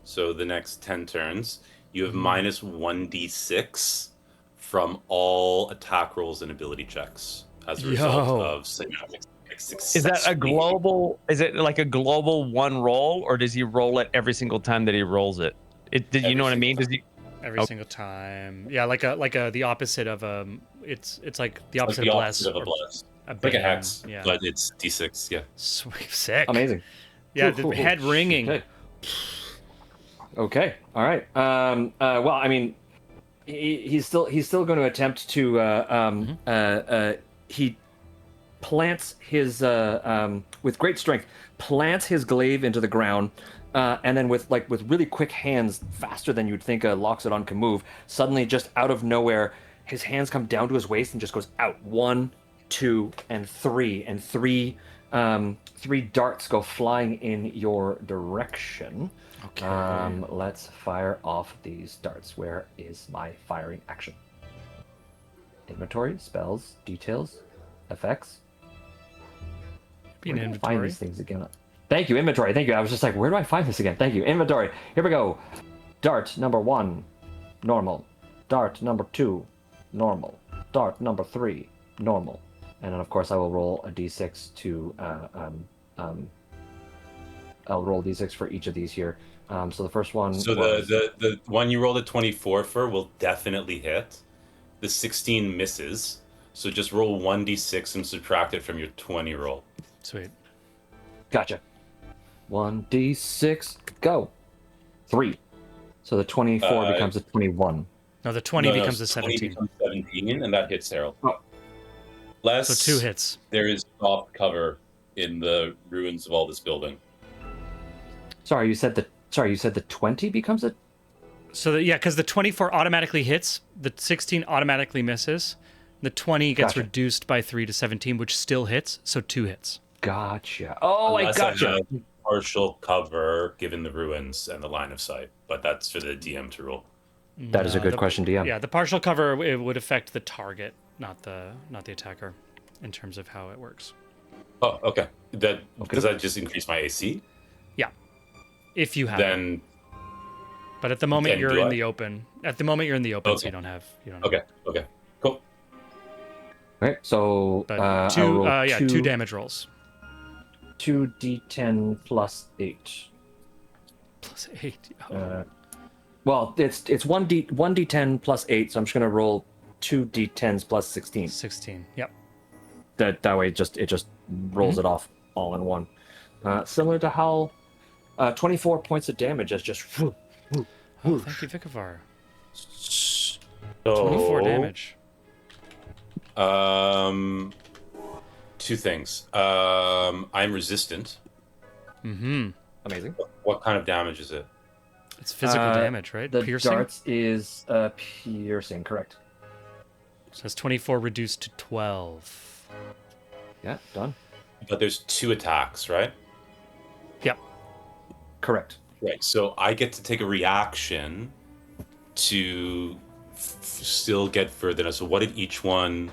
so the next 10 turns, you have minus 1d6 from all attack rolls and ability checks as a result of synaptic success. Is that a global? Is it like a global one roll, or does he roll it every single time that he rolls it? Did you know what I mean? Does he? Every single time. Yeah, like the opposite of it's like the opposite Like of the bless. opposite of a or bless. a Like a bane, hex, yeah. but it's d6. Yeah. Sweet, sick. Amazing. Yeah, the head ringing. Okay. All right. Well, I mean, he's still going to attempt to. He plants his with great strength, plants his glaive into the ground, and then with really quick hands, faster than you'd think a Loxodon can move. Suddenly, just out of nowhere, his hands come down to his waist and just goes out 1, 2, and 3, and 3 3 darts go flying in your direction. Okay. Let's fire off these darts. Where is my firing action? Inventory, spells, details, effects. Be an Where do I find inventory. these things again? Thank you, inventory. Thank you. I was just like, where do I find this again? Thank you, inventory. Here we go. Dart number 1, normal. Dart number 2, normal. Dart number 3, normal. And then, of course, I will roll a d6 to. I'll roll d6 for each of these here. So the first one. So was, the one you rolled a 24 for will definitely hit. The 16 misses. So just roll 1d6 and subtract it from your 20 roll. Sweet. Gotcha. 1d6, go. 3. So the 24 becomes a 21. No, the 20 No, becomes a 20 17. becomes 17, and that hits Harold. Oh. Less, So 2 hits. There is soft cover in the ruins of all this building. Sorry, you said the 20 becomes a. So yeah, because the 24 automatically hits, the 16 automatically misses, the 20 gets Gotcha. reduced by 3 to 17, which still hits, so 2 hits. Gotcha. Oh, Unless I gotcha. have partial cover given the ruins and the line of sight, but that's for the DM to roll. That is a good the- question, DM. Yeah, the partial cover it would affect the target, not the attacker, in terms of how it works. Oh, okay. Does that just increase my AC? Yeah, if you have it. Then But at the moment then you're do in I? the open. At the moment you're in the open, so Okay. you don't have. okay, cool. Okay, so But I'll 2, roll 2 damage rolls. 2d10 plus 8. Plus 8. Oh. Well, it's 1d10 plus 8, so I'm just gonna roll 2d10s plus 16. 16. Yep. That way it just rolls it off all in one. Similar to how 24 points of damage is just. Oh, thank you, Vikavar. So, 24 damage. 2 things. I'm resistant. Amazing. What kind of damage is it? It's physical damage, right? The Piercing. darts is piercing, correct? So it's 24 reduced to 12. Yeah, done. But there's 2 attacks, right? Yep. Correct. Right. So I get to take a reaction to still get further. So what did each one?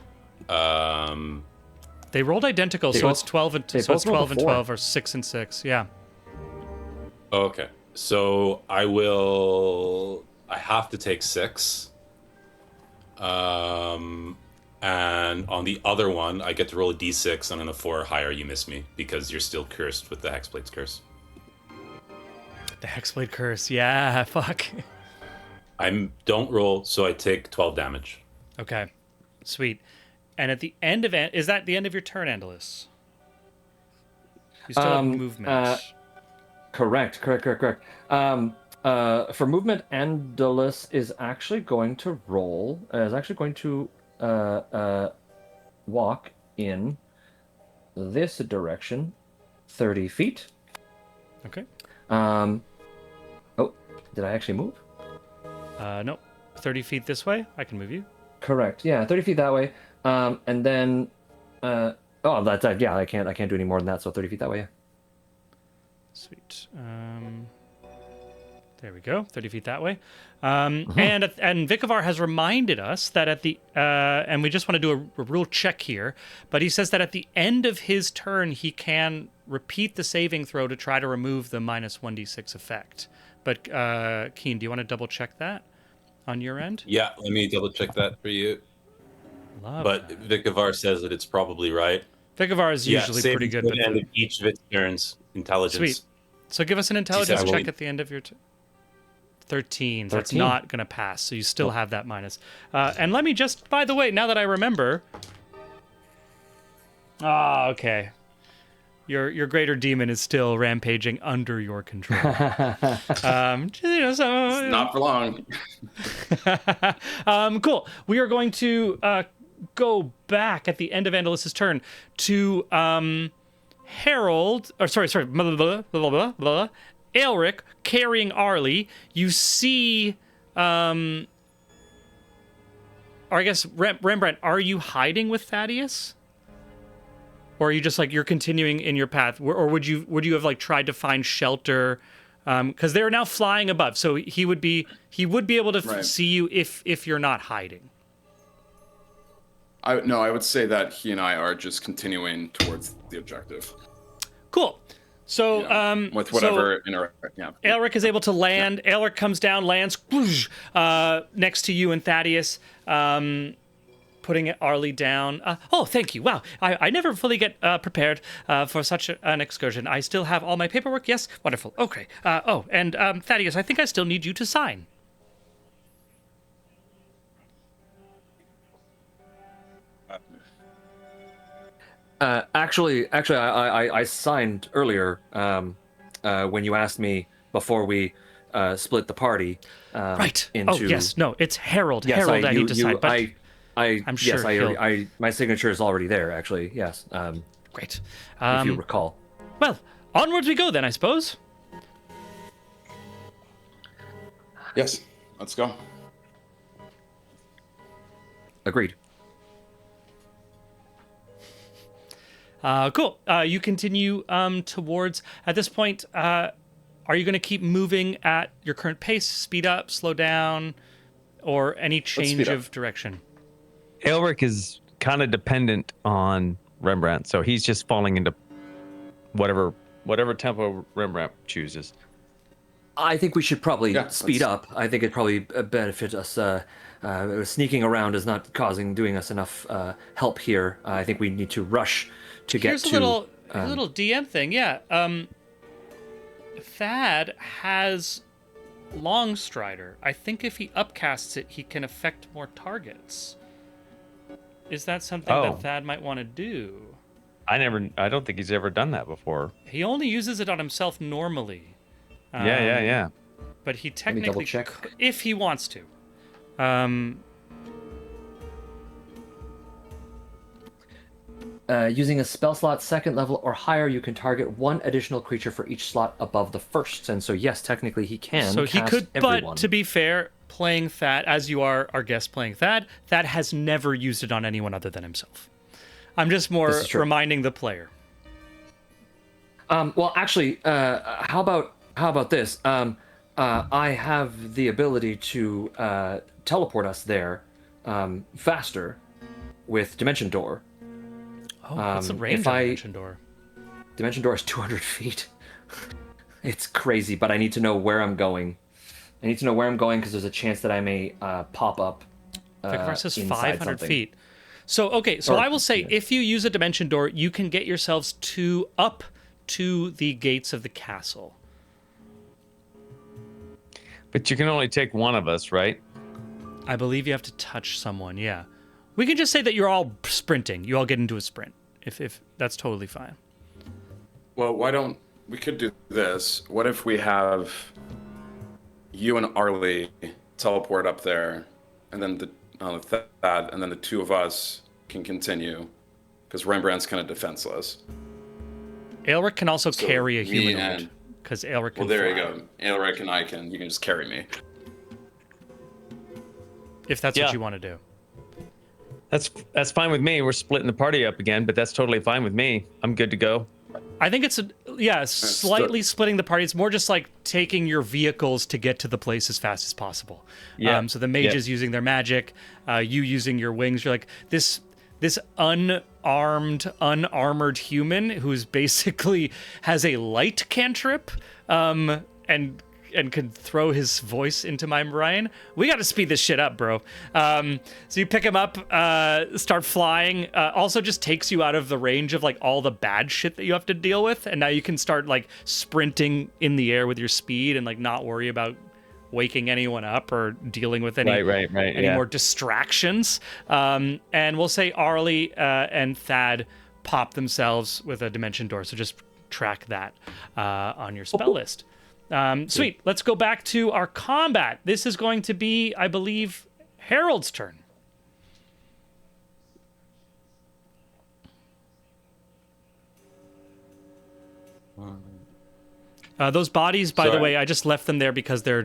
They rolled identical, They so both- it's 12 and they so it's both rolled 12 and a 4. 12 or 6 and 6. Yeah. Okay. So I have to take 6. And on the other one, I get to roll a d6, and on a 4 or higher, you miss me because you're still cursed with the Hexblade's curse. The Hexblade curse. Yeah, fuck. Don't roll, so I take 12 damage. Okay. Sweet. And at the end of is that the end of your turn, Andalus? You still have movement. Correct. For movement, Andalus is actually going to roll. Is actually going to walk in this direction, 30 feet. Okay. Oh, did I actually move? Nope. 30 feet this way. I can move you. Correct. Yeah, 30 feet that way. And then, that's yeah. I can't do any more than that. So 30 feet that way. Yeah. Sweet. There we go. 30 feet that way. And Vikavar has reminded us that at the and we just want to do a rule check here, but he says that at the end of his turn he can repeat the saving throw to try to remove the minus 1d6 effect. But Keen, do you want to double check that on your end? Yeah, let me double check that for you. Love But that. Vikavar says that it's probably right. Vikavar is usually save pretty good. at But the end of each of its turns. Intelligence. Sweet. So give us an intelligence will- check at the end of your 13. That's 13. not going to pass, so you still have that minus. And let me just, by the way, now that I remember. Okay. Your greater demon is still rampaging under your control. Not for long. Cool. We are going to go back at the end of Andalus's turn to Harold, or sorry, blah, blah, blah, blah, blah, Aelric carrying Arlie. You see, or I guess Rembrandt, are you hiding with Thaddeus? or are you just like you're continuing in your path, or would you have like tried to find shelter? Because they're now flying above, so he would be able to Right. see you if you're not hiding. I would say that he and I are just continuing towards the objective. Cool. So With whatever yeah. Elric is able to land. Elric comes down, lands whoosh, next to you and Thaddeus, putting Arlie down. Oh, thank you. Wow, I never fully get prepared for such an excursion. I still have all my paperwork. Yes, wonderful. Okay. And Thaddeus, I think I still need you to sign. Actually, I signed earlier when you asked me before we split the party. Right. Into, Oh, yes. No, it's Harold. Yes, Harold, I need to sign. But I'm sure yes, he'll- my signature is already there. Actually, yes. great. If you recall. Well, onwards we go then, I suppose. Yes, let's go. Agreed. Cool. You continue towards. At this point, are you going to keep moving at your current pace? Speed up, slow down, or any change speed up. of direction? Elric is kind of dependent on Rembrandt, so he's just falling into whatever tempo Rembrandt chooses. I think we should probably Yeah, speed let's- up. I think it'd probably benefit us. Sneaking around is not doing us enough help here. I think we need to rush to get Here's to. a little DM thing. Yeah. Thad has Long Strider. I think if he upcasts it, he can affect more targets. Is that something Oh. that Thad might want to do? I don't think he's ever done that before. He only uses it on himself normally. Yeah. But he me technically, double-check. if he wants to. Using a spell slot second level or higher, you can target one additional creature for each slot above the first. And so, yes, technically he can. So he cast could, everyone. but to be fair, playing Thad, as you are our guest playing Thad, Thad has never used it on anyone other than himself. I'm just more This is true. reminding the player. Well, actually, how about this? I have the ability to teleport us there faster with Dimension Door. Oh, what's the range if of I- Dimension Door? Dimension Door is 200 feet. It's crazy, but I need to know where I'm going. I need to know where I'm going because there's a chance that I may pop up. Vicar says inside 500 something. feet. So, okay, so Or- I will say yeah. if you use a Dimension Door, you can get yourselves up to the gates of the castle. But you can only take one of us, right? I believe you have to touch someone, yeah. We can just say that you're all sprinting. You all get into a sprint. If that's totally fine. Well, we could do this? What if we have you and Arlie teleport up there, and then Thad, and then the two of us can continue, because Rembrandt's kind of defenseless. Aelric can also So carry a me humanoid. and- Because Aelric can Well, there you fly, go. Elric and you can just carry me. if that's Yeah. what you want to do. That's fine with me. We're splitting the party up again, but that's totally fine with me. I'm good to go. I think it's slightly splitting the party. It's more just like taking your vehicles to get to the place as fast as possible. Yeah. So the mages using their magic, you using your wings. You're like this unarmored human who's basically has a light cantrip, and can throw his voice into my brain. We got to speed this shit up, bro. So you pick him up, start flying. Also just takes you out of the range of like all the bad shit that you have to deal with. And now you can start like sprinting in the air with your speed and like not worry about waking anyone up or dealing with any Right, yeah. more distractions. And we'll say Arlie and Thad pop themselves with a Dimension Door. So just track that on your spell list. Sweet. Let's go back to our combat. This is going to be, I believe, Harold's turn. Those bodies, by the Sorry. way, I just left them there because they're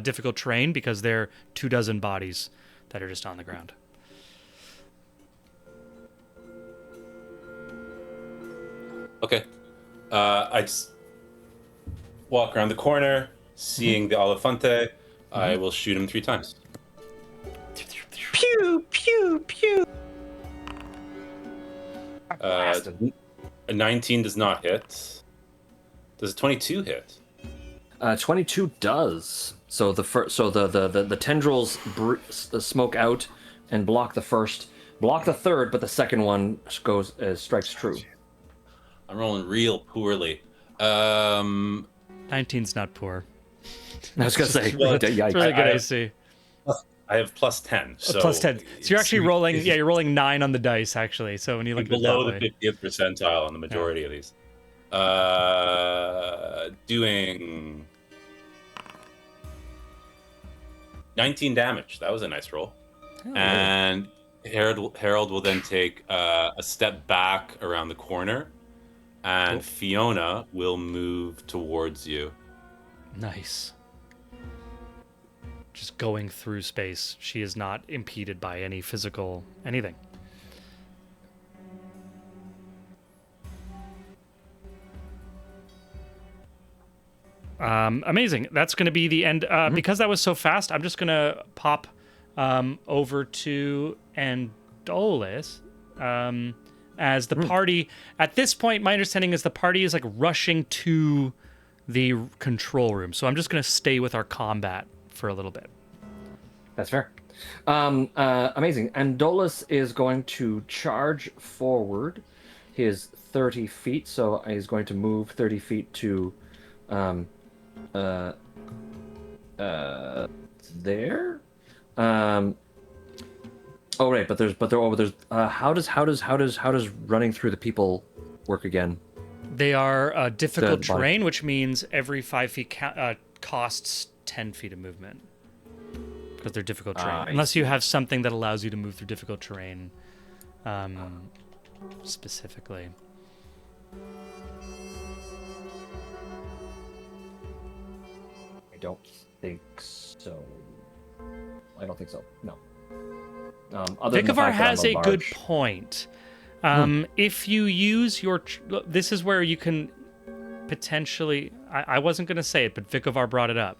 difficult terrain, because they're 24 bodies that are just on the ground. Okay. I just walk around the corner, seeing the Olifante. I will shoot him 3 times. Pew pew pew. Uh, a 19 does not hit. Does a 22 hit? 22 does. So the tendrils smoke out and block the first, block the third, but the second one goes strikes true. I'm rolling real poorly. 19's not poor. I was gonna say, Well, yikes. It's really good I- AC. I have plus 10. So Plus 10. So you're actually it's- rolling. Yeah, you're rolling 9 on the dice actually. So when you I'm look at it below that the way. 50th percentile on the majority of these. Doing 19 damage. That was a nice roll. And Harold will then take a step back around the corner, and Fiona will move towards you. Nice. Just going through space. She is not impeded by any physical anything. Amazing. That's going to be the end. Because that was so fast, I'm just going to pop over to Andolis as the party. At this point, my understanding is the party is like rushing to the control room. So I'm just going to stay with our combat for a little bit. That's fair. Amazing. Andolis is going to charge forward his 30 feet, so he's going to move 30 feet to there. Oh right, but there's how does running through the people work again? They are difficult The body. terrain, which means every 5 feet costs 10 feet of movement. Because they're difficult terrain. I Unless you have something that allows you to move through difficult terrain specifically. I don't think so. I don't think so. No. Other than the Vikavar fact that I'm has a good large- point. If you use your... this is where you can potentially... I wasn't going to say it, but Vikavar brought it up.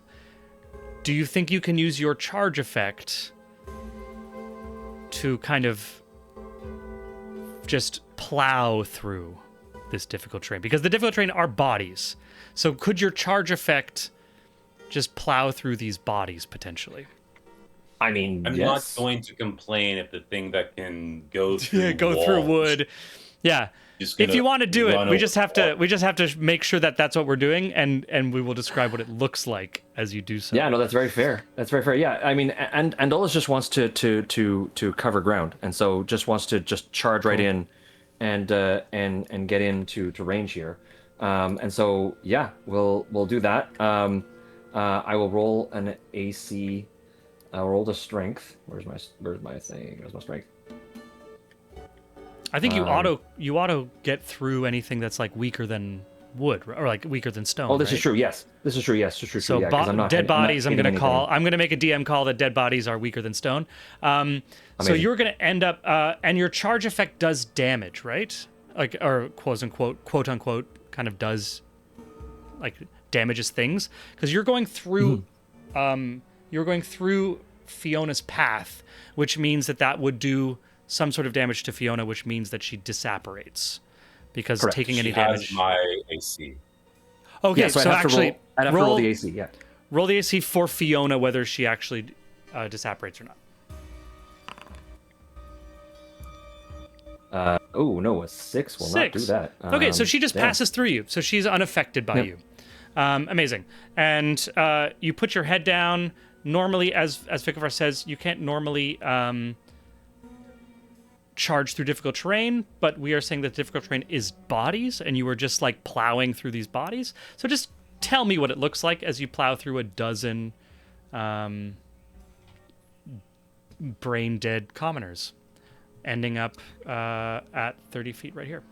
Do you think you can use your charge effect to kind of just plow through this difficult terrain? Because the difficult terrain are bodies. So could your charge effect just plow through these bodies potentially? I mean, I'm yes. not going to complain if the thing that can go through Yeah, go through walls wood. Yeah. is If gonna you want to do it, run we just over have to walls. we just have to make sure that that's what we're doing, and we will describe what it looks like as you do so. Yeah, no, that's very fair. That's very fair. Yeah, I mean, and Andolis just wants to cover ground, and so just wants to just charge right in, and get into range here, and so yeah, we'll do that. I will roll an AC. I'll roll the strength. Where's my thing? Where's my strength? I think you auto get through anything that's like weaker than wood or like weaker than stone. Oh, this is right? true. Yes, this is true. Yes, this is true. So yeah, 'cause I'm not- dead I'm not bodies, I'm hitting going to call. anything. I'm going to make a DM call that dead bodies are weaker than stone. So Amazing. you're going to end up, and your charge effect does damage, right? Like, or quote unquote, kind of does, like, damages things because you're going through, you're going through Fiona's path, which means that would do some sort of damage to Fiona, which means that she disapparates because Correct. taking any She damage. has my AC. Okay, Yeah, so so I'd have actually, to roll the AC. Yeah. roll the AC for Fiona, whether she actually disapparates or not. Oh no, a 6 will not do that. Okay, so she just damn. passes through you, so she's unaffected by Yep. you. Amazing. And you put your head down. Normally, as Vikavar says, you can't normally charge through difficult terrain, but we are saying that difficult terrain is bodies, and you were just like plowing through these bodies. So just tell me what it looks like as you plow through a dozen brain dead commoners, ending up at 30 feet right here.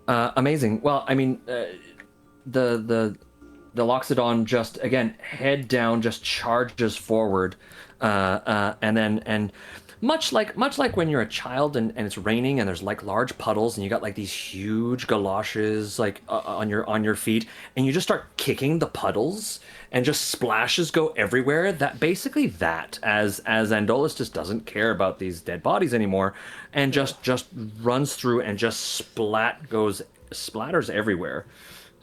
Amazing. Well, I mean, the Loxodon just again head down, just charges forward, and much like when you're a child and it's raining and there's like large puddles and you got like these huge galoshes like on your feet and you just start kicking the puddles and just splashes go everywhere. That basically that as Andolus just doesn't care about these dead bodies anymore and just runs through and just splatters everywhere.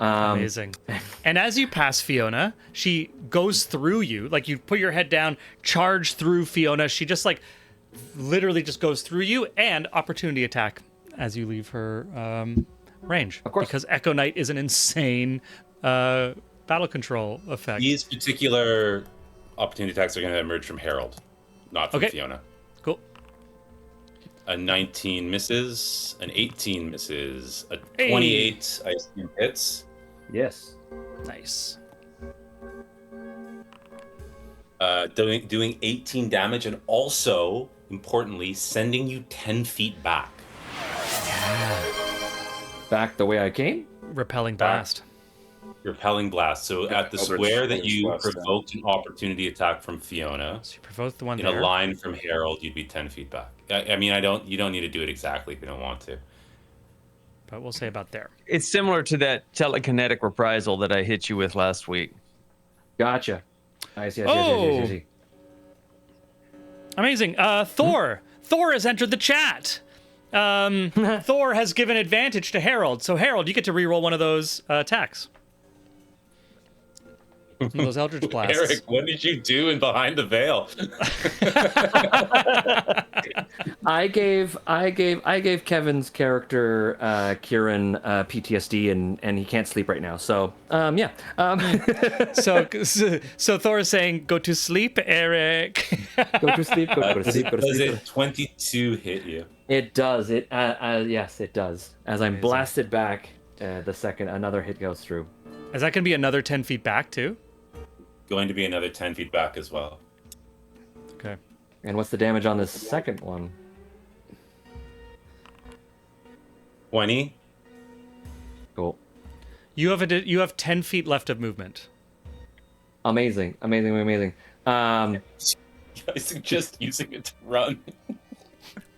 Amazing. And as you pass Fiona, she goes through you. Like you put your head down, charge through Fiona. She just like literally just goes through you and opportunity attack as you leave her range. Of course. Because Echo Knight is an insane battle control effect. These particular opportunity attacks are going to emerge from Herald, not from Fiona. Cool. A 19 misses, an 18 misses, a 28 I assume hits. Yes. Nice. Doing 18 damage and also, importantly, sending you 10 feet back. Back the way I came? Repelling blast. Repelling blast. So at the square that you provoked an opportunity attack from Fiona, So you provoked the one in there. a line from Herald, you'd be 10 feet back. I mean, you don't need to do it exactly if you don't want to. But we'll say about there. It's similar to that telekinetic reprisal that I hit you with last week. Gotcha. I see. Oh! Amazing. Thor. Thor has entered the chat. Thor has given advantage to Harold. So Harold, you get to reroll one of those attacks. Those Eldritch Blasts. Eric, what did you do in Behind the Veil? I gave Kevin's character Kieran PTSD and he can't sleep right now. So yeah. So Thor is saying, "Go to sleep, Eric." Go to sleep. Go to sleep. Go to Does sleep. it 22 hit you? It does. It yes, it does. As I'm blasted back, the second another hit goes through. Is that going to be another 10 feet back too? Going to be another 10 feet back as well. Okay. And what's the damage on this second one? 20. Cool. You have 10 feet left of movement. Amazing. I suggest using it to run.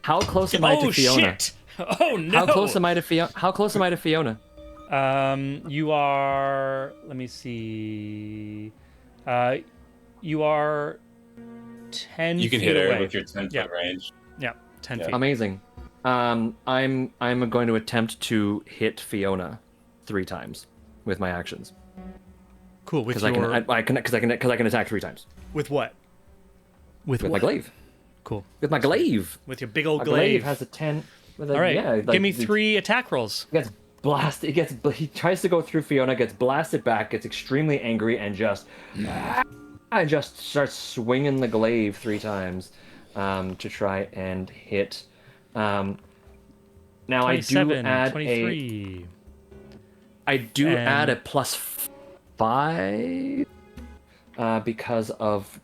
How close am I to Fiona? Shit! Oh no! How close am I to Fiona? How close am I to Fiona? You are. Let me see. You are 10. You can feet hit her away. with your 10-foot range. Yeah, 10 feet. Amazing. I'm going to attempt to hit Fiona 3 times with my actions Cool. With because your. I can attack 3 times With what? With with what? my glaive. Cool. With my glaive. With your big old My glaive. has a 10. With a, All right. Yeah, like, Give me 3 attack rolls. He gets blasted. He tries to go through Fiona, gets blasted back, gets extremely angry, and just starts swinging the glaive 3 times to try and hit. Now I do add 23. I do And- add a +5 because of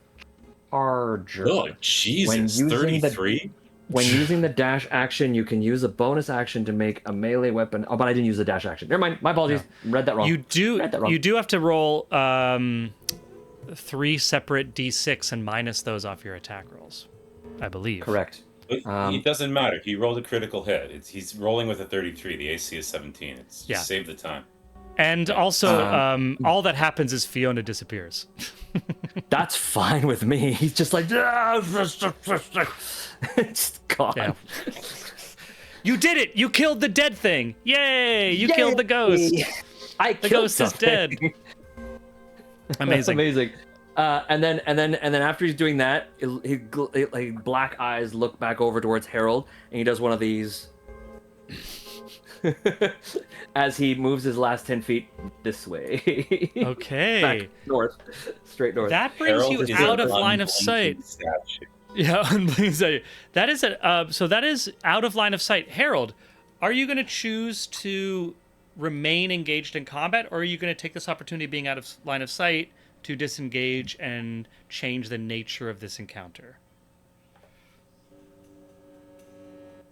Charger. Oh, Jesus. When using the- 33? When using the dash action, you can use a bonus action to make a melee weapon. Oh, but I didn't use the dash action. Never mind. My apologies. Read that wrong. You do. Read that wrong. You do have to roll 3 separate d6 and minus those off your attack rolls, I believe. Correct. But it doesn't matter. He rolled a critical hit. He's rolling with a 33. The AC is 17. It's Yeah. save the time. And also, all that happens is Fiona disappears. That's fine with me. He's just like, it's gone. Yeah. You did it! You killed the dead thing! Yay! You killed the ghost. I The killed ghost is something. dead. That's Amazing. amazing. And then after he's doing that, like black eyes look back over towards Harold, and he does one of these as he moves his last 10 feet this way. Okay. Back north, straight north. That brings Harold you is out an of line of sight. unblinking statue. Yeah, unblinking sight. That is so that is out of line of sight. Harold, are you going to choose to remain engaged in combat, or are you going to take this opportunity of being out of line of sight to disengage and change the nature of this encounter?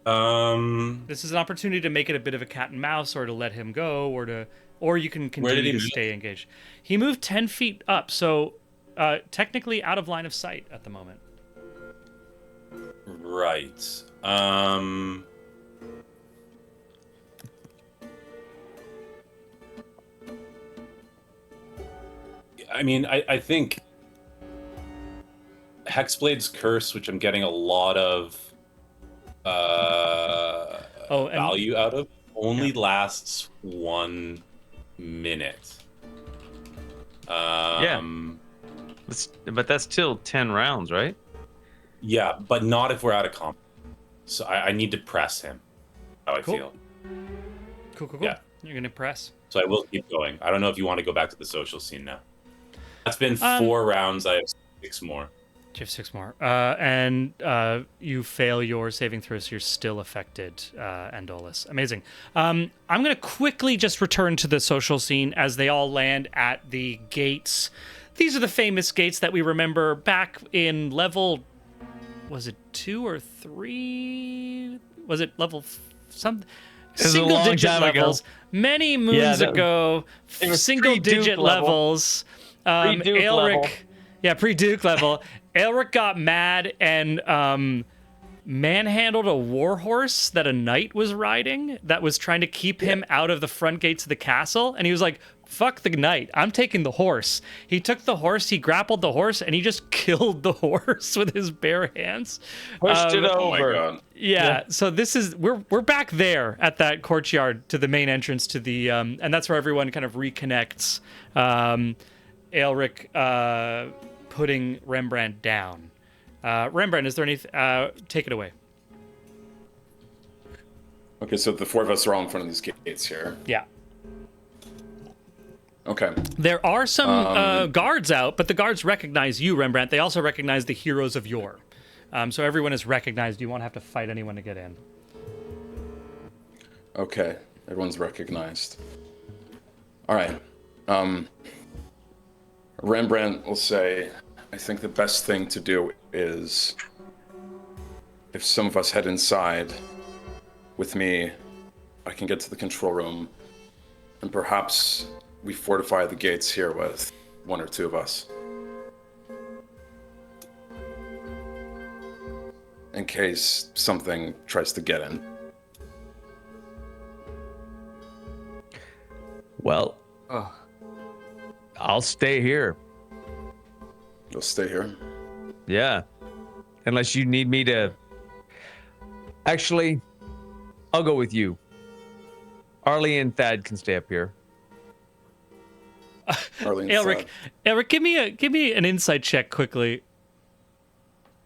This is an opportunity to make it a bit of a cat and mouse, or to let him go, or you can Where did continue he to move? stay engaged. He moved 10 feet up, so technically out of line of sight at the moment. Right. I mean, I think Hexblade's Curse, which I'm getting a lot of Oh, and value out of, only Yeah. lasts 1 minute. Yeah. But that's still 10 rounds, right? Yeah, but not if we're out of comp. So I need to press him. How I Cool. feel. cool. Yeah. You're gonna press. So I will keep going. I don't know if you want to go back to the social scene now. That's been Um, 4 rounds. I have 6 more. You have 6 more. And you fail your saving throw, so you're still affected, Andolus. Amazing. I'm going to quickly just return to the social scene as they all land at the gates. These are the famous gates that we remember back in level... Was it 2 or 3? Was it level... some was a single-digit long time ago. levels. Many moons that was- ago. It was Single-digit pre-Duke level. levels. Pre-Duke Aelric... level. Yeah, pre-Duke level. Aelric got mad and manhandled a warhorse that a knight was riding that was trying to keep him out of the front gates of the castle. And he was like, fuck the knight, I'm taking the horse. He took the horse, he grappled the horse, and he just killed the horse with his bare hands. Pushed it Oh my over. god. Yeah, so this is we're back there at that courtyard to the main entrance to the and that's where everyone kind of reconnects. Aelric putting Rembrandt down. Rembrandt, is there any? Take it away. Okay, so the 4 of us are all in front of these gates here. Yeah. Okay. There are some guards out, but the guards recognize you, Rembrandt. They also recognize the heroes of yore. So everyone is recognized. You won't have to fight anyone to get in. Okay. Everyone's recognized. All right. Rembrandt will say, I think the best thing to do is if some of us head inside with me, I can get to the control room, and perhaps we fortify the gates here with 1 or 2 of us. In case something tries to get in. Well, Oh, I'll stay here. You'll stay here. Yeah. Unless you need me to. Actually, I'll go with you. Arlie and Thad can stay up here. Arlene Aelric, said. give me an insight check quickly.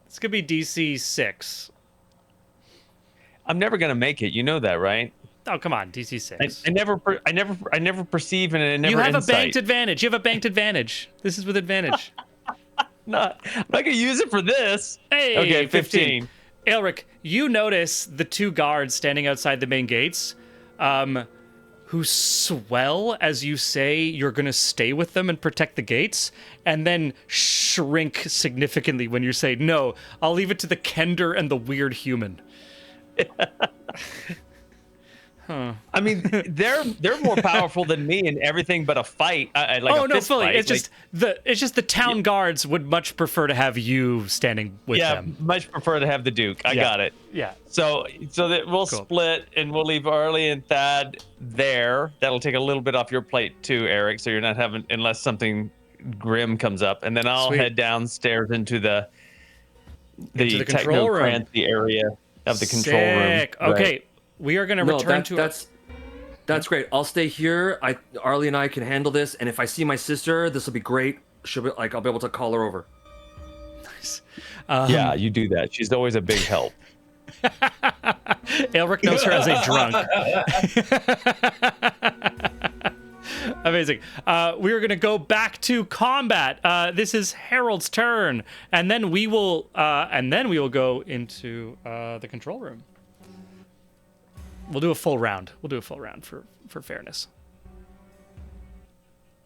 It's gonna be DC 6. I'm never gonna make it. You know that, right? Oh, come on, DC 6. I never perceive and I never. You have insight. a banked advantage. You have a banked advantage. This is with advantage. I'm not gonna use it for this. Hey, Okay, 15. Aelric, you notice the 2 guards standing outside the main gates, who swell as you say you're going to stay with them and protect the gates, and then shrink significantly when you say, no, I'll leave it to the Kender and the weird human. I mean, they're more powerful than me in everything but a fight. Like Oh a no, fist fully. fight. It's just the town guards would much prefer to have you standing with Yeah, them. much prefer to have the Duke. I Yeah. got it. Yeah. So that we'll Cool. split and we'll leave Arlie and Thad there. That'll take a little bit off your plate too, Eric. So you're not having unless something grim comes up, and then I'll Sweet. head downstairs into the Into the control room. technocrancy area of the control room. Sick. Okay, we are going to no, return to that's great. I'll stay here. Arlie and I can handle this, and if I see my sister, this will be great. She'll be like, I'll be able to call her over. Yeah, you do that. She's always a big help. Aelric knows her as a drunk. Amazing. We are going to go back to combat. This is Harold's turn, and then we will go into the control room. We'll do a full round. For fairness.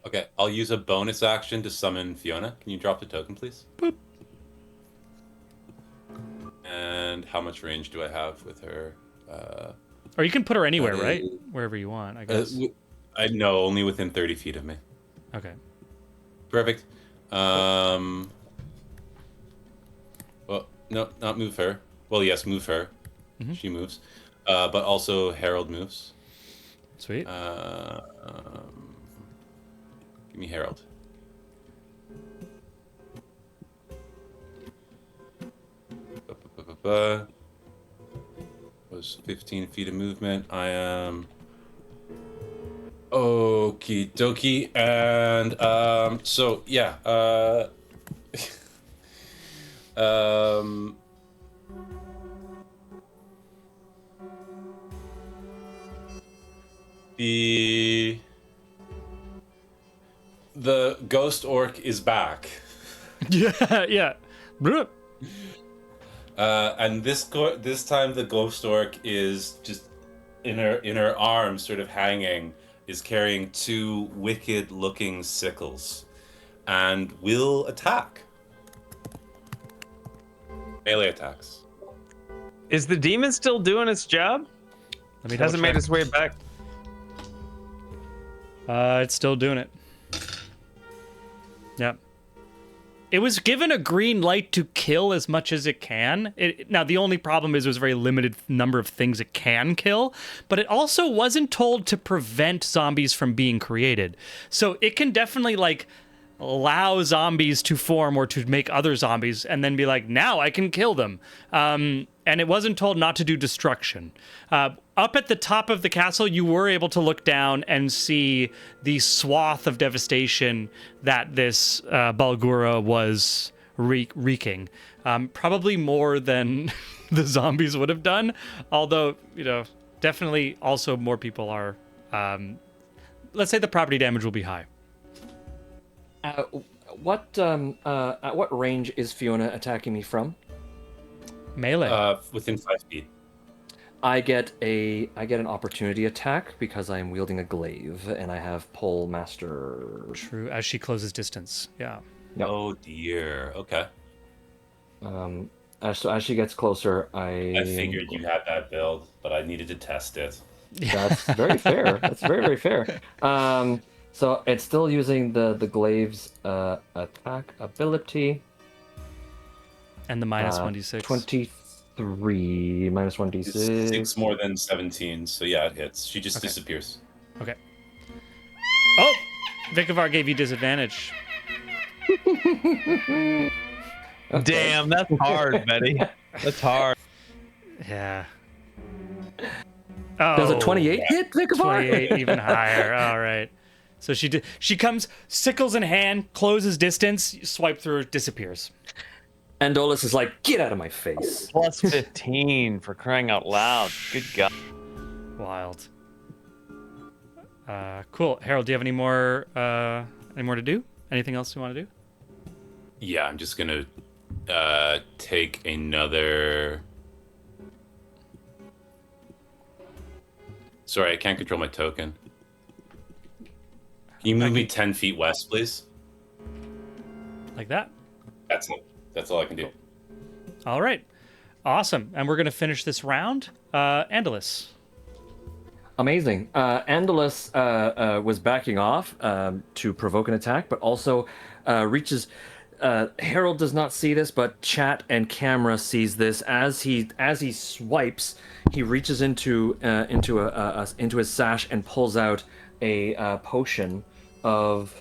Okay, I'll use a bonus action to summon Fiona. Can you drop the token, please? Boop. And how much range do I have with her? Or you can put her anywhere, Uh, right? Wherever you want, I guess. I know, only within 30 feet of me. Okay. Perfect. Well, no, not move her. Well, yes, move her. She moves. But also Harold moves. Sweet. Give me Harold. Was 15 feet of movement. I am. Okie dokie. And so yeah. Um. The ghost orc is back. Yeah, yeah. Bloop. And this time the ghost orc is just in her arms, sort of hanging, is carrying two wicked-looking sickles, and will attack. Melee attacks. Is the demon still doing its job? Let me It hasn't made its way back. It's still doing it. Yep. It was given a green light to kill as much as it can. Now, the only problem is there's a very limited number of things it can kill, but it also wasn't told to prevent zombies from being created. So it can definitely, like, allow zombies to form or to make other zombies and then be like, now I can kill them. And it wasn't told not to do destruction. Up at the top of the castle, you were able to look down and see the swath of devastation that this Balgura was wreaking. Probably more than the zombies would have done. Although, definitely also more people are... let's say the property damage will be high. At what range is Fiona attacking me from? Melee. Within 5 feet. I get an opportunity attack because I am wielding a glaive and I have pole master. True, as she closes distance. Yeah. Yep. Oh dear. Okay. As she gets closer, I figured you had that build, but I needed to test it. That's very fair. That's very, very fair. So it's still using the glaive's attack ability. And the minus 1d6. 23 minus 1d6. 6 more than 17, so yeah, it hits. She just Okay. disappears. Okay. Oh! Vikavar gave you disadvantage. Damn, that's hard, Betty. That's hard. Yeah. Oh, Does a 28 hit, Vikavar? 28, even higher. All right. So she comes, sickles in hand, closes distance, swipe through, disappears. Andolus is like, get out of my face. Plus 15 for crying out loud. Good God. Wild. Cool. Harold, do you have any more to do? Anything else you want to do? Yeah, I'm just gonna take another. Sorry, I can't control my token. Can you move me 10 feet west, please? Like that? That's it. That's all I can do. All right. Awesome. And we're going to finish this round. Andalus. Amazing. Andalus was backing off to provoke an attack, but also reaches. Harold does not see this, but chat and camera sees this. As he swipes, he reaches into his sash and pulls out a potion of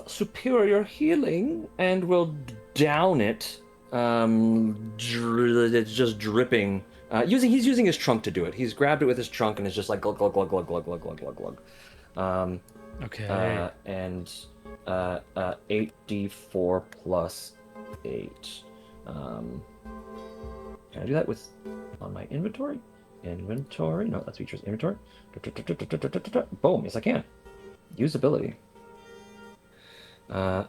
superior healing, and will down it. It's just dripping. He's using his trunk to do it. He's grabbed it with his trunk and it's just like glug glug glug glug glug glug glug glug glug. Okay. And 8d4 plus 8. Can I do that with on my inventory? Inventory? No, that's features. Inventory. Boom. Yes, I can. Usability. A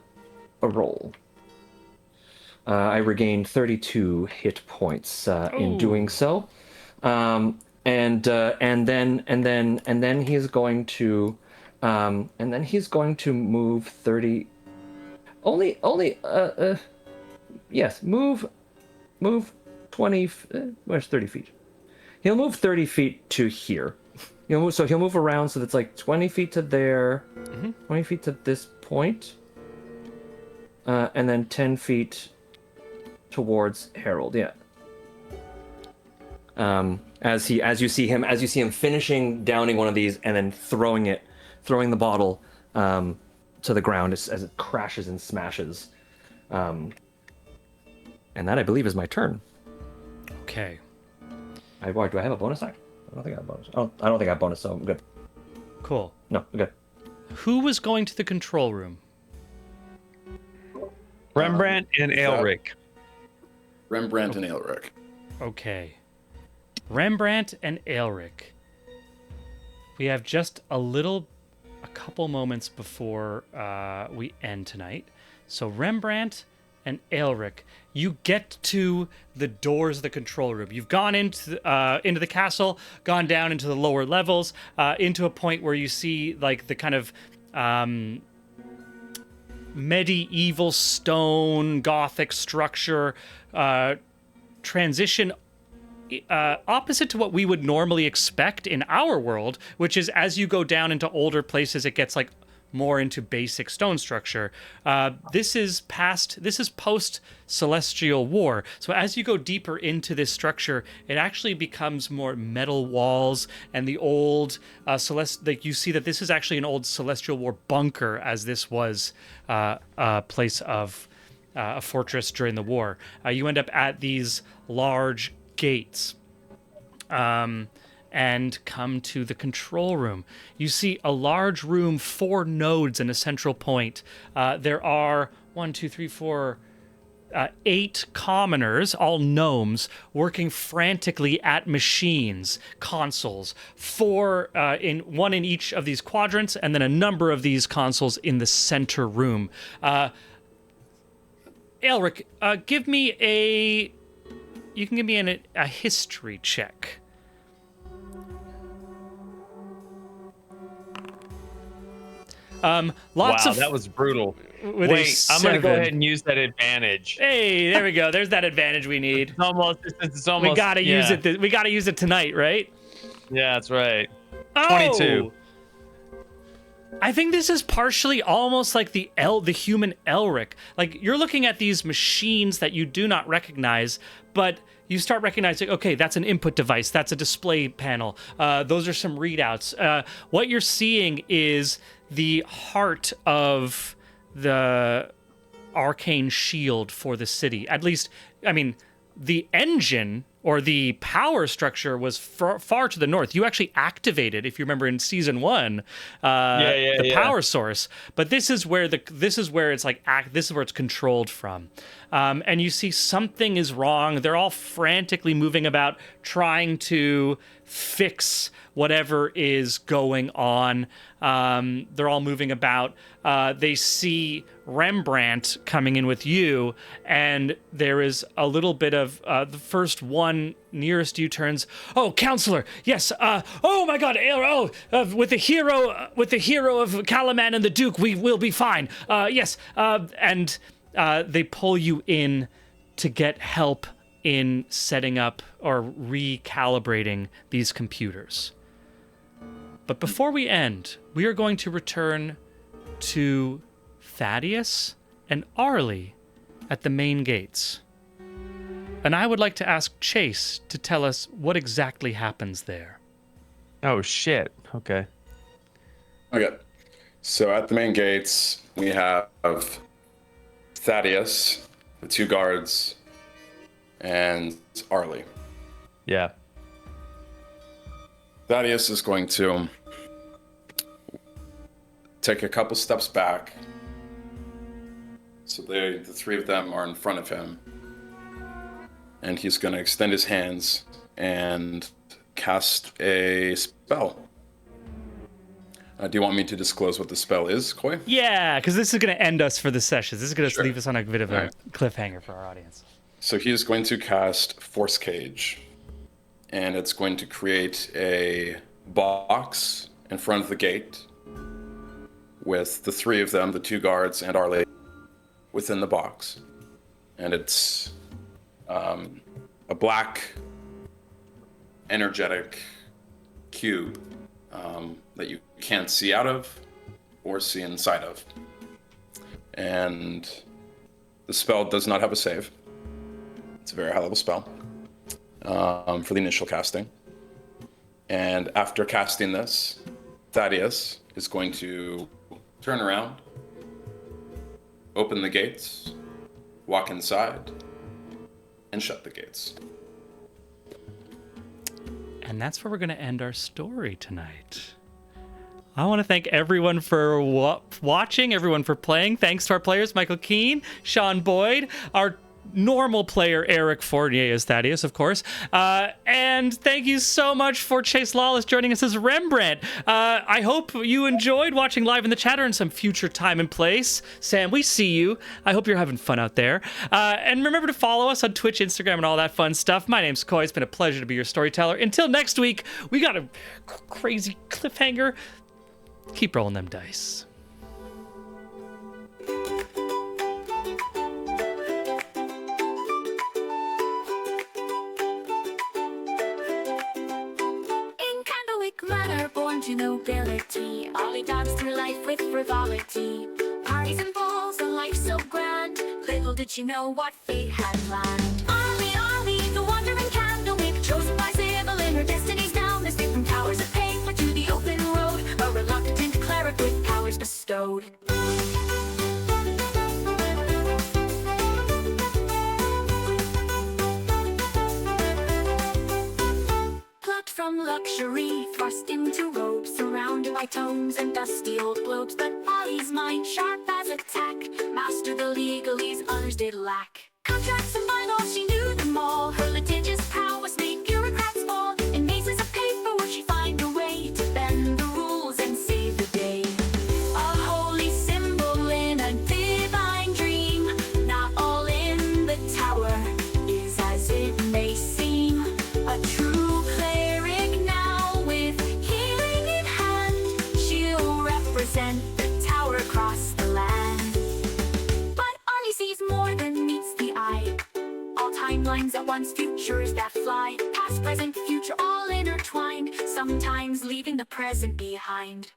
roll. I regained 32 hit points in doing so, and then he's going to move 30. Move 20. Where's 30 feet? He'll move 30 feet to here. He'll move around so that's like 20 feet to there, 20 feet to this point. and then 10 feet towards Harold. Yeah. As you see him finishing downing one of these and then throwing the bottle to the ground as it crashes and smashes. And that, I believe, is my turn. Okay. Do I have a bonus action? I don't think I have a bonus. Oh, I don't think I have a bonus, so I'm good. Cool. No, I'm good. Who was going to the control room? Rembrandt and Aelric. Rembrandt and Aelric. Okay. Rembrandt and Aelric. We have just a couple moments before we end tonight. So Rembrandt and Aelric, you get to the doors of the control room. You've gone into the castle, gone down into the lower levels, into a point where you see like the kind of medieval stone Gothic structure transition opposite to what we would normally expect in our world, which is as you go down into older places, it gets like more into basic stone structure. This is post Celestial War. So as you go deeper into this structure, it actually becomes more metal walls and the old like you see that this is actually an old Celestial War bunker, as this was a place of a fortress during the war. You end up at these large gates. And come to the control room. You see a large room, 4 nodes in a central point. There are 8 commoners, all gnomes, working frantically at machines, consoles, 1 in each of these quadrants, and then a number of these consoles in the center room. Aelric, give me a history check. Wow, that was brutal. Wait, I'm going to go ahead and use that advantage. Hey, there we go. There's that advantage we need. It's almost we gotta use it. We gotta use it tonight, right? Yeah, that's right. Oh! 22. I think this is partially almost like the human Elric. Like, you're looking at these machines that you do not recognize, but you start recognizing, okay, that's an input device, that's a display panel, those are some readouts. What you're seeing is the heart of the arcane shield for the city. At least, I mean, the engine or the power structure was far to the north. You actually activated, if you remember in season 1, the power source. But this is where this is where it's controlled from. And you see something is wrong. They're all frantically moving about, trying to fix whatever is going on. They're all moving about. They see Rembrandt coming in with you, and there is a little bit of the first one nearest you turns. Oh, counselor, yes. Oh my God, with the hero of Kalaman and the Duke, we will be fine. Yes, and they pull you in to get help in setting up or recalibrating these computers. But before we end, we are going to return to Thaddeus and Arlie at the main gates. And I would like to ask Chase to tell us what exactly happens there. Oh, shit. Okay. Okay. So at the main gates, we have Thaddeus, the 2 guards, and Arlie. Yeah. Thaddeus is going to take a couple steps back. So the 3 of them are in front of him. And he's going to extend his hands and cast a spell. Do you want me to disclose what the spell is, Koi? Yeah, because this is going to end us for the session. This is going to Sure. leave us on a bit of a cliffhanger for our audience. So he is going to cast Force Cage. And it's going to create a box in front of the gate with the 3 of them, the 2 guards and Arlie, within the box. And it's a black, energetic cube that you can't see out of or see inside of. And The spell does not have a save. It's a very high level spell for the initial casting. And after casting this, Thaddeus is going to turn around, open the gates, walk inside, and shut the gates. And that's where we're going to end our story tonight. I want to thank everyone for watching, everyone for playing. Thanks to our players, Michael Keane, Sean Boyd, our normal player, Eric Fournier as Thaddeus, of course. And thank you so much for Chase Lawless joining us as Rembrandt. I hope you enjoyed watching live in the chat or in some future time and place. Sam, we see you. I hope you're having fun out there. And remember to follow us on Twitch, Instagram, and all that fun stuff. My name's Coy. It's been a pleasure to be your storyteller. Until next week, we got a crazy cliffhanger. Keep rolling them dice. In Candlewick Manor, born to nobility, Ollie danced through life with frivolity. Parties and balls, a life so grand. Little did she know what fate had planned. Ollie, the wandering Candlewick, chosen by Sybil in her destinies down. Escape from towers of paper to the open road, a reluctant cleric with powers bestowed. Plucked from luxury, thrust into robes, surrounded by tomes and dusty old globes. But Ollie's mind, sharp as a tack, mastered the legalese others did lack. Contracts and bylaws, she knew them all. Her litigious prowess made bureaucrats fall. In mazes of paperwork, she find a way to bend the rules and save the day. A holy symbol in a divine dream. Not all in the tower is as it may seem. A true cleric now with healing in hand. She'll represent the tower across the land. But Ollie sees more than meets the eye. All timelines at once, futures that fly. Past, present, future, all intertwined. Sometimes leaving the present behind.